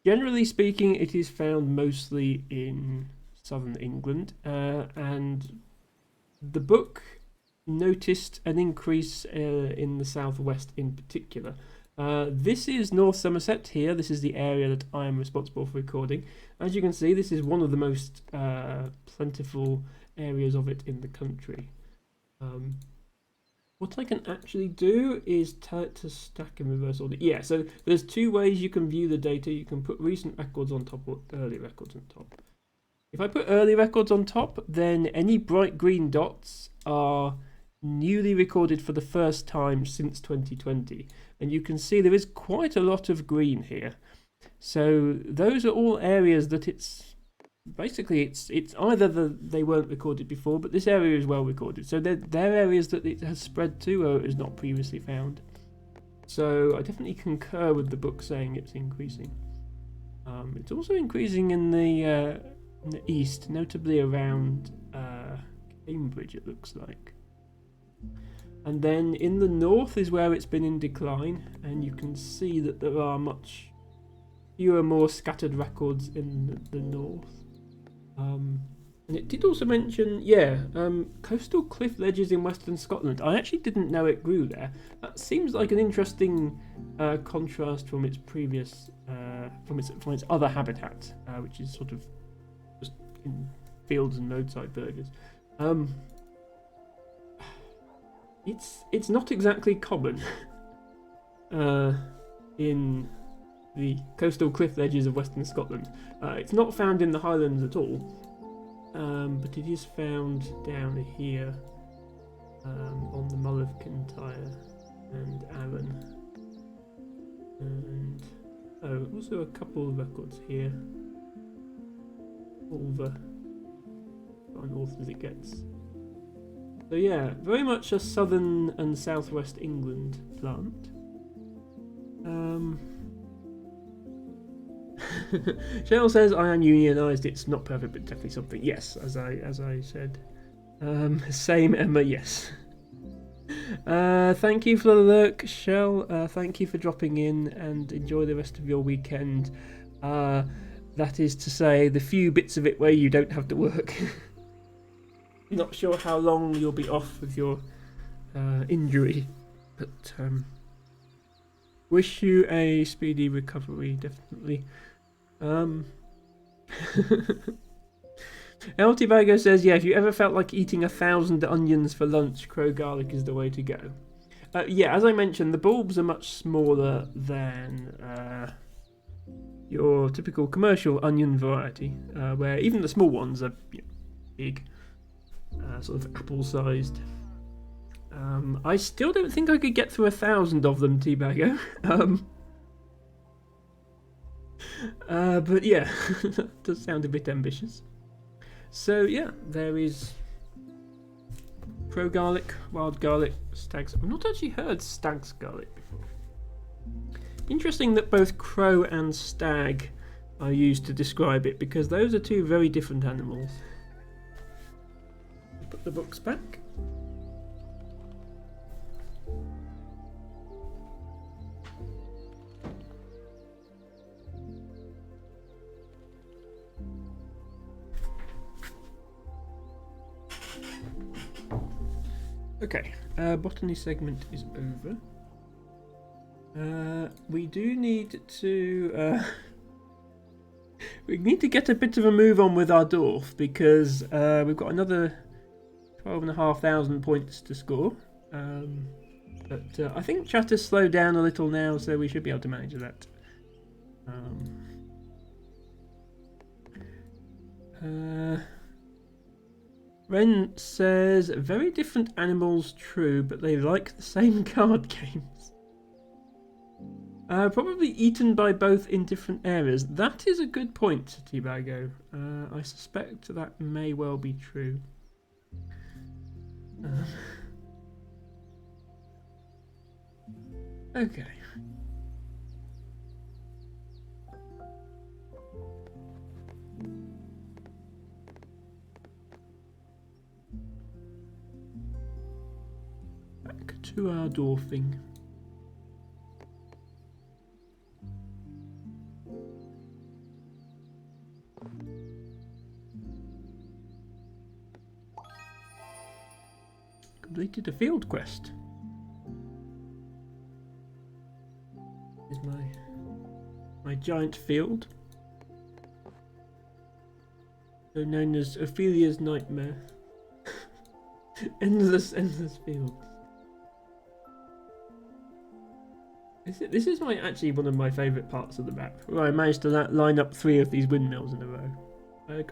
generally speaking, it is found mostly in southern England, and the book noticed an increase in the southwest in particular. This is North Somerset here. This is the area that I am responsible for recording. As you can see, this is one of the most plentiful areas of it in the country. What I can actually do is tell it to stack in reverse order. Yeah, so there's two ways you can view the data. You can put recent records on top or early records on top. If I put early records on top, then any bright green dots are newly recorded for the first time since 2020. And you can see there is quite a lot of green here. So those are all areas that it's either they weren't recorded before, but this area is well recorded. So they're areas that it has spread to where it was not previously found. So I definitely concur with the book saying it's increasing. It's also increasing in the east, notably around Cambridge, it looks like. And then in the north is where it's been in decline, and you can see that there are much fewer, more scattered records in the north. And it did also mention, coastal cliff ledges in western Scotland. I actually didn't know it grew there. That seems like an interesting contrast from its previous, from its other habitat, which is sort of just in fields and roadside burgers. It's not exactly common in the coastal cliff ledges of western Scotland. It's not found in the Highlands at all, but it is found down here on the Mull of Kintyre and Arran. And also a couple of records here. All the far north as it gets. So yeah, very much a southern and southwest England plant. Cheryl says I am unionised. It's not perfect, but definitely something. Yes, as I said. Same Emma. Yes. Thank you for the lurk, Shell. Thank you for dropping in, and enjoy the rest of your weekend. That is to say, the few bits of it where you don't have to work. Not sure how long you'll be off with your injury, but wish you a speedy recovery, definitely. LT Vago says, yeah, if you ever felt like eating 1,000 onions for lunch, crow garlic is the way to go. Yeah, as I mentioned, the bulbs are much smaller than your typical commercial onion variety, where even the small ones are big. Sort of apple-sized. I still don't think I could get through 1,000 of them, T-Bago. But yeah, that does sound a bit ambitious. So yeah, there is crow garlic, wild garlic, stag's. I've not actually heard stag's garlic before. Interesting that both crow and stag are used to describe it, because those are two very different animals. Put the books back. Okay, botany segment is over. We do need to we need to get a bit of a move on with our dorf because we've got another 12,500 points to score. But I think chat has slowed down a little now, so we should be able to manage that. Ren says, very different animals, true, but they like the same card games. Probably eaten by both in different areas. That is a good point, T-Bago. I suspect that may well be true. Okay. Back to our dwarfing. Completed a field quest. Is my giant field, so known as Ophelia's nightmare. endless fields. This is actually one of my favourite parts of the map, where I managed to line up 3 of these windmills in a row.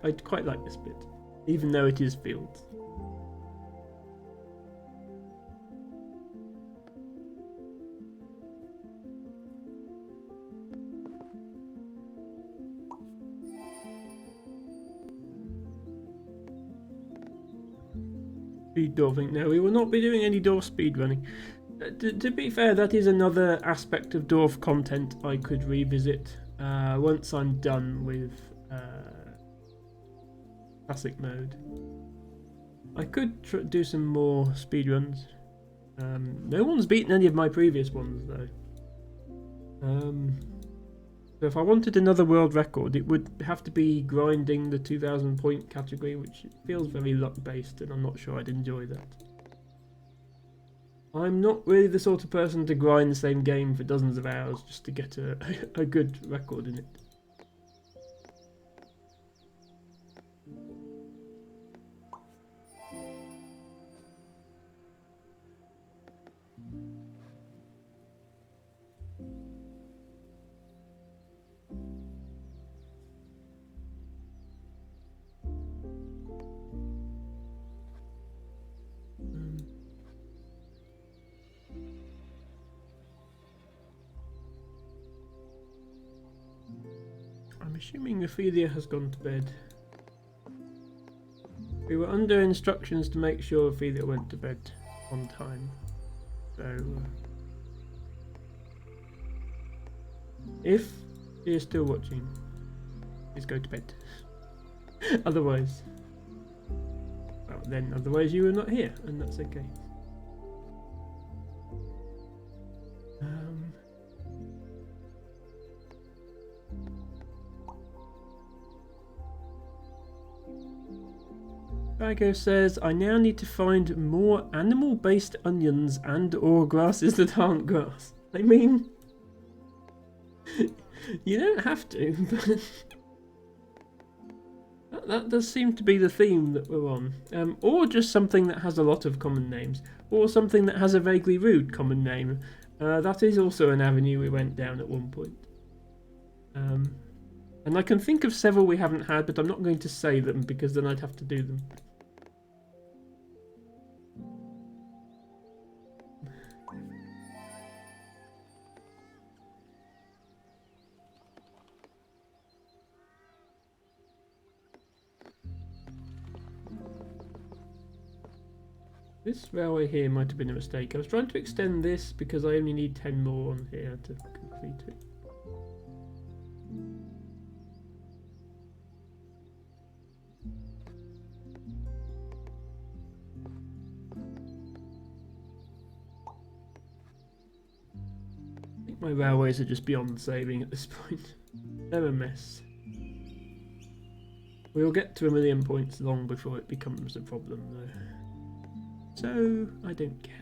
I quite like this bit, even though it is fields. Speed dwarfing. No, we will not be doing any dwarf speed running. To be fair, that is another aspect of dwarf content I could revisit once I'm done with classic mode. I could do some more speed runs. No one's beaten any of my previous ones though. So if I wanted another world record, it would have to be grinding the 2,000 point category, which feels very luck based, and I'm not sure I'd enjoy that. I'm not really the sort of person to grind the same game for dozens of hours just to get a good record in it. I'm assuming Ophelia has gone to bed. We were under instructions to make sure Ophelia went to bed on time. So, if she is still watching, please go to bed. Otherwise, you are not here, and that's okay. Bago says, I now need to find more animal-based onions and or grasses that aren't grass. I mean, you don't have to, but that does seem to be the theme that we're on. Or just something that has a lot of common names, or something that has a vaguely rude common name. That is also an avenue we went down at one point. And I can think of several we haven't had, but I'm not going to say them because then I'd have to do them. This railway here might have been a mistake. I was trying to extend this because I only need 10 more on here to complete it. I think my railways are just beyond saving at this point. They're a mess. We'll get to 1,000,000 points long before it becomes a problem though. so I don't care.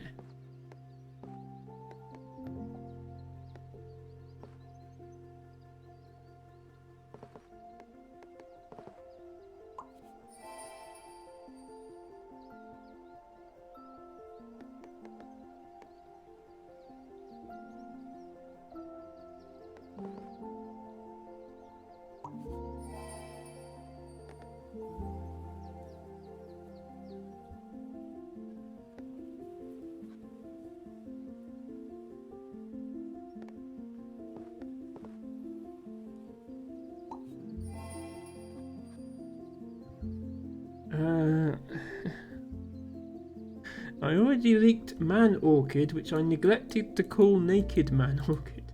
I already leaked Man Orchid, which I neglected to call Naked Man Orchid.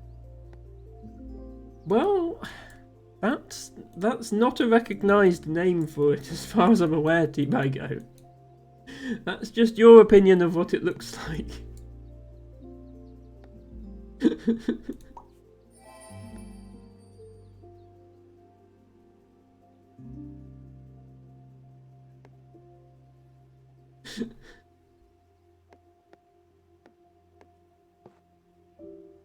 Well, that's not a recognised name for it as far as I'm aware, T-Bago. That's just your opinion of what it looks like.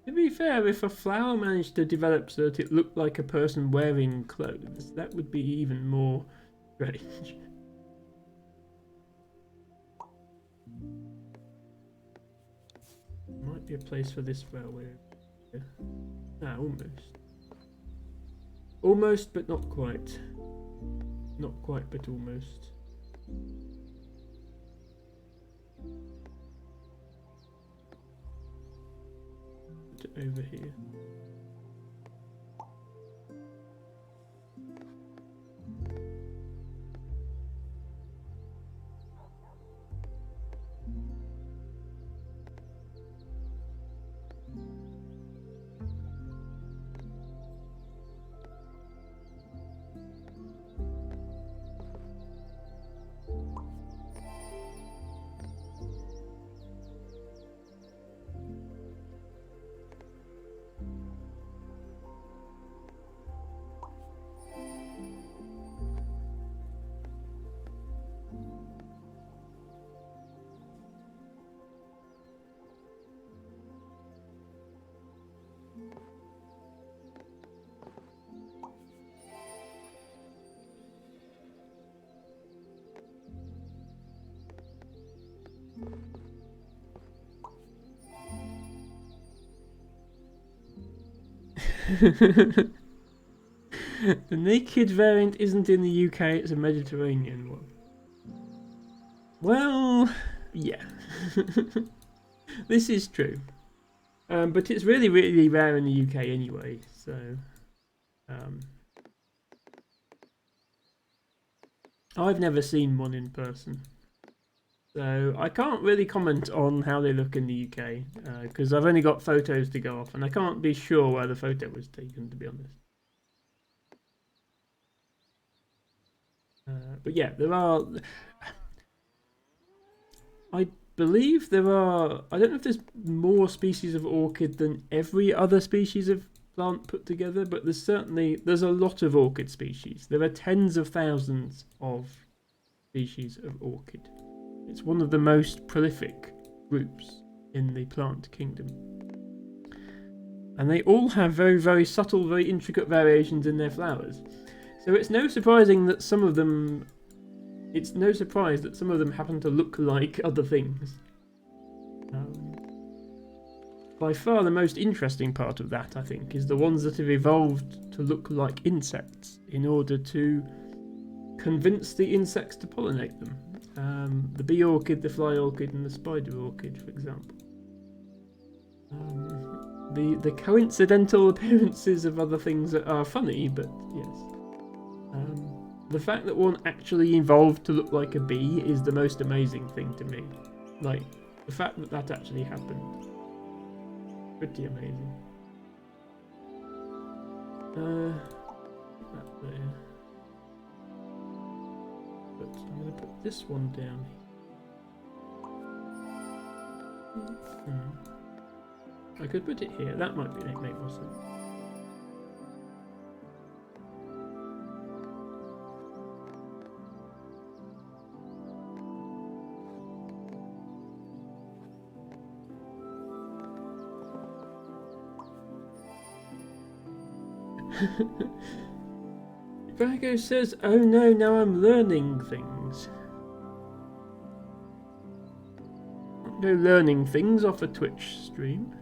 To be fair, if a flower managed to develop so that it looked like a person wearing clothes, that would be even more strange. Might be a place for this railway. Ah, almost. Almost, but not quite. Not quite, but almost. Put it over here. The naked variant isn't in the UK, it's a Mediterranean one. Well, yeah. This is true. But it's really, really rare in the UK anyway, so... I've never seen one in person. So I can't really comment on how they look in the UK, because I've only got photos to go off, and I can't be sure where the photo was taken, to be honest. But yeah, there are... I believe there are... I don't know if there's more species of orchid than every other species of plant put together, but there's a lot of orchid species. There are tens of thousands of species of orchid. It's one of the most prolific groups in the plant kingdom. And they all have very, very subtle, very intricate variations in their flowers. So it's no surprise that some of them happen to look like other things. By far the most interesting part of that, I think, is the ones that have evolved to look like insects in order to convince the insects to pollinate them. The bee orchid, the fly orchid, and the spider orchid, for example. The coincidental appearances of other things that are funny, but yes. The fact that one actually evolved to look like a bee is the most amazing thing to me. Like, the fact that that actually happened. Pretty amazing. That there. But I'm going to put this one down here. I could put it here. That might make more sense. Vago says, oh no, now I'm learning things. No learning things off a Twitch stream.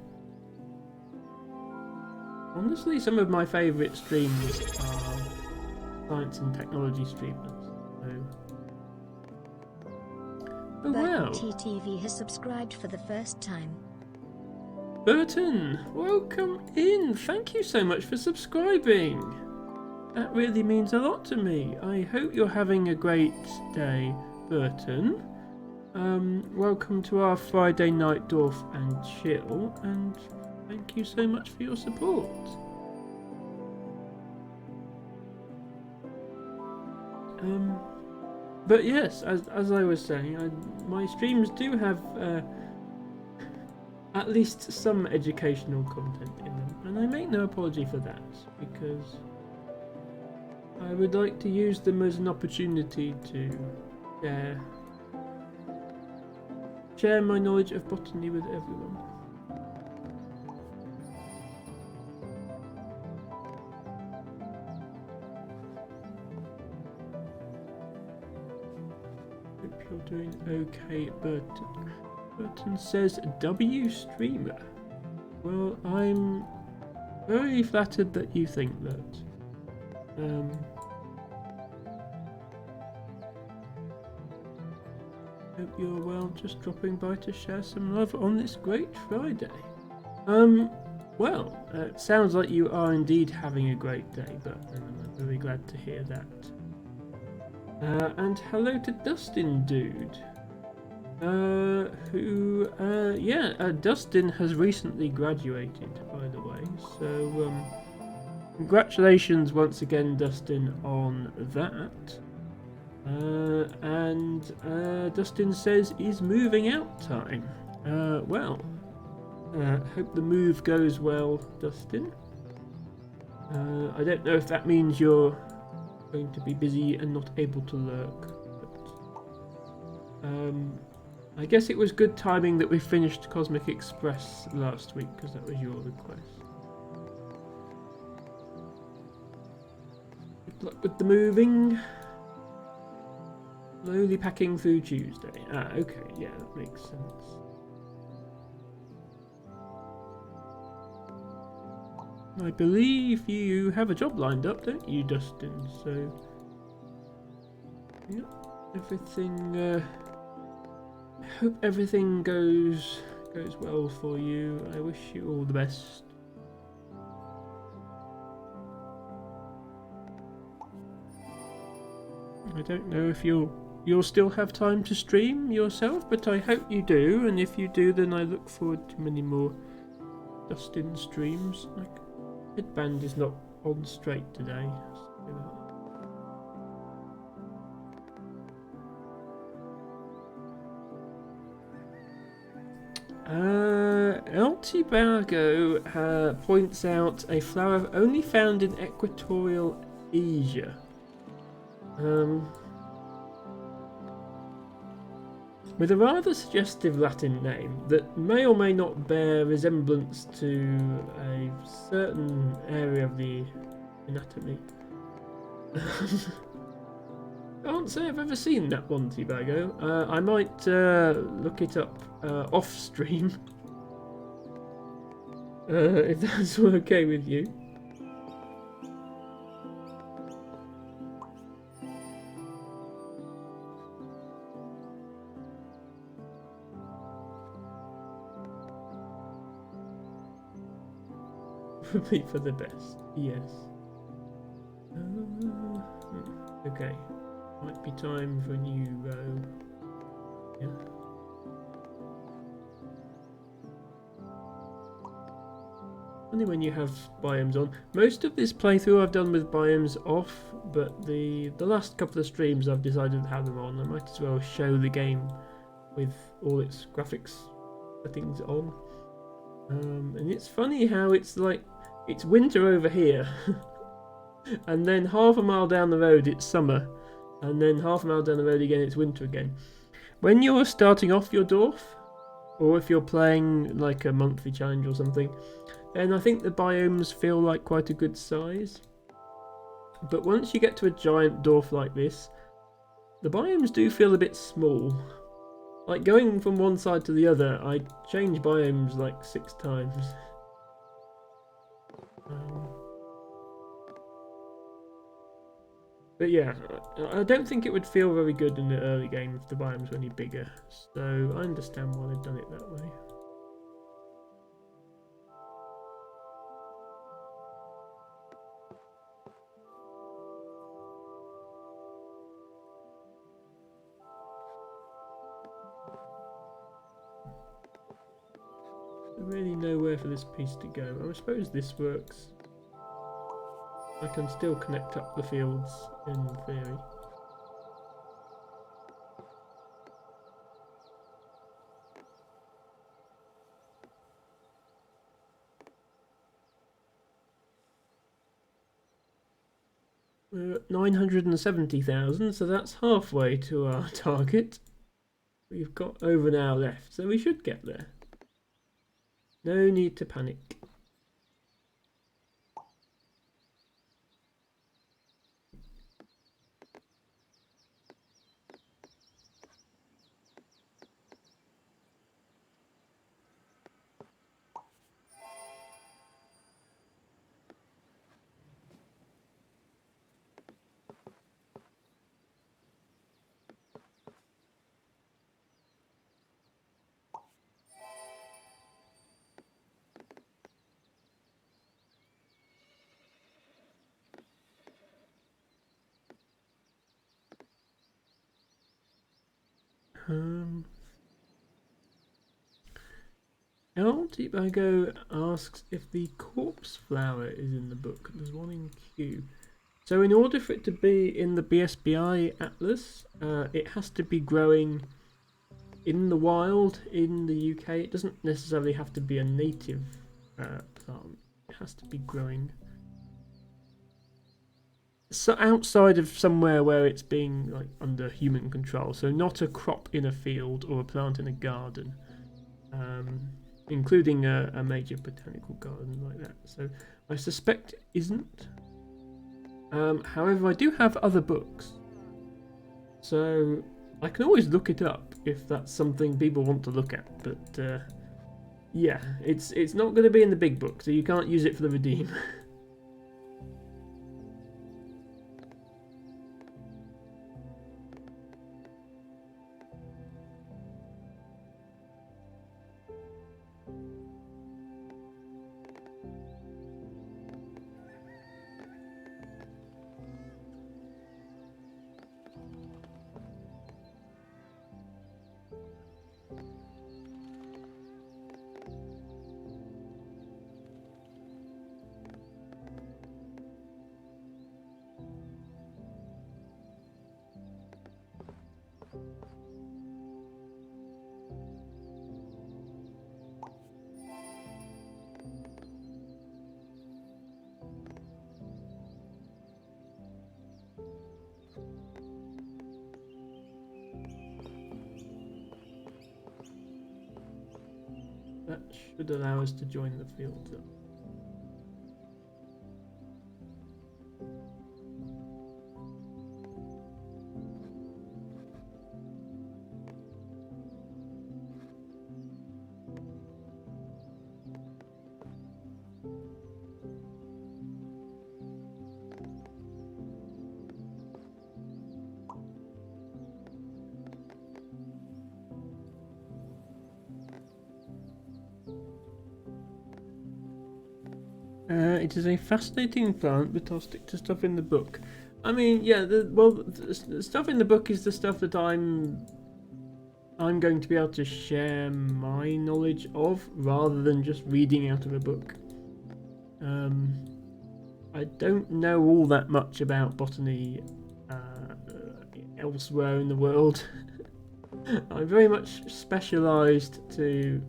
Honestly, some of my favourite streams are science and technology streamers. So. Oh wow! TTV has subscribed for the first time. Burton, welcome in. Thank you so much for subscribing. That really means a lot to me. I hope you're having a great day, Burton. Welcome to our Friday night Dorf and Chill, and thank you so much for your support. But yes, as I was saying, my streams do have at least some educational content in them, and I make no apology for that, because I would like to use them as an opportunity to share my knowledge of botany with everyone. Hope you're doing okay, Burton. Burton says, W streamer. Well, I'm very flattered that you think that. Hope you're well, just dropping by to share some love on this great Friday. Well, it sounds like you are indeed having a great day, Burton, and I'm very glad to hear that. And hello to Dustin Dude. Dustin has recently graduated, by the way, so congratulations once again, Dustin, on that. Dustin says, is moving out time. Hope the move goes well, Dustin. I don't know if that means you're going to be busy and not able to lurk, but I guess it was good timing that we finished Cosmic Express last week, because that was your request. Good luck with the moving. Slowly packing through Tuesday. Okay, yeah, that makes sense. I believe you have a job lined up, don't you, Dustin? So, yeah, everything. I hope everything goes well for you. I wish you all the best. I don't know if you'll still have time to stream yourself, but I hope you do, and if you do, then I look forward to many more Dustin streams. Like, headband is not on straight today. Altibago points out a flower only found in equatorial Asia. With a rather suggestive Latin name that may or may not bear resemblance to a certain area of the anatomy. Can't say I've ever seen that one, Tibago. I might look it up off stream. If that's okay with you. Would be for the best, yes. Okay, might be time for a new row. Yeah. Only when you have biomes on. Most of this playthrough I've done with biomes off, but the last couple of streams I've decided to have them on. I might as well show the game with all its graphics settings on. And it's funny how it's like, it's winter over here, and then half a mile down the road it's summer, and then half a mile down the road again it's winter again. When you're starting off your dorf, or if you're playing like a monthly challenge or something, then I think the biomes feel like quite a good size. But once you get to a giant dwarf like this, the biomes do feel a bit small. Like going from one side to the other, I changed biomes like 6 times. But yeah, I don't think it would feel very good in the early game if the biomes were any bigger. So I understand why they've done it that way. Really nowhere for this piece to go. I suppose this works. I can still connect up the fields in theory. We're at 970,000, so that's halfway to our target. We've got over an hour left, so we should get there. No need to panic. Now, Deepago asks if the corpse flower is in the book. There's one in Q. So in order for it to be in the BSBI Atlas, it has to be growing in the wild in the UK. It doesn't necessarily have to be a native plant. It has to be growing so outside of somewhere where it's being like under human control. So not a crop in a field or a plant in a garden, including a major botanical garden like that. So I suspect it isn't. However, I do have other books, so I can always look it up if that's something people want to look at. But yeah, it's not going to be in the big book, so you can't use it for the redeem. That should allow us to join the fields up. It is a fascinating plant, but I'll stick to stuff in the book. I mean, yeah, the stuff in the book is the stuff that I'm going to be able to share my knowledge of, rather than just reading out of a book. I don't know all that much about botany elsewhere in the world. I'm very much specialised to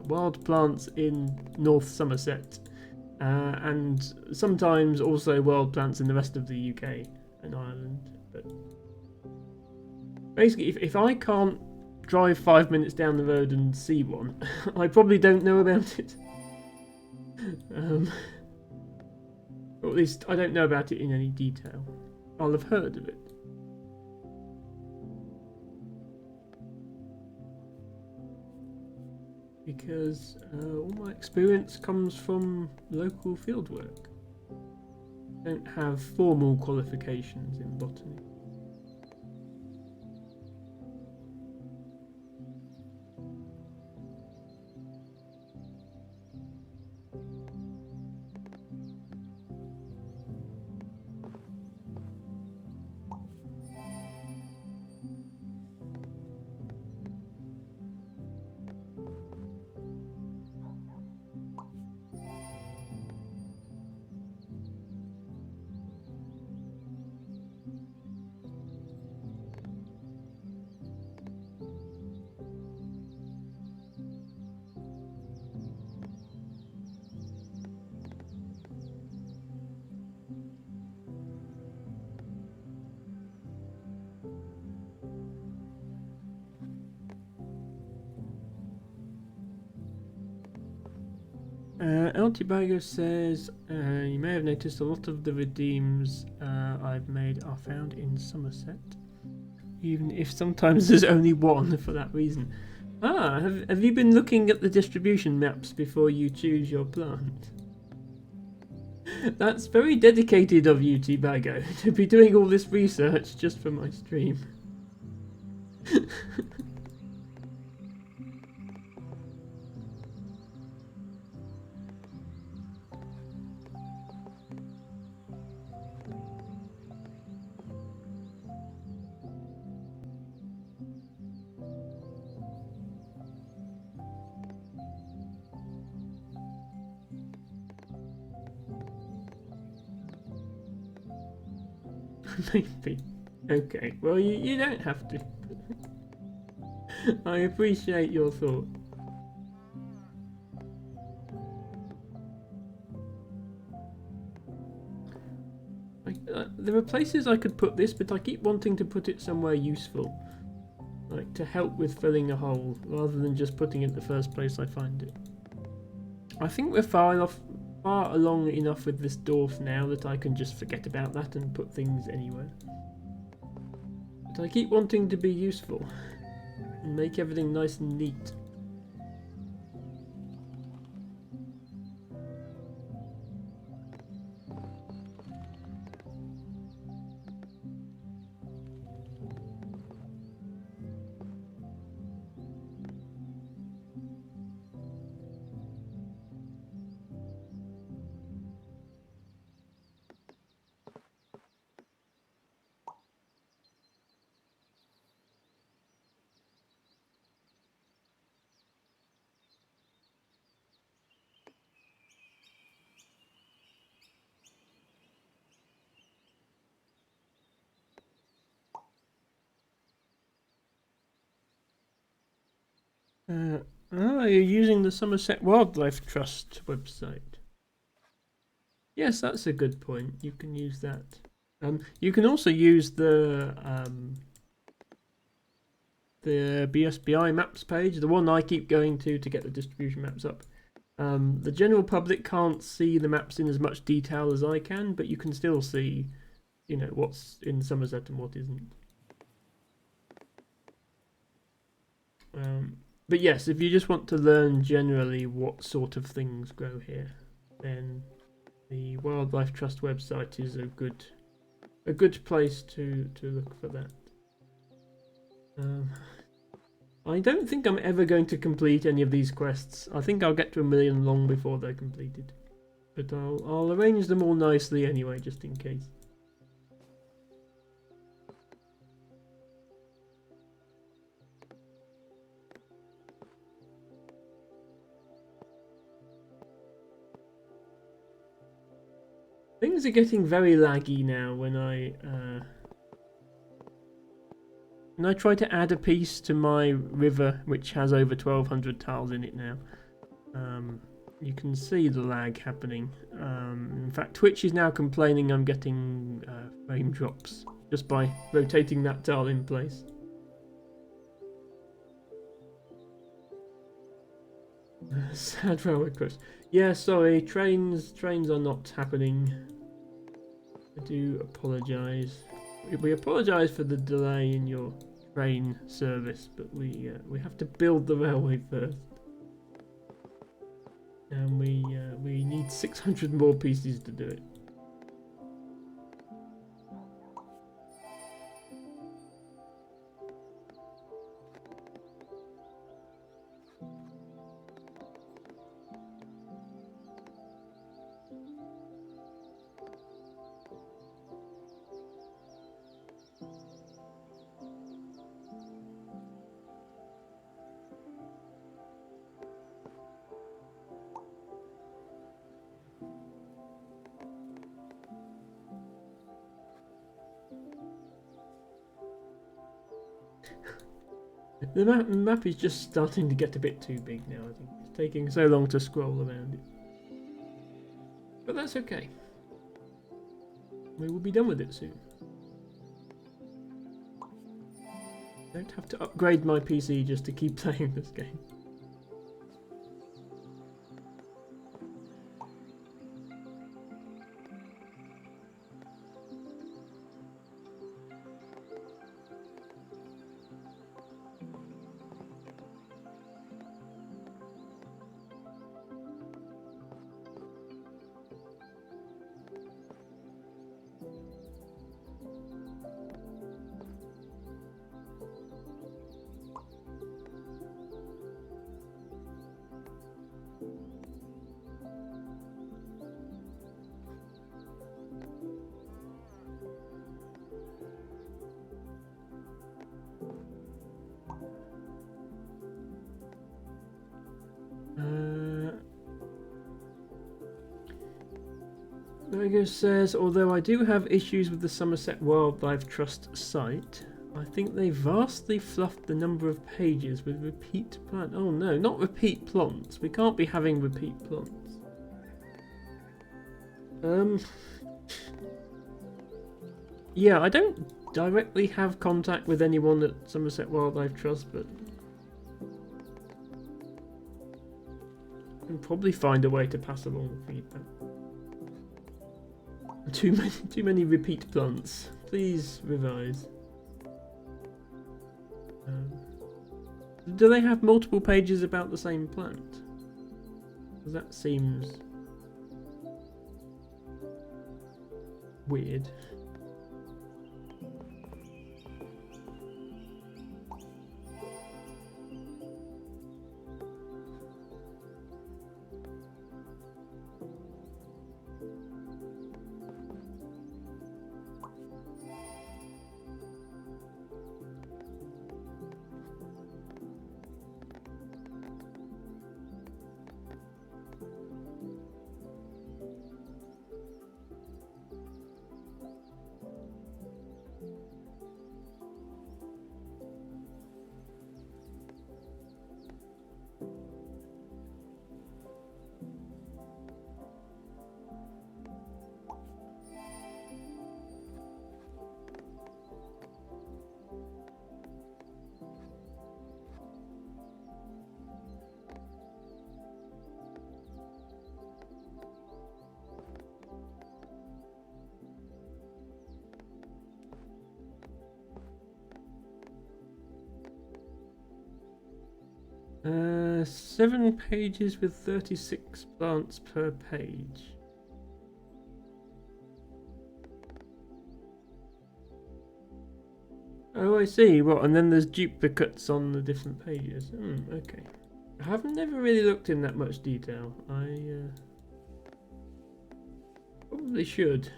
wild plants in North Somerset. And sometimes also wild plants in the rest of the UK and Ireland. But basically, if I can't drive 5 minutes down the road and see one. I probably don't know about it. Or at least I don't know about it in any detail. I'll have heard of it. Because all my experience comes from local fieldwork. I don't have formal qualifications in botany. El Tibago says, you may have noticed a lot of the redeems I've made are found in Somerset, even if sometimes there's only one for that reason. Ah, have you been looking at the distribution maps before you choose your plant? That's very dedicated of you, Tibago, to be doing all this research just for my stream. Maybe. Okay, well, you don't have to. I appreciate your thought. There are places I could put this, but I keep wanting to put it somewhere useful. Like, to help with filling a hole, rather than just putting it the first place I find it. I think we're far along enough with this dorf now that I can just forget about that and put things anywhere. But I keep wanting to be useful and make everything nice and neat. You're using the Somerset Wildlife Trust website. Yes, that's a good point. You can use that. You can also use the BSBI maps page, the one I keep going to get the distribution maps up. The general public can't see the maps in as much detail as I can, but you can still see, you know, what's in Somerset and what isn't. But yes, if you just want to learn generally what sort of things grow here, then the Wildlife Trust website is a good place to look for that. I don't think I'm ever going to complete any of these quests. I think I'll get to 1 million long before they're completed. But I'll arrange them all nicely anyway, just in case. Things are getting very laggy now when I try to add a piece to my river, which has over 1,200 tiles in it now. You can see the lag happening. In fact, Twitch is now complaining I'm getting frame drops just by rotating that tile in place. Sad railway crush. Yeah, sorry, trains are not happening. I do apologise. We apologise for the delay in your train service, but we have to build the railway first, and we need 600 more pieces to do it. The map is just starting to get a bit too big now, I think. It's taking so long to scroll around it. But that's okay. We will be done with it soon. Don't have to upgrade my PC just to keep playing this game. Lego says, although I do have issues with the Somerset Wildlife Trust site, I think they vastly fluffed the number of pages with repeat plant. Oh no, not repeat plants. We can't be having repeat plants. Yeah, I don't directly have contact with anyone at Somerset Wildlife Trust, but I can probably find a way to pass along the feedback. Too many repeat plants. Please revise. Do they have multiple pages about the same plant? Because that seems weird. Uh, 7 pages with 36 plants per page. Oh, I see. What? And then there's duplicates on the different pages. Okay. I have never really looked in that much detail. I probably should.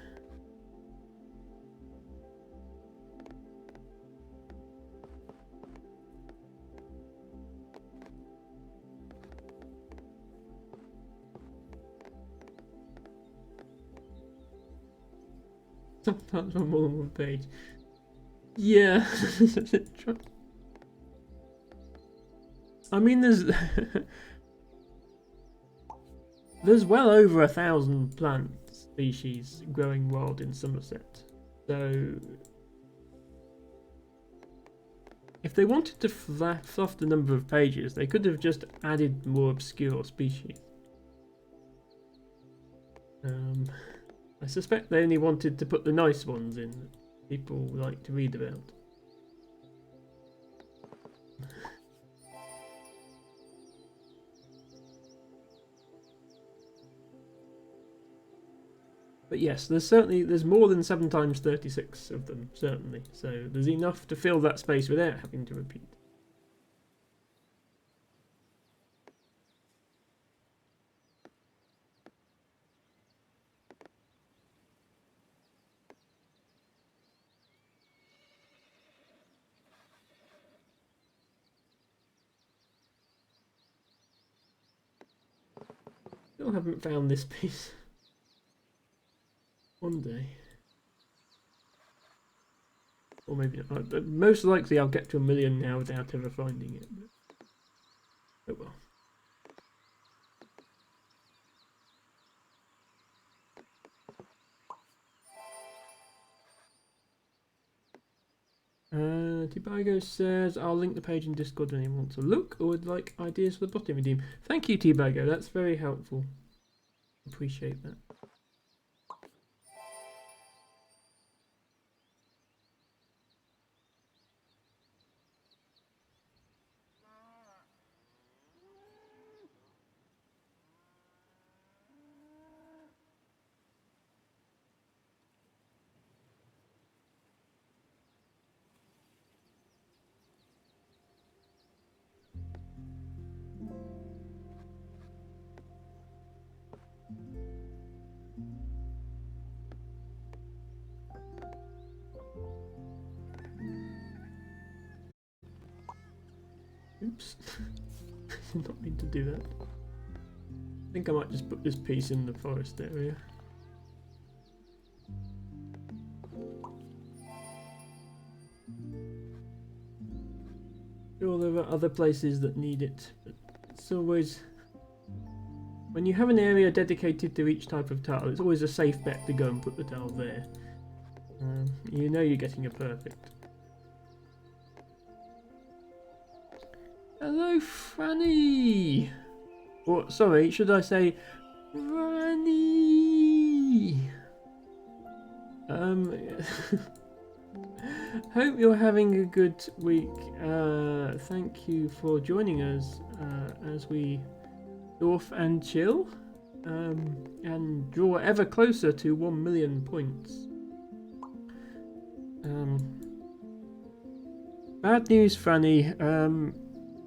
Sometimes on more than one page. Yeah. I mean, there's well over 1,000 plant species growing wild in Somerset. So If they wanted to fluff the number of pages, they could have just added more obscure species. I suspect they only wanted to put the nice ones in that people like to read about. But yes, there's more than 7 times 36 of them, certainly. So there's enough to fill that space without having to repeat. Still haven't found this piece. One day. Or maybe not. But most likely I'll get to 1 million now without ever finding it. But oh well. Tibago says, I'll link the page in Discord when anyone wants to look or would like ideas for the botting redeem. Thank you, Tibago. That's very helpful. Appreciate that. Oops. Did not mean to do that. I think I might just put this piece in the forest area. Sure, there are other places that need it, but it's always... When you have an area dedicated to each type of tile, it's always a safe bet to go and put the tile there. You know you're getting a perfect. Hello, Franny! Or, sorry, should I say Franny? Hope you're having a good week. Thank you for joining us as we dorf and chill and draw ever closer to 1 million points. Bad news, Franny.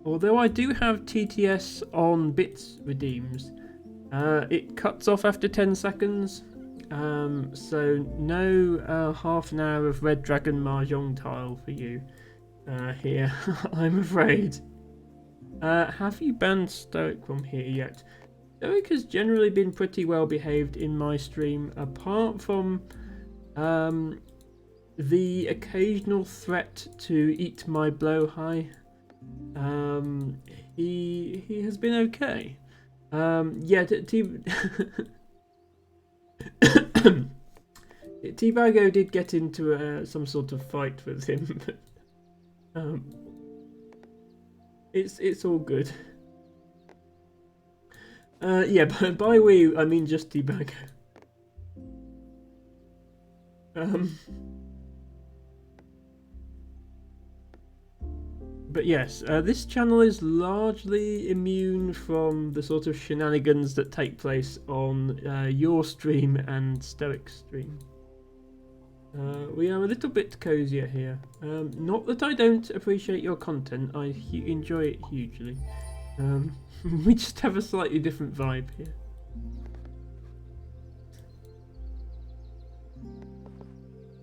Although I do have TTS on bits redeems, it cuts off after 10 seconds. So no half an hour of Red Dragon Mahjong tile for you here, I'm afraid. Have you banned Stoic from here yet? Stoic has generally been pretty well behaved in my stream, apart from the occasional threat to eat my blowhigh. He has been okay. Yeah, Tibago did get into some sort of fight with him. But, it's all good. Yeah, but by we I mean just Tibago. But yes, this channel is largely immune from the sort of shenanigans that take place on your stream and Stoic's stream. We are a little bit cozier here. Not that I don't appreciate your content, I enjoy it hugely. We just have a slightly different vibe here.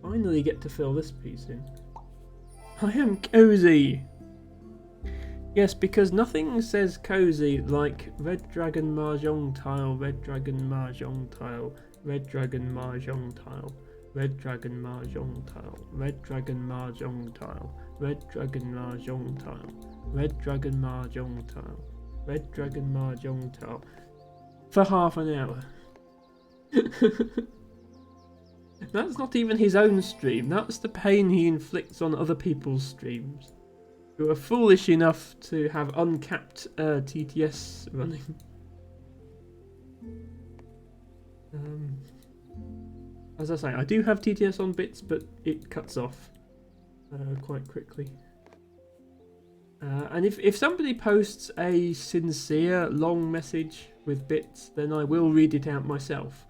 Finally get to fill this piece in. I am cozy! Yes, because nothing says cozy like Red Dragon Mahjong tile, Red Dragon Mahjong tile, Red Dragon Mahjong tile, Red Dragon Mahjong tile, Red Dragon Mahjong tile, Red Dragon Mahjong tile, Red Dragon Mahjong tile, Red Dragon Mahjong tile, for half an hour. That's not even his own stream, that's the pain he inflicts on other people's streams. who are foolish enough to have uncapped TTS running. As I say, I do have TTS on bits, but it cuts off quite quickly. And if somebody posts a sincere long message with bits, then I will read it out myself.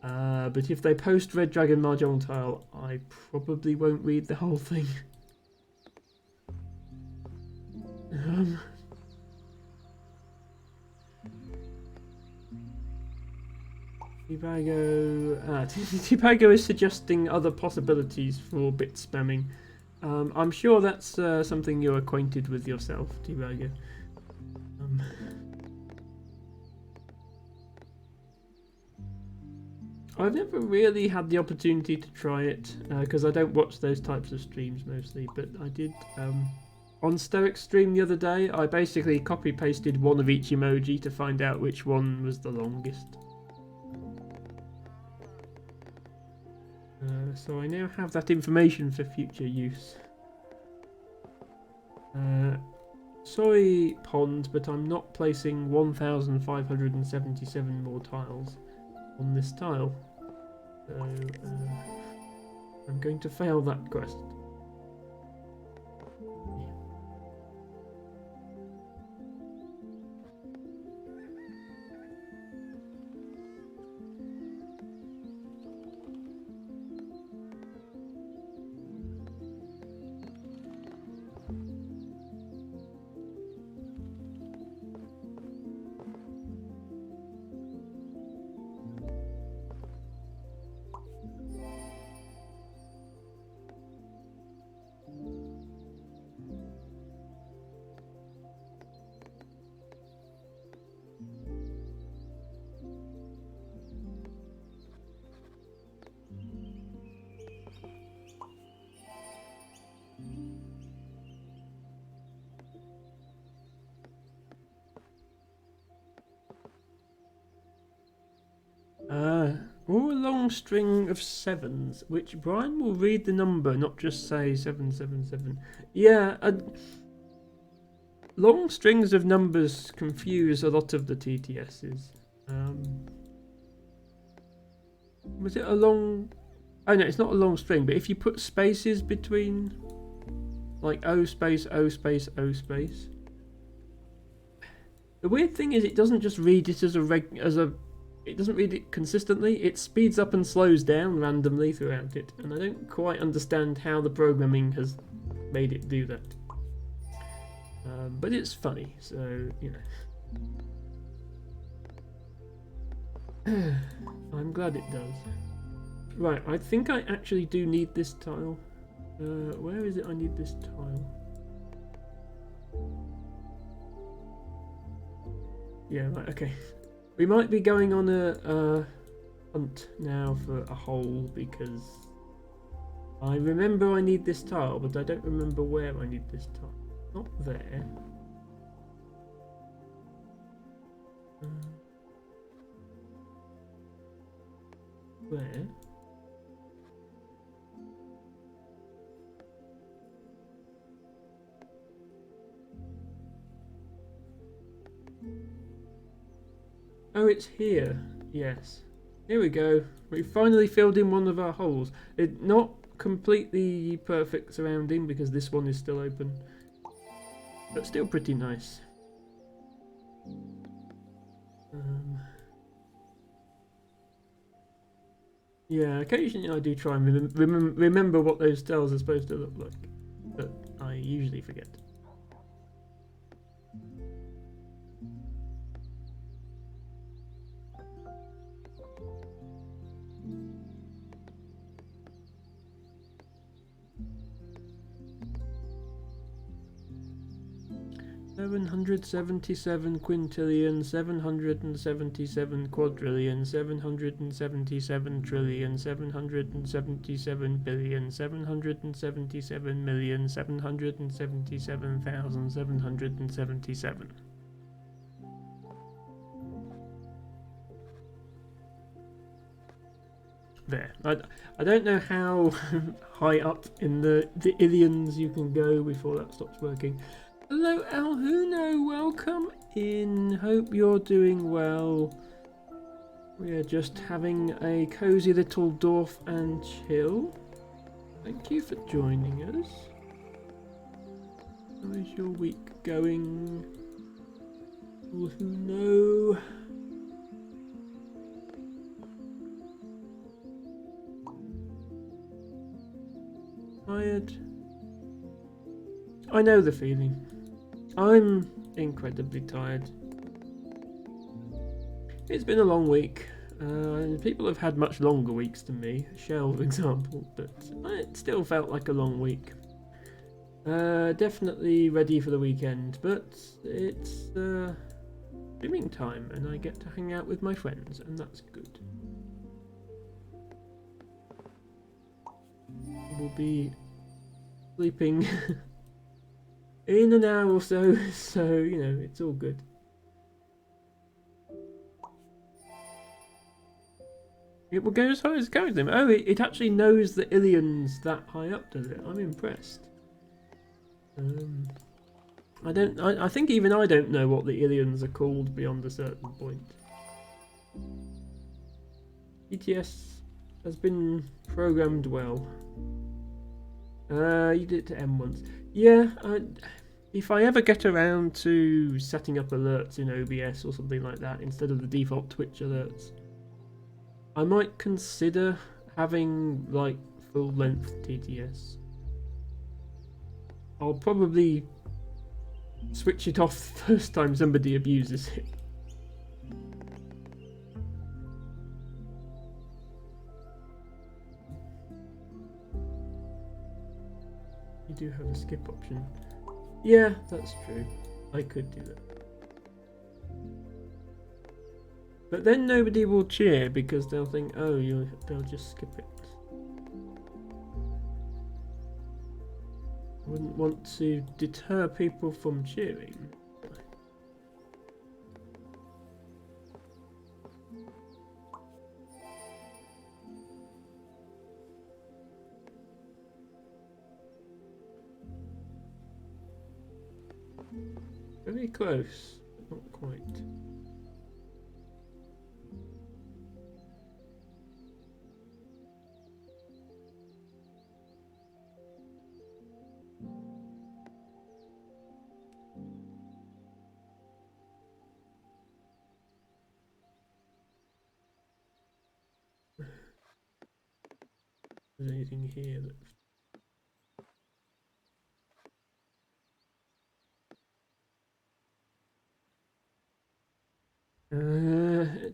But if they post Red Dragon Mahjong Tile, I probably won't read the whole thing. Tibago is suggesting other possibilities for bit spamming. I'm sure that's something you're acquainted with yourself, Tibago. I've never really had the opportunity to try it because I don't watch those types of streams mostly, but I did on Stoic's stream the other day. I basically copy-pasted one of each emoji to find out which one was the longest. So I now have that information for future use. Sorry, Pond, but I'm not placing 1,577 more tiles on this tile. So I'm going to fail that quest. Or a long string of sevens, which Brian will read the number, not just say 777. Yeah, long strings of numbers confuse a lot of the TTSs. Was it a long... Oh no, it's not a long string, but if you put spaces between, like O space, O space, O space. The weird thing is it doesn't just read it it doesn't read it consistently, it speeds up and slows down randomly throughout it, and I don't quite understand how the programming has made it do that. But it's funny, so, you know. I'm glad it does. Right, I think I actually do need this tile. Where is it I need this tile? Yeah, right, okay. We might be going on a hunt now for a hole because I remember I need this tile, but I don't remember where I need this tile. Not there. Where? Oh, it's here. Yes. Here we go. We finally filled in one of our holes. It's not completely perfect surrounding because this one is still open. But still pretty nice. Yeah, occasionally I do try and remember what those tiles are supposed to look like. But I usually forget. 777 quintillion, 777 quadrillion, 777 trillion, 777 billion, 777 million, 777,777. there. I don't know how high up in the Ilions you can go before that stops working. Hello, Alhuno, welcome in. Hope you're doing well. We are just having a cozy little dorf and chill. Thank you for joining us. How is your week going? Alhuno. Tired? I know the feeling. I'm incredibly tired. It's been a long week. People have had much longer weeks than me. Shell, for example, but it still felt like a long week. Definitely ready for the weekend, but it's streaming time and I get to hang out with my friends, and that's good. We'll be sleeping in an hour or so, so you know, it's all good. It will go as high as it goes. Oh, it actually knows the Ilions that high up, does it? I'm impressed. I think even I don't know what the Ilions are called beyond a certain point. ETS has been programmed well. You did it to M once. Yeah, if I ever get around to setting up alerts in OBS or something like that instead of the default Twitch alerts, I might consider having like full-length TTS. I'll probably switch it off the first time somebody abuses it. You do have a skip option. Yeah, that's true. I could do that. But then nobody will cheer because they'll think, oh, they'll just skip it. I wouldn't want to deter people from cheering. Very close, but not quite. Is there anything here that...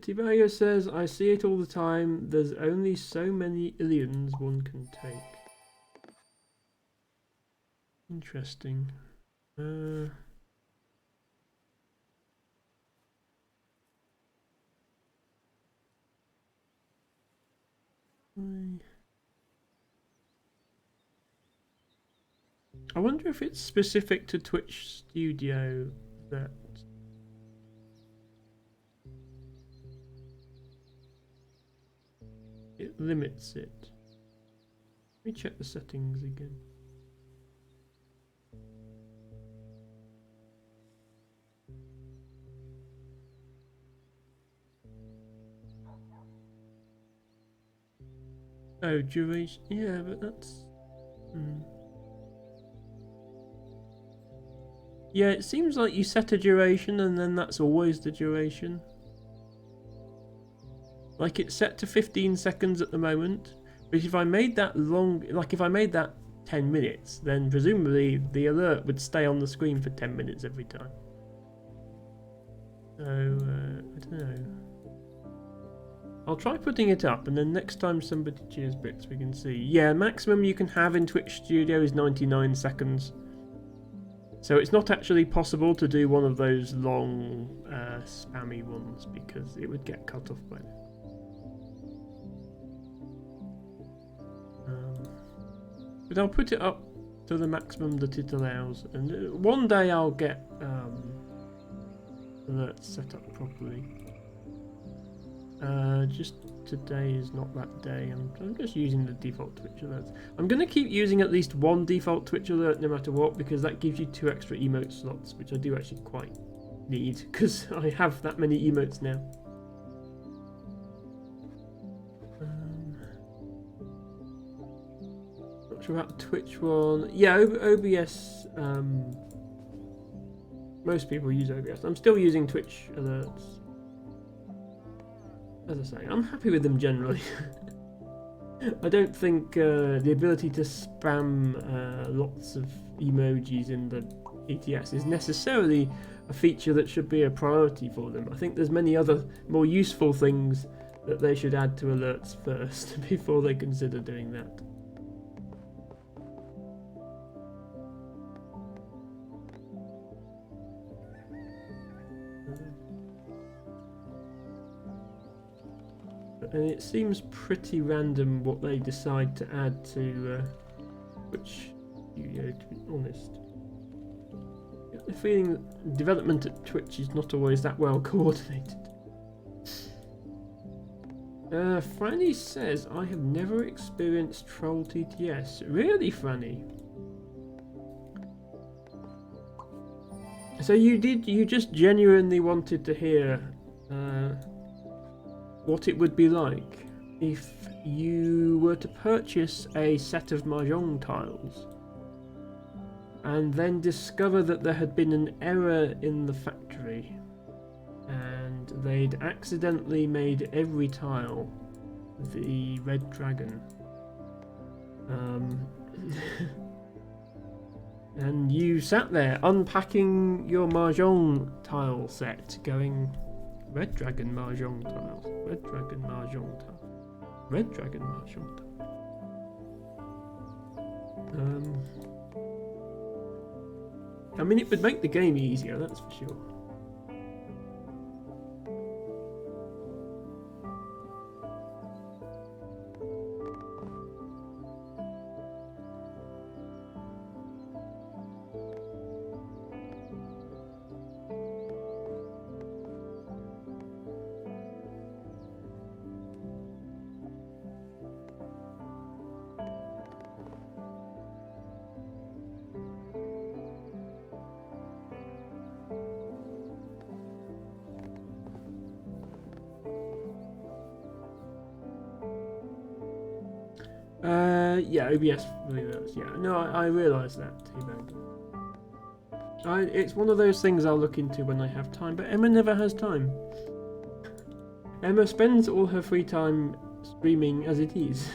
Tibago says, I see it all the time. There's only so many Ilions one can take. Interesting. I wonder if it's specific to Twitch Studio that it limits it. Let me check the settings again. Oh, duration. Yeah, but that's... Yeah, it seems like you set a duration and then that's always the duration. Like it's set to 15 seconds at the moment, but if I made that long, like if I made that 10 minutes, then presumably the alert would stay on the screen for 10 minutes every time. So, I don't know. I'll try putting it up and then next time somebody cheers bits we can see. Yeah, maximum you can have in Twitch Studio is 99 seconds. So it's not actually possible to do one of those long spammy ones because it would get cut off by then. But I'll put it up to the maximum that it allows, and one day I'll get alerts set up properly. Just today is not that day. I'm just using the default Twitch alerts. I'm going to keep using at least one default Twitch alert no matter what, because that gives you 2 extra emote slots, which I do actually quite need, because I have that many emotes now. Not sure about the Twitch one. Yeah, OBS. Most people use OBS. I'm still using Twitch alerts. As I say, I'm happy with them generally. I don't think the ability to spam lots of emojis in the ETS is necessarily a feature that should be a priority for them. I think there's many other more useful things that they should add to alerts first before they consider doing that. And it seems pretty random what they decide to add to which studio, to be honest. I get the feeling that development at Twitch is not always that well coordinated. Franny says, I have never experienced Troll TTS. Really, Franny? So you just genuinely wanted to hear what it would be like if you were to purchase a set of Mahjong tiles and then discover that there had been an error in the factory and they'd accidentally made every tile the red dragon. And you sat there unpacking your Mahjong tile set going, Red Dragon Mahjong tiles. Red Dragon Mahjong tiles. Red Dragon Mahjong tiles. I mean, it would make the game easier, that's for sure. Yeah, OBS really does. Yeah, no, I realise that, T-Bag. It's one of those things I'll look into when I have time, but Emma never has time. Emma spends all her free time streaming as it is.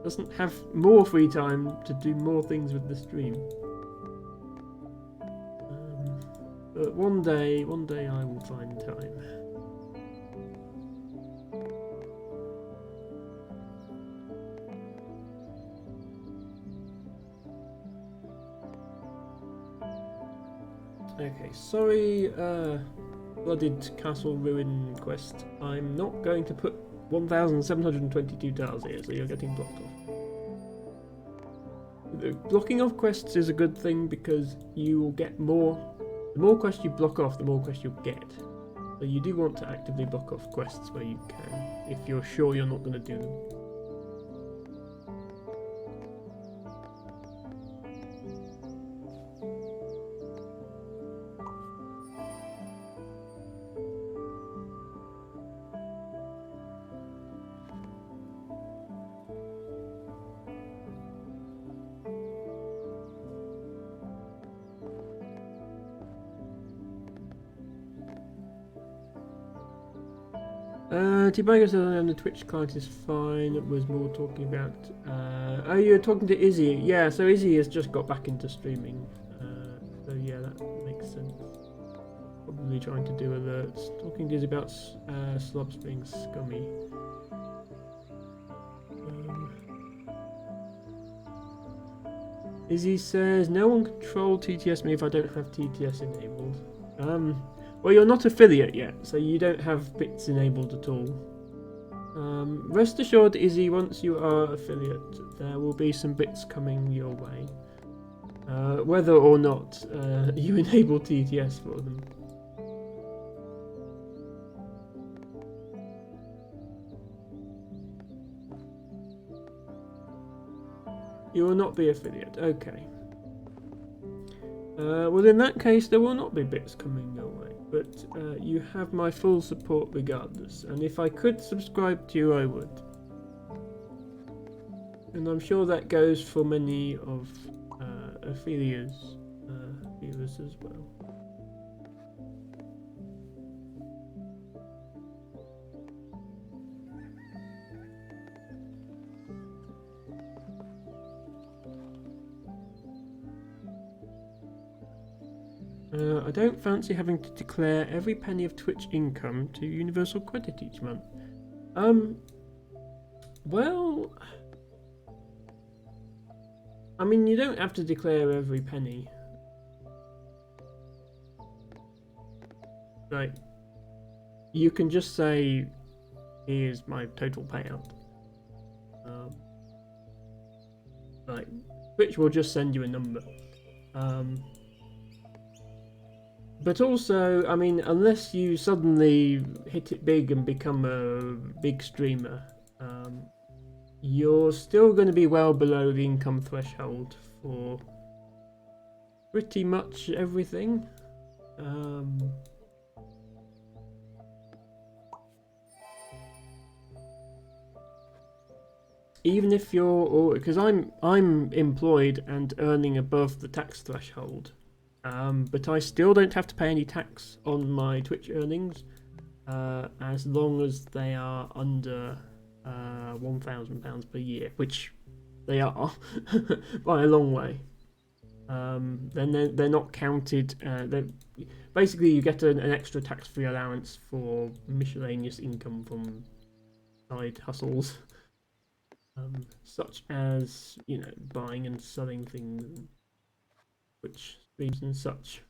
Doesn't have more free time to do more things with the stream. But one day I will find time. Okay, sorry, Blooded Castle Ruin quest. I'm not going to put 1,722 tiles here, so you're getting blocked off. The blocking off quests is a good thing because you will get more. The more quests you block off, the more quests you'll get. So you do want to actively block off quests where you can, if you're sure you're not going to do them. T-Bagger says on the Twitch client is fine. It was more talking about... oh, you're talking to Izzy. Yeah, so Izzy has just got back into streaming. So yeah, that makes sense. Probably trying to do alerts. Talking to Izzy about slobs being scummy. Izzy says, no one can troll TTS me if I don't have TTS enabled. Well, you're not affiliate yet, so you don't have bits enabled at all. Rest assured, Izzy, once you are affiliate, there will be some bits coming your way. Whether or not you enable TTS for them. You will not be affiliate. Okay. Well, in that case, there will not be bits coming your way. But you have my full support regardless. And if I could subscribe to you, I would. And I'm sure that goes for many of Ophelia's viewers as well. I don't fancy having to declare every penny of Twitch income to Universal Credit each month. Well, I mean, you don't have to declare every penny. Like, you can just say, here's my total payout. Like, Twitch will just send you a number. But also, I mean, unless you suddenly hit it big and become a big streamer, you're still going to be well below the income threshold for pretty much everything. Even if you're, because I'm employed and earning above the tax threshold. But I still don't have to pay any tax on my Twitch earnings as long as they are under £1,000 per year, which they are by a long way. Then they're not counted. Basically, you get an extra tax-free allowance for miscellaneous income from side hustles, such as buying and selling things, which streams and such.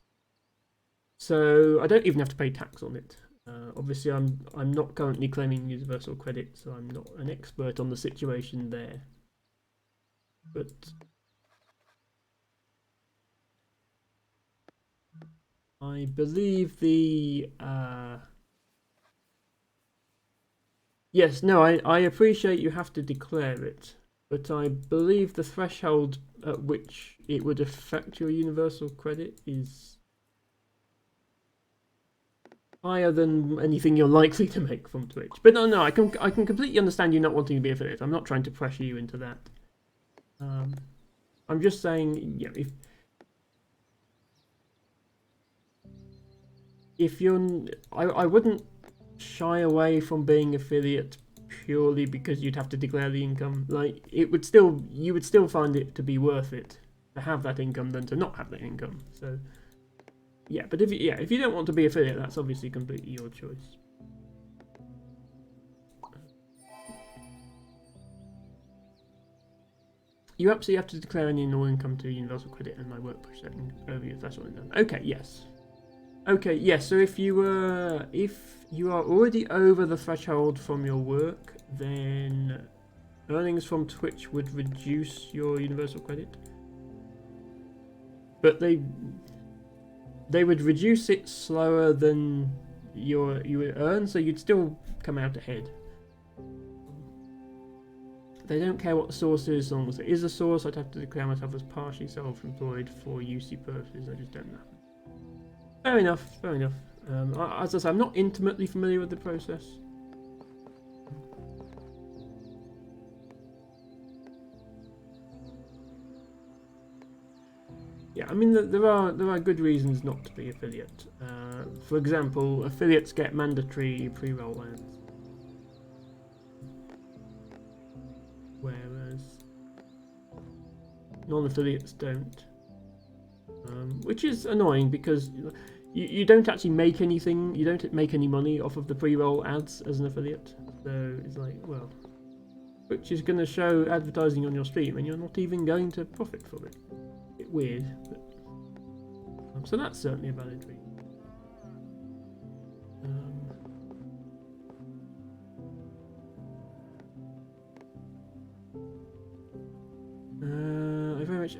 So I don't even have to pay tax on it. Obviously, I'm not currently claiming universal credit, so I'm not an expert on the situation there. But I believe the yes, no, I appreciate you have to declare it, but I believe the threshold at which it would affect your universal credit is higher than anything you're likely to make from Twitch. But no, I can completely understand you not wanting to be affiliate. I'm not trying to pressure you into that. I'm just saying, if you're, I wouldn't shy away from being affiliate purely because you'd have to declare the income. Like, you would still find it to be worth it to have that income than to not have that income. So yeah, but if you don't want to be affiliate, that's obviously completely your choice. You absolutely have to declare any and all income to Universal Credit and my work push setting over your threshold. Okay, yes. Okay, yes. So if you are already over the threshold from your work, then earnings from Twitch would reduce your Universal Credit, but they would reduce it slower than you would earn, so you'd still come out ahead. They don't care what the source is, as long as there is a source. I'd have to declare myself as partially self-employed for UC purposes. I just don't know. Fair enough. As I say, I'm not intimately familiar with the process. Yeah, I mean, there are good reasons not to be affiliate. For example, affiliates get mandatory pre-roll ads, whereas non-affiliates don't, which is annoying because you don't actually make anything. You don't make any money off of the pre-roll ads as an affiliate. So it's like, well, which is going to show advertising on your stream, and you're not even going to profit from it. Weird, but so that's certainly a valid reason. I very much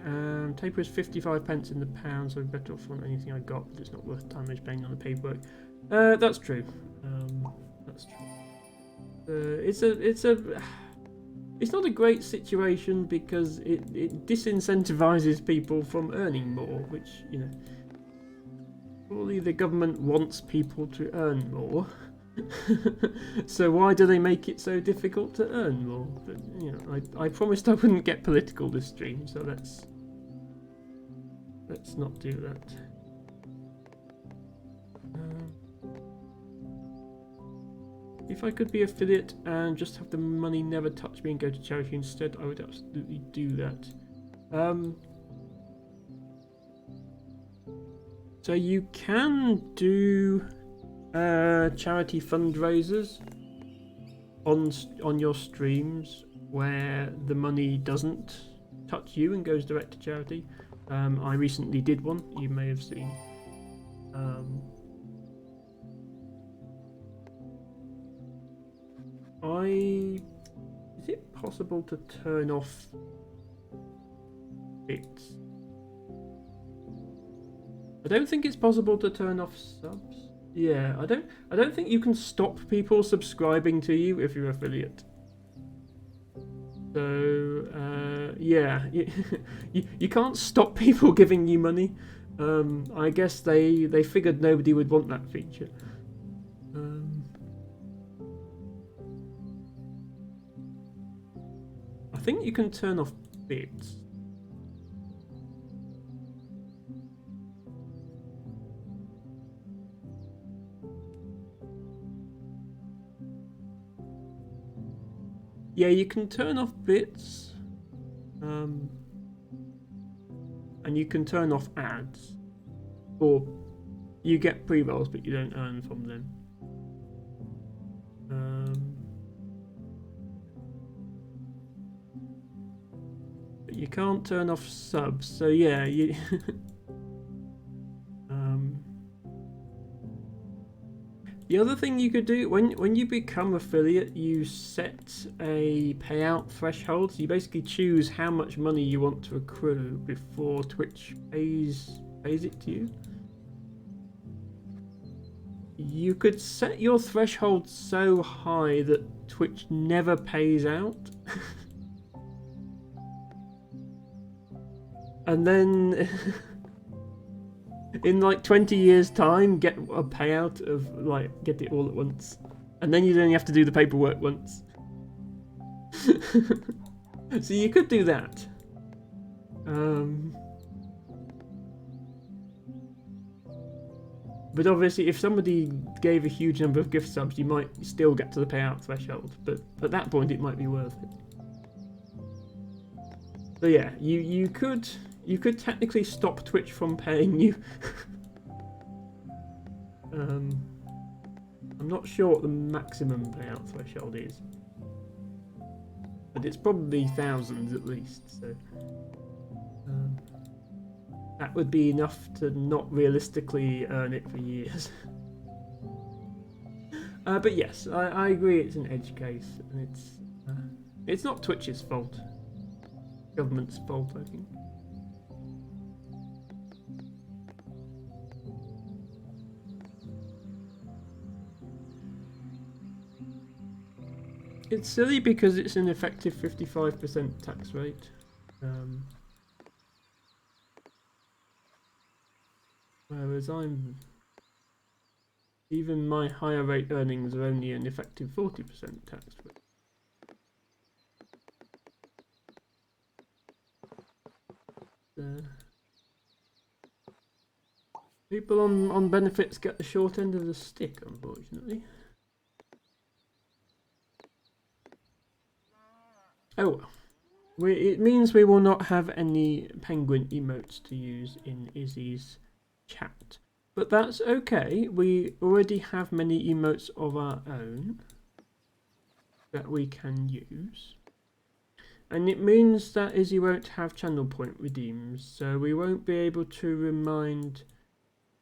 taper is 55 pence in the pound, so better off on anything I got, but it's not worth time paying on the paperwork. That's true. That's true. It's a it's not a great situation because it disincentivizes people from earning more, which, you know, surely the government wants people to earn more. So why do they make it so difficult to earn more? But, you know, I promised I wouldn't get political this stream, so let's not do that. If I could be affiliate and just have the money never touch me and go to charity instead, I would absolutely do that. So you can do charity fundraisers on your streams where the money doesn't touch you and goes direct to charity. I recently did one, you may have seen. Is it possible to turn off bits? I don't think it's possible to turn off subs. Yeah, I don't think you can stop people subscribing to you if you're affiliate. So yeah, you can't stop people giving you money. I guess they figured nobody would want that feature. I think you can turn off bits. Yeah, you can turn off bits. And you can turn off ads. Or you get pre-rolls, but you don't earn from them. But you can't turn off subs, so yeah, you the other thing you could do, when you become affiliate, you set a payout threshold. So you basically choose how much money you want to accrue before Twitch pays it to you. You could set your threshold so high that Twitch never pays out. And then in like 20 years time get a payout of like get it all at once, and then you'd only have to do the paperwork once. So you could do that. But obviously if somebody gave a huge number of gift subs, you might still get to the payout threshold, but at that point it might be worth it. So yeah, you could technically stop Twitch from paying you. I'm not sure what the maximum payout threshold is, but it's probably thousands at least, so that would be enough to not realistically earn it for years. But yes, I agree it's an edge case, and it's not Twitch's fault. Government's fault, I think. It's silly because it's an effective 55% tax rate. Whereas even my higher rate earnings are only an effective 40% tax rate. People on benefits get the short end of the stick, unfortunately. Oh well. It means we will not have any penguin emotes to use in Izzy's chat. But that's okay. We already have many emotes of our own that we can use. And it means that Izzy won't have channel point redeems, so we won't be able to remind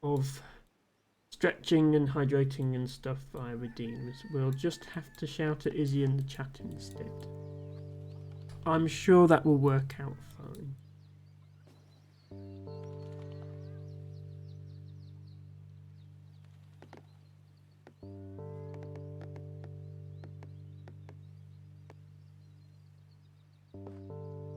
of stretching and hydrating and stuff via redeems. We'll just have to shout at Izzy in the chat instead. I'm sure that will work out fine.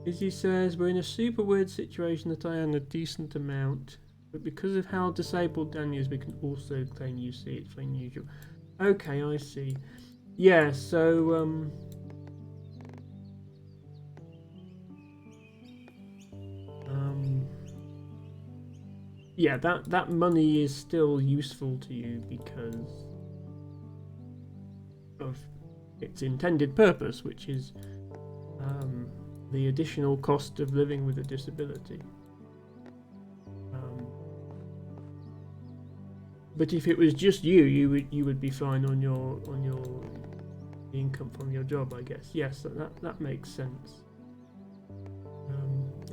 Izzy says, we're in a super weird situation that I earn a decent amount, but because of how disabled Dan is, we can also claim UC. It's very unusual. Okay, I see. Yeah, so, yeah, that money is still useful to you because of its intended purpose, which is the additional cost of living with a disability. But if it was just you, you would be fine on your income from your job, I guess. Yes, that makes sense.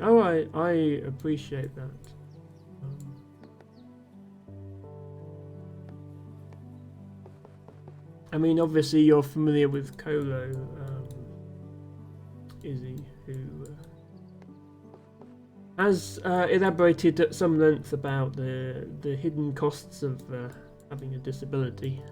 Oh, I appreciate that. I mean, obviously you're familiar with Colo, Izzy, who has elaborated at some length about the hidden costs of having a disability.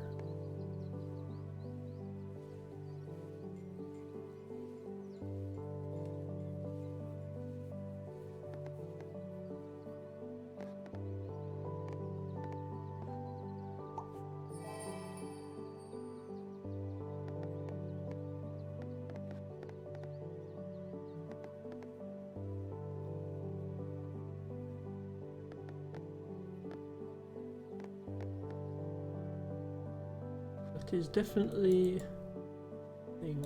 That is definitely a thing.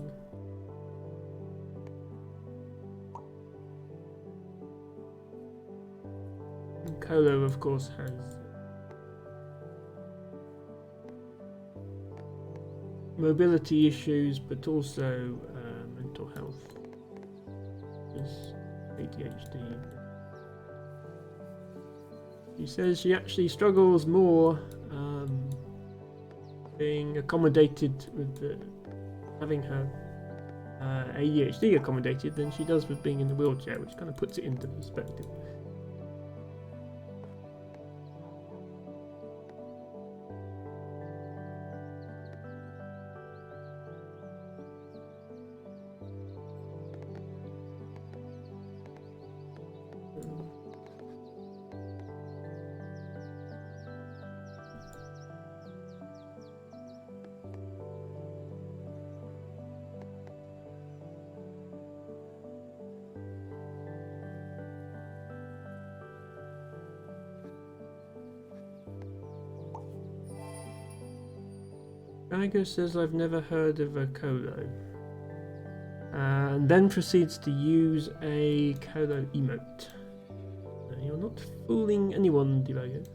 And Colo, of course, has mobility issues, but also mental health. There's ADHD. She says she actually struggles more being accommodated with having her ADHD accommodated than she does with being in the wheelchair, which kind of puts it into perspective. Geiger says I've never heard of a Colo, and then proceeds to use a Colo emote. You're not fooling anyone, Divago.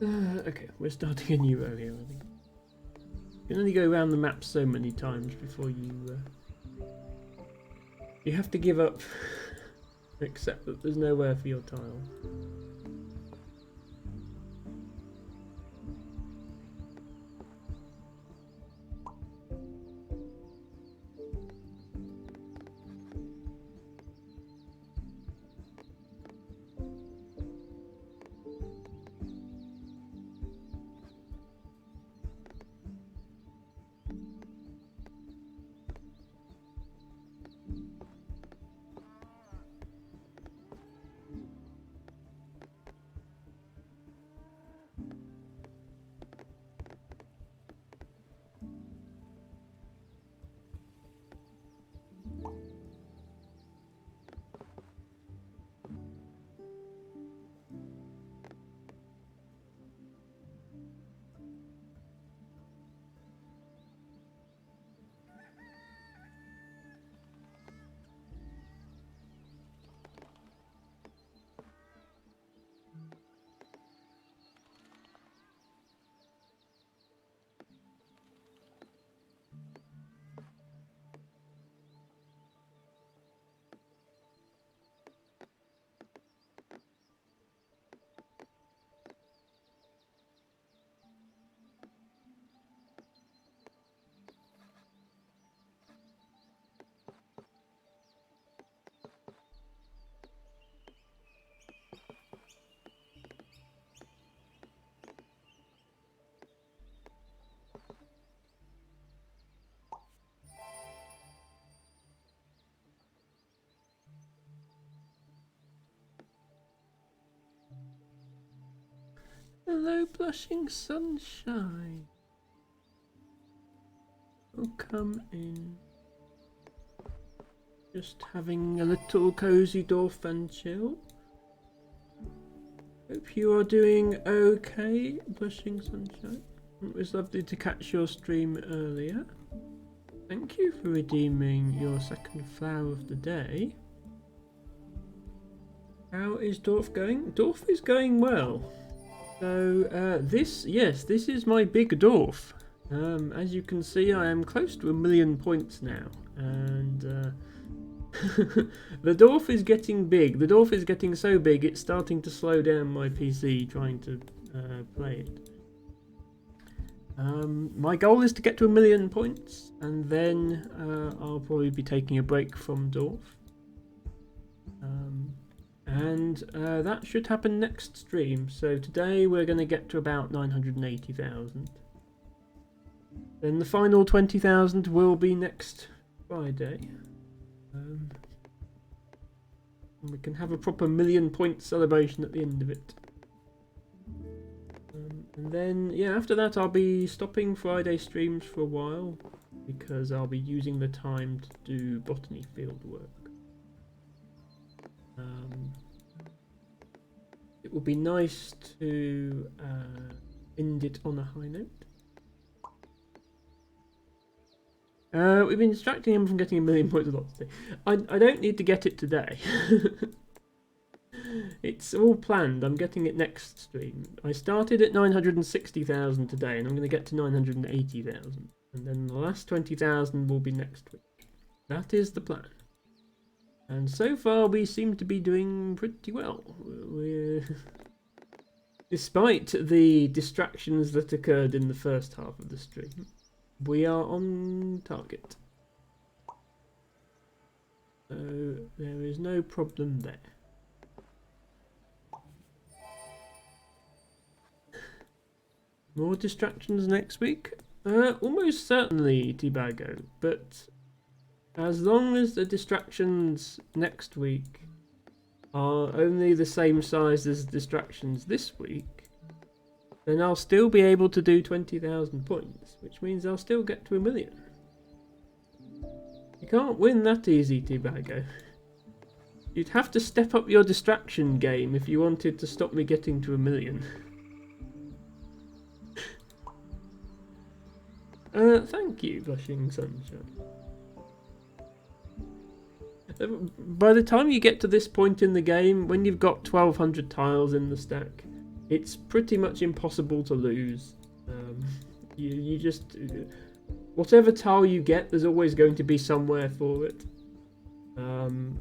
Okay, we're starting a new row here, I think. You can only go around the map so many times before you have to give up, accept that there's nowhere for your tile. Hello, blushing sunshine. Oh, come in. Just having a little cozy dorf and chill. Hope you are doing okay, blushing sunshine. It was lovely to catch your stream earlier. Thank you for redeeming your second flower of the day. How is Dorf going? Dorf is going well. So this is my big Dorf. As you can see, I am close to 1,000,000 points now, and the Dorf is getting big. The Dorf is getting so big it's starting to slow down my PC trying to play it. My goal is to get to 1,000,000 points, and then I'll probably be taking a break from Dorf. And that should happen next stream. So today we're going to get to about 980,000. Then the final 20,000 will be next Friday. And we can have a proper 1,000,000 point celebration at the end of it. And then, yeah, after that I'll be stopping Friday streams for a while, because I'll be using the time to do botany field work. It would be nice to end it on a high note. We've been distracting him from getting 1,000,000 points a lot today. I don't need to get it today. It's all planned. I'm getting it next stream. I started at 960,000 today, and I'm going to get to 980,000. And then the last 20,000 will be next week. That is the plan. And so far we seem to be doing pretty well. Despite the distractions that occurred in the first half of the stream, we are on target. So there is no problem there. More distractions next week? Almost certainly, Tibago, but as long as the distractions next week are only the same size as distractions this week, then I'll still be able to do 20,000 points, which means I'll still get to 1,000,000. You can't win that easy, Tibago. You'd have to step up your distraction game if you wanted to stop me getting to 1,000,000. Thank you, Blushing Sunshine. By the time you get to this point in the game, when you've got 1,200 tiles in the stack, it's pretty much impossible to lose. You just whatever tile you get, there's always going to be somewhere for it.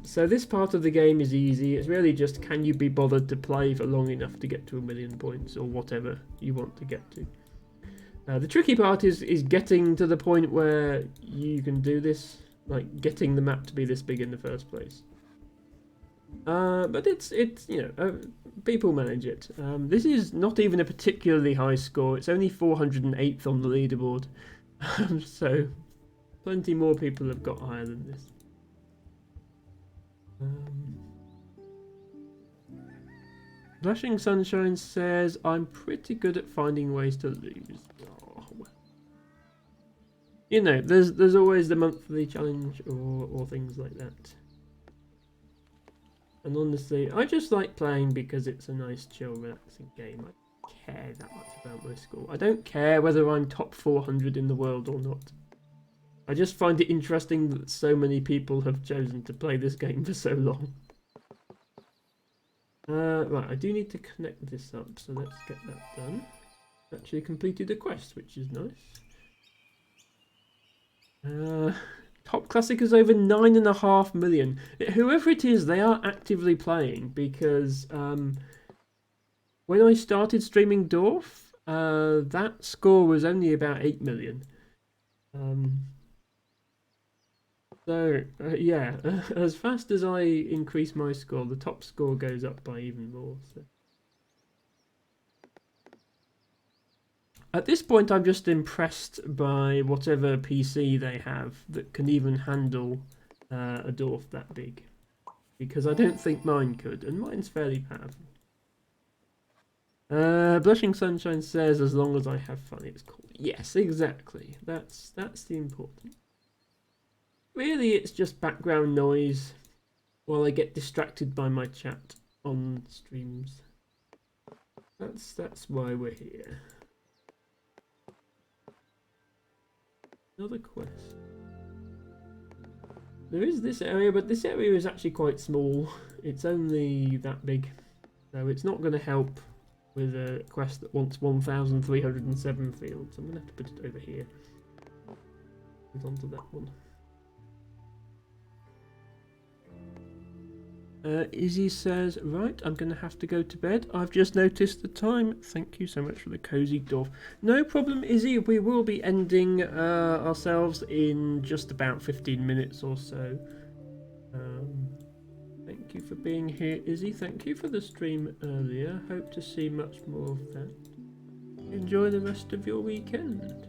So this part of the game is easy. It's really just, can you be bothered to play for long enough to get to 1,000,000 points or whatever you want to get to. The tricky part is getting to the point where you can do this, like getting the map to be this big in the first place. But it's people manage it. This is not even a particularly high score. It's only 408th on the leaderboard. So plenty more people have got higher than this. Blushing Sunshine says, I'm pretty good at finding ways to lose. Oh, well. You know, there's always the monthly challenge or things like that. And honestly, I just like playing because it's a nice, chill, relaxing game. I don't care that much about my score. I don't care whether I'm top 400 in the world or not. I just find it interesting that so many people have chosen to play this game for so long. Right, I do need to connect this up, so let's get that done. Actually completed a quest, which is nice. Top Classic is over 9.5 million. Whoever it is, they are actively playing, because when I started streaming Dorf, that score was only about 8 million. Yeah, as fast as I increase my score, the top score goes up by even more. So. At this point, I'm just impressed by whatever PC they have that can even handle a dwarf that big. Because I don't think mine could, and mine's fairly powerful. Blushing Sunshine says, as long as I have fun, it's cool. Yes, exactly. That's the important. Really, it's just background noise while I get distracted by my chat on streams. That's why we're here. Another quest. There is this area, but this area is actually quite small. It's only that big, so it's not going to help with a quest that wants 1,307 fields. I'm going to have to put it over here. Move on to that one. Izzy says, right, I'm going to have to go to bed. I've just noticed the time. Thank you so much for the cozy dwarf. No problem, Izzy. We will be ending ourselves in just about 15 minutes or so. Thank you for being here, Izzy. Thank you for the stream earlier. Hope to see much more of that. Enjoy the rest of your weekend.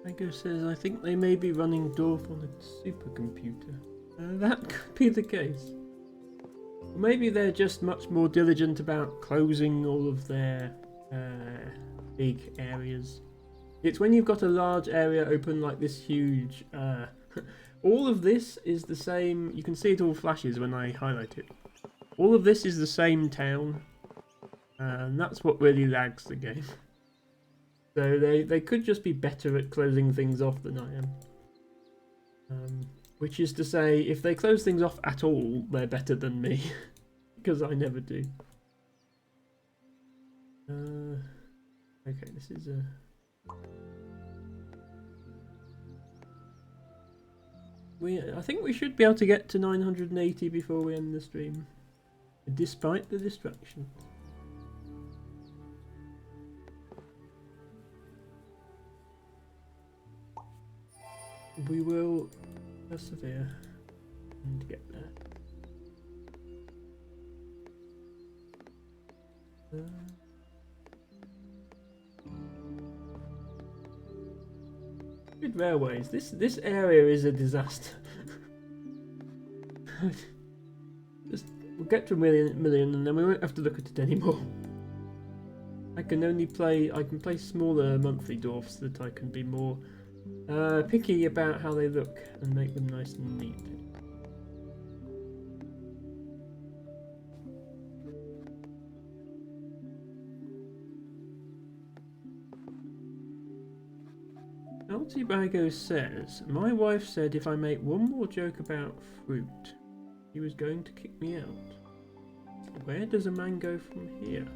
Lego says, I think they may be running Dorf on a supercomputer. That could be the case. Or maybe they're just much more diligent about closing all of their big areas. It's when you've got a large area open like this huge... all of this is the same... You can see it all flashes when I highlight it. All of this is the same town. And that's what really lags the game. So they could just be better at closing things off than I am. Which is to say, if they close things off at all, they're better than me. Because I never do. Okay, this is a... I think we should be able to get to 980 before we end the stream. Despite the distraction. We will persevere and get there. Good railways. This area is a disaster. We'll get to a million and then we won't have to look at it anymore. I can play smaller monthly dwarfs that I can be more picky about how they look and make them nice and neat. Altibago says, my wife said if I make one more joke about fruit, he was going to kick me out. Where does a man go from here?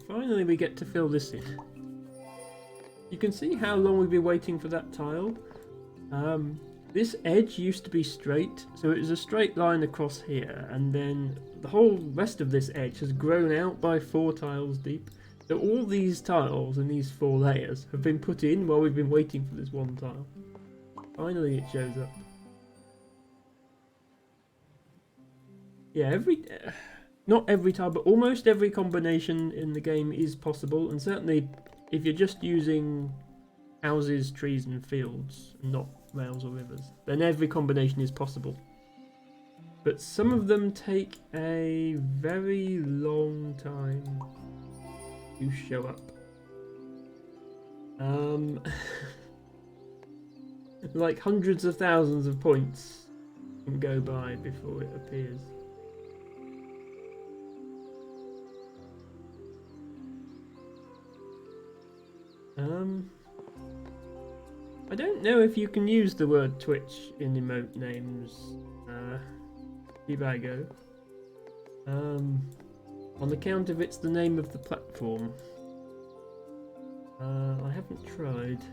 Finally we get to fill this in. You can see how long we've been waiting for that tile. This edge used to be straight, so it was a straight line across here, and then the whole rest of this edge has grown out by 4 tiles deep. So all these tiles and these 4 layers have been put in while we've been waiting for this one tile. Finally it shows up. Yeah, not every tile, but almost every combination in the game is possible, and certainly if you're just using houses, trees and fields, not rails or rivers, then every combination is possible. But some of them take a very long time to show up. Like hundreds of thousands of points can go by before it appears. I don't know if you can use the word Twitch in emote names, Debago. On account of it's the name of the platform. I haven't tried.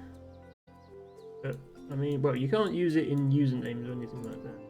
But, I mean, well, you can't use it in usernames or anything like that.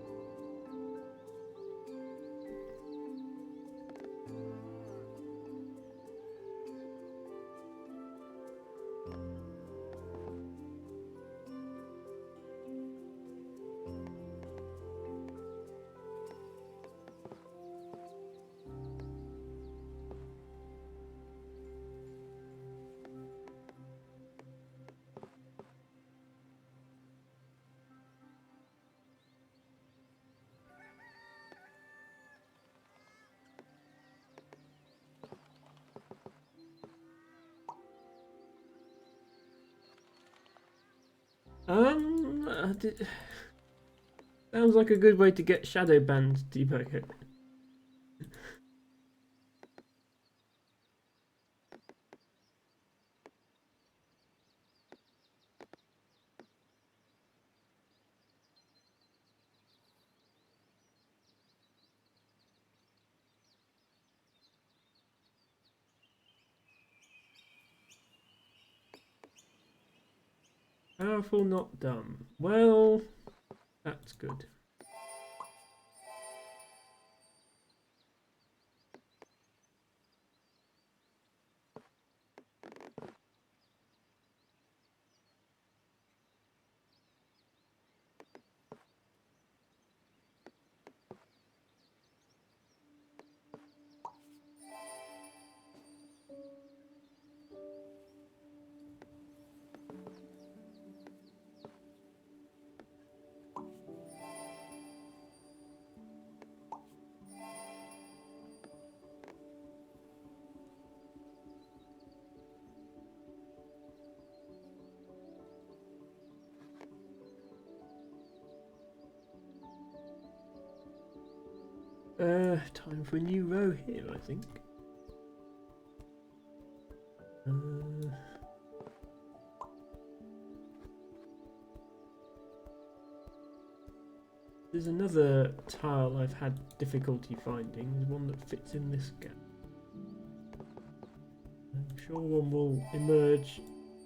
Sounds like a good way to get shadow banned, Debugger. Powerful, not dumb. Well, that's good. Time for a new row here, I think. There's another tile I've had difficulty finding, the one that fits in this gap. I'm sure one will emerge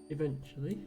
eventually.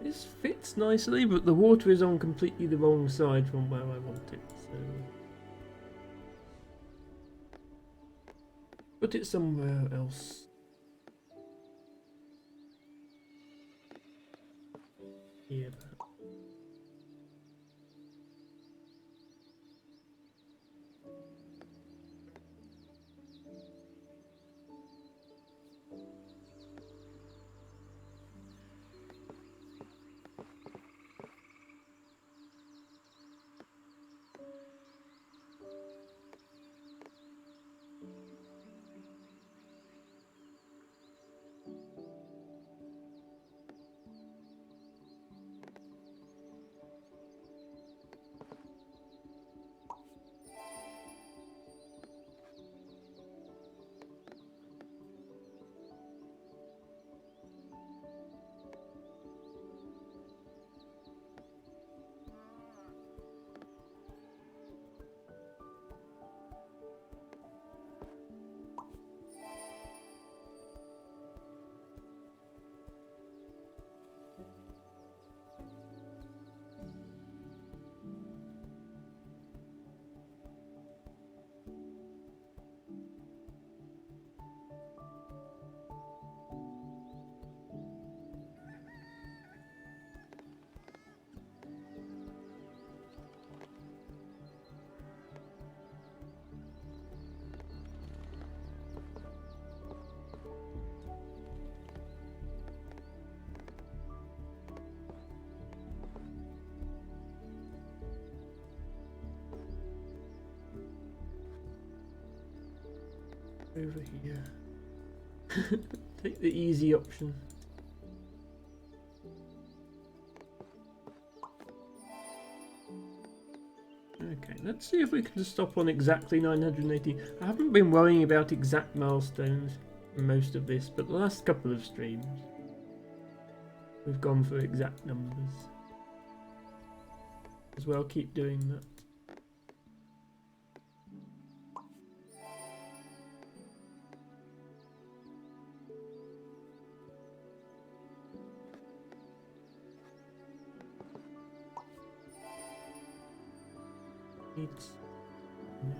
This fits nicely, but the water is on completely the wrong side from where I want it, so... put it somewhere else. Here, perhaps. Over here. Take the easy option. Okay, let's see if we can stop on exactly 980. I haven't been worrying about exact milestones for most of this, but the last couple of streams we've gone for exact numbers. As well, keep doing that. It's now.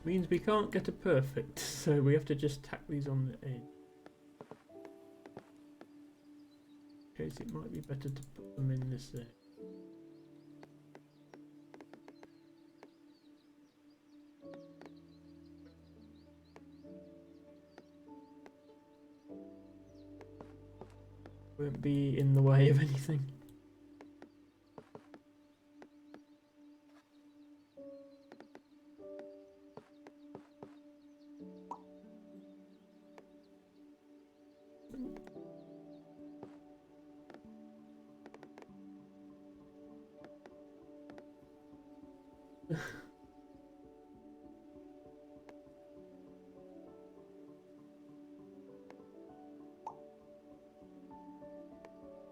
Means we can't get a perfect, so we have to just tack these on the edge. In case it might be better to put them in this there. Won't be in the way of anything.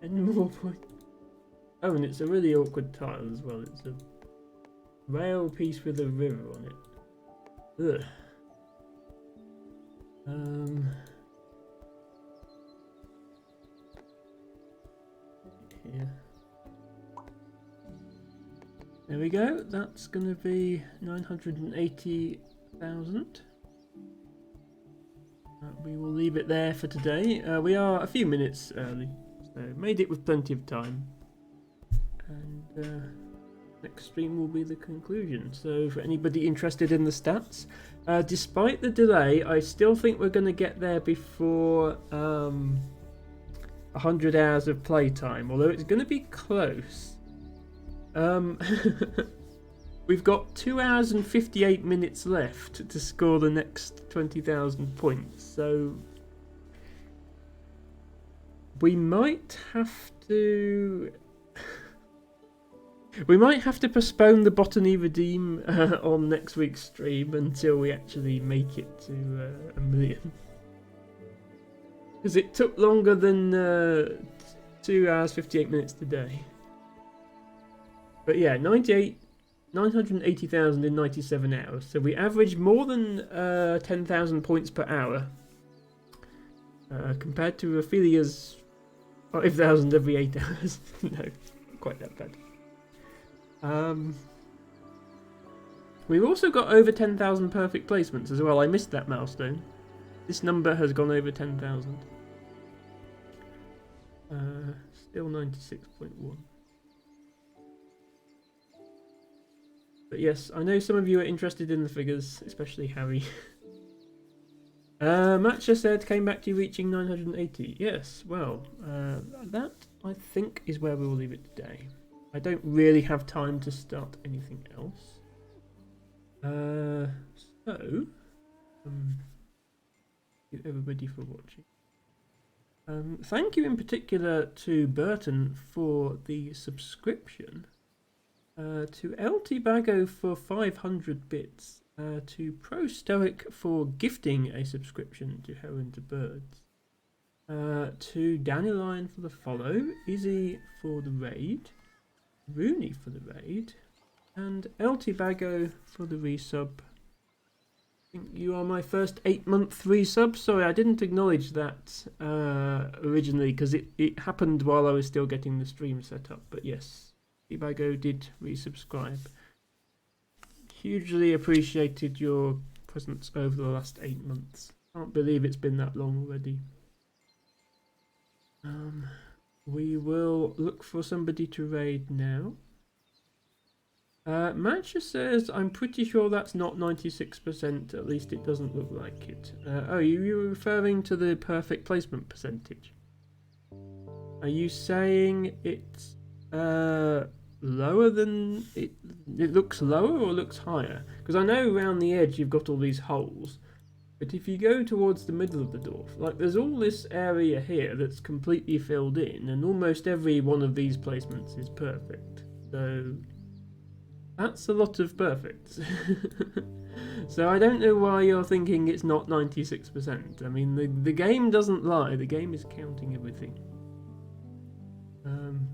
Any more points? Oh, and it's a really awkward tile as well. It's a rail piece with a river on it. Ugh. Here. There we go. That's going to be 980,000. We will leave it there for today. We are a few minutes early, so made it with plenty of time. And next stream will be the conclusion. So for anybody interested in the stats, despite the delay, I still think we're going to get there before 100 hours of playtime, although it's going to be close. We've got 2 hours and 58 minutes left to score the next 20,000 points, so we might have to postpone the Botany Redeem on next week's stream until we actually make it to 1 million. Because it took longer than 2 hours 58 minutes today. But yeah, 980,000 in 97 hours. So we averaged more than 10,000 points per hour. Compared to Ophelia's 5,000 every 8 hours. No, not quite that bad. We've also got over 10,000 perfect placements as well. I missed that milestone. This number has gone over 10,000. Still 96.1. But yes, I know some of you are interested in the figures, especially Harry. Matcha said, came back to you reaching 980. Yes, well, that I think is where we will leave it today. I don't really have time to start anything else. Thank you everybody for watching. Thank you in particular to Burton for the subscription. To LT Bago for 500 bits, to Pro Stoic for gifting a subscription to Heron to Birds, to Dandelion for the follow, Izzy for the raid, Rooney for the raid, and LT Bago for the resub. I think you are my first 8-month resub. Sorry, I didn't acknowledge that originally because it happened while I was still getting the stream set up, but yes. Ibago did resubscribe. Hugely appreciated your presence over the last 8 months. Can't believe it's been that long already. We will look for somebody to raid now. Matcha says, I'm pretty sure that's not 96%, at least it doesn't look like it. Oh, you're referring to the perfect placement percentage. Are you saying it's lower than it looks lower or looks higher? Because I know around the edge you've got all these holes, but if you go towards the middle of the dwarf, like there's all this area here that's completely filled in, and almost every one of these placements is perfect. So that's a lot of perfects. So I don't know why you're thinking it's not 96%. I mean, the game doesn't lie, the game is counting everything.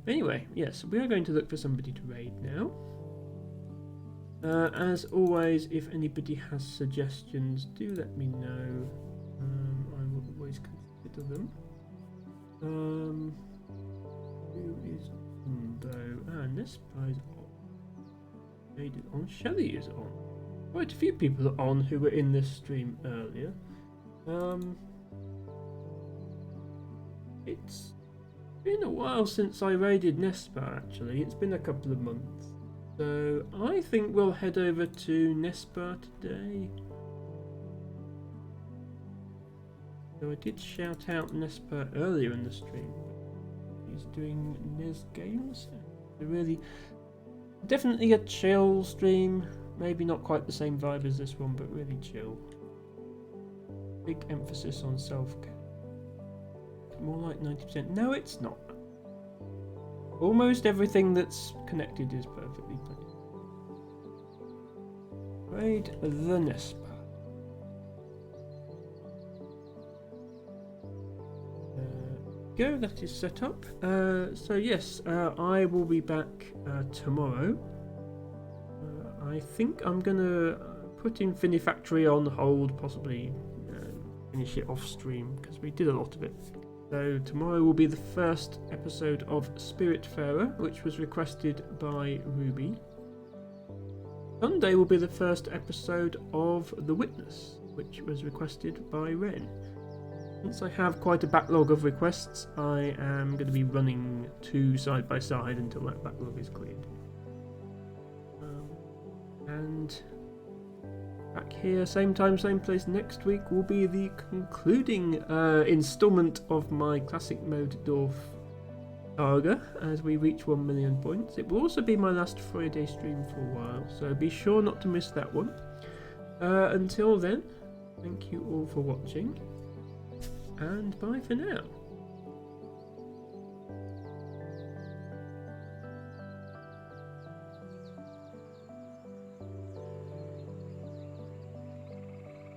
Anyway, yes, we are going to look for somebody to raid now. As always, if anybody has suggestions, do let me know. I will always consider them. Who is on though? And this guy's on. Jade is on. Shelley is on. Quite a few people are on who were in this stream earlier. It's been a while since I raided Nespa actually. It's been a couple of months. So I think we'll head over to Nespa today. So I did shout out Nespa earlier in the stream. He's doing Nes games. Really, definitely a chill stream. Maybe not quite the same vibe as this one, but really chill. Big emphasis on self-care. More like 90%. No, it's not. Almost everything that's connected is perfectly placed. Raid the Nespa. Go, that is set up. So yes, I will be back tomorrow. I think I'm gonna put Infinifactory on hold, possibly finish it off stream because we did a lot of it. So tomorrow will be the first episode of Spiritfarer, which was requested by Ruby. Sunday will be the first episode of The Witness, which was requested by Ren. Since I have quite a backlog of requests, I am going to be running 2 side by side until that backlog is cleared. And back here, same time, same place next week will be the concluding instalment of my classic mode dorf saga as we reach 1 million points. It will also be my last Friday stream for a while, so be sure not to miss that one. Until then, thank you all for watching. And bye for now.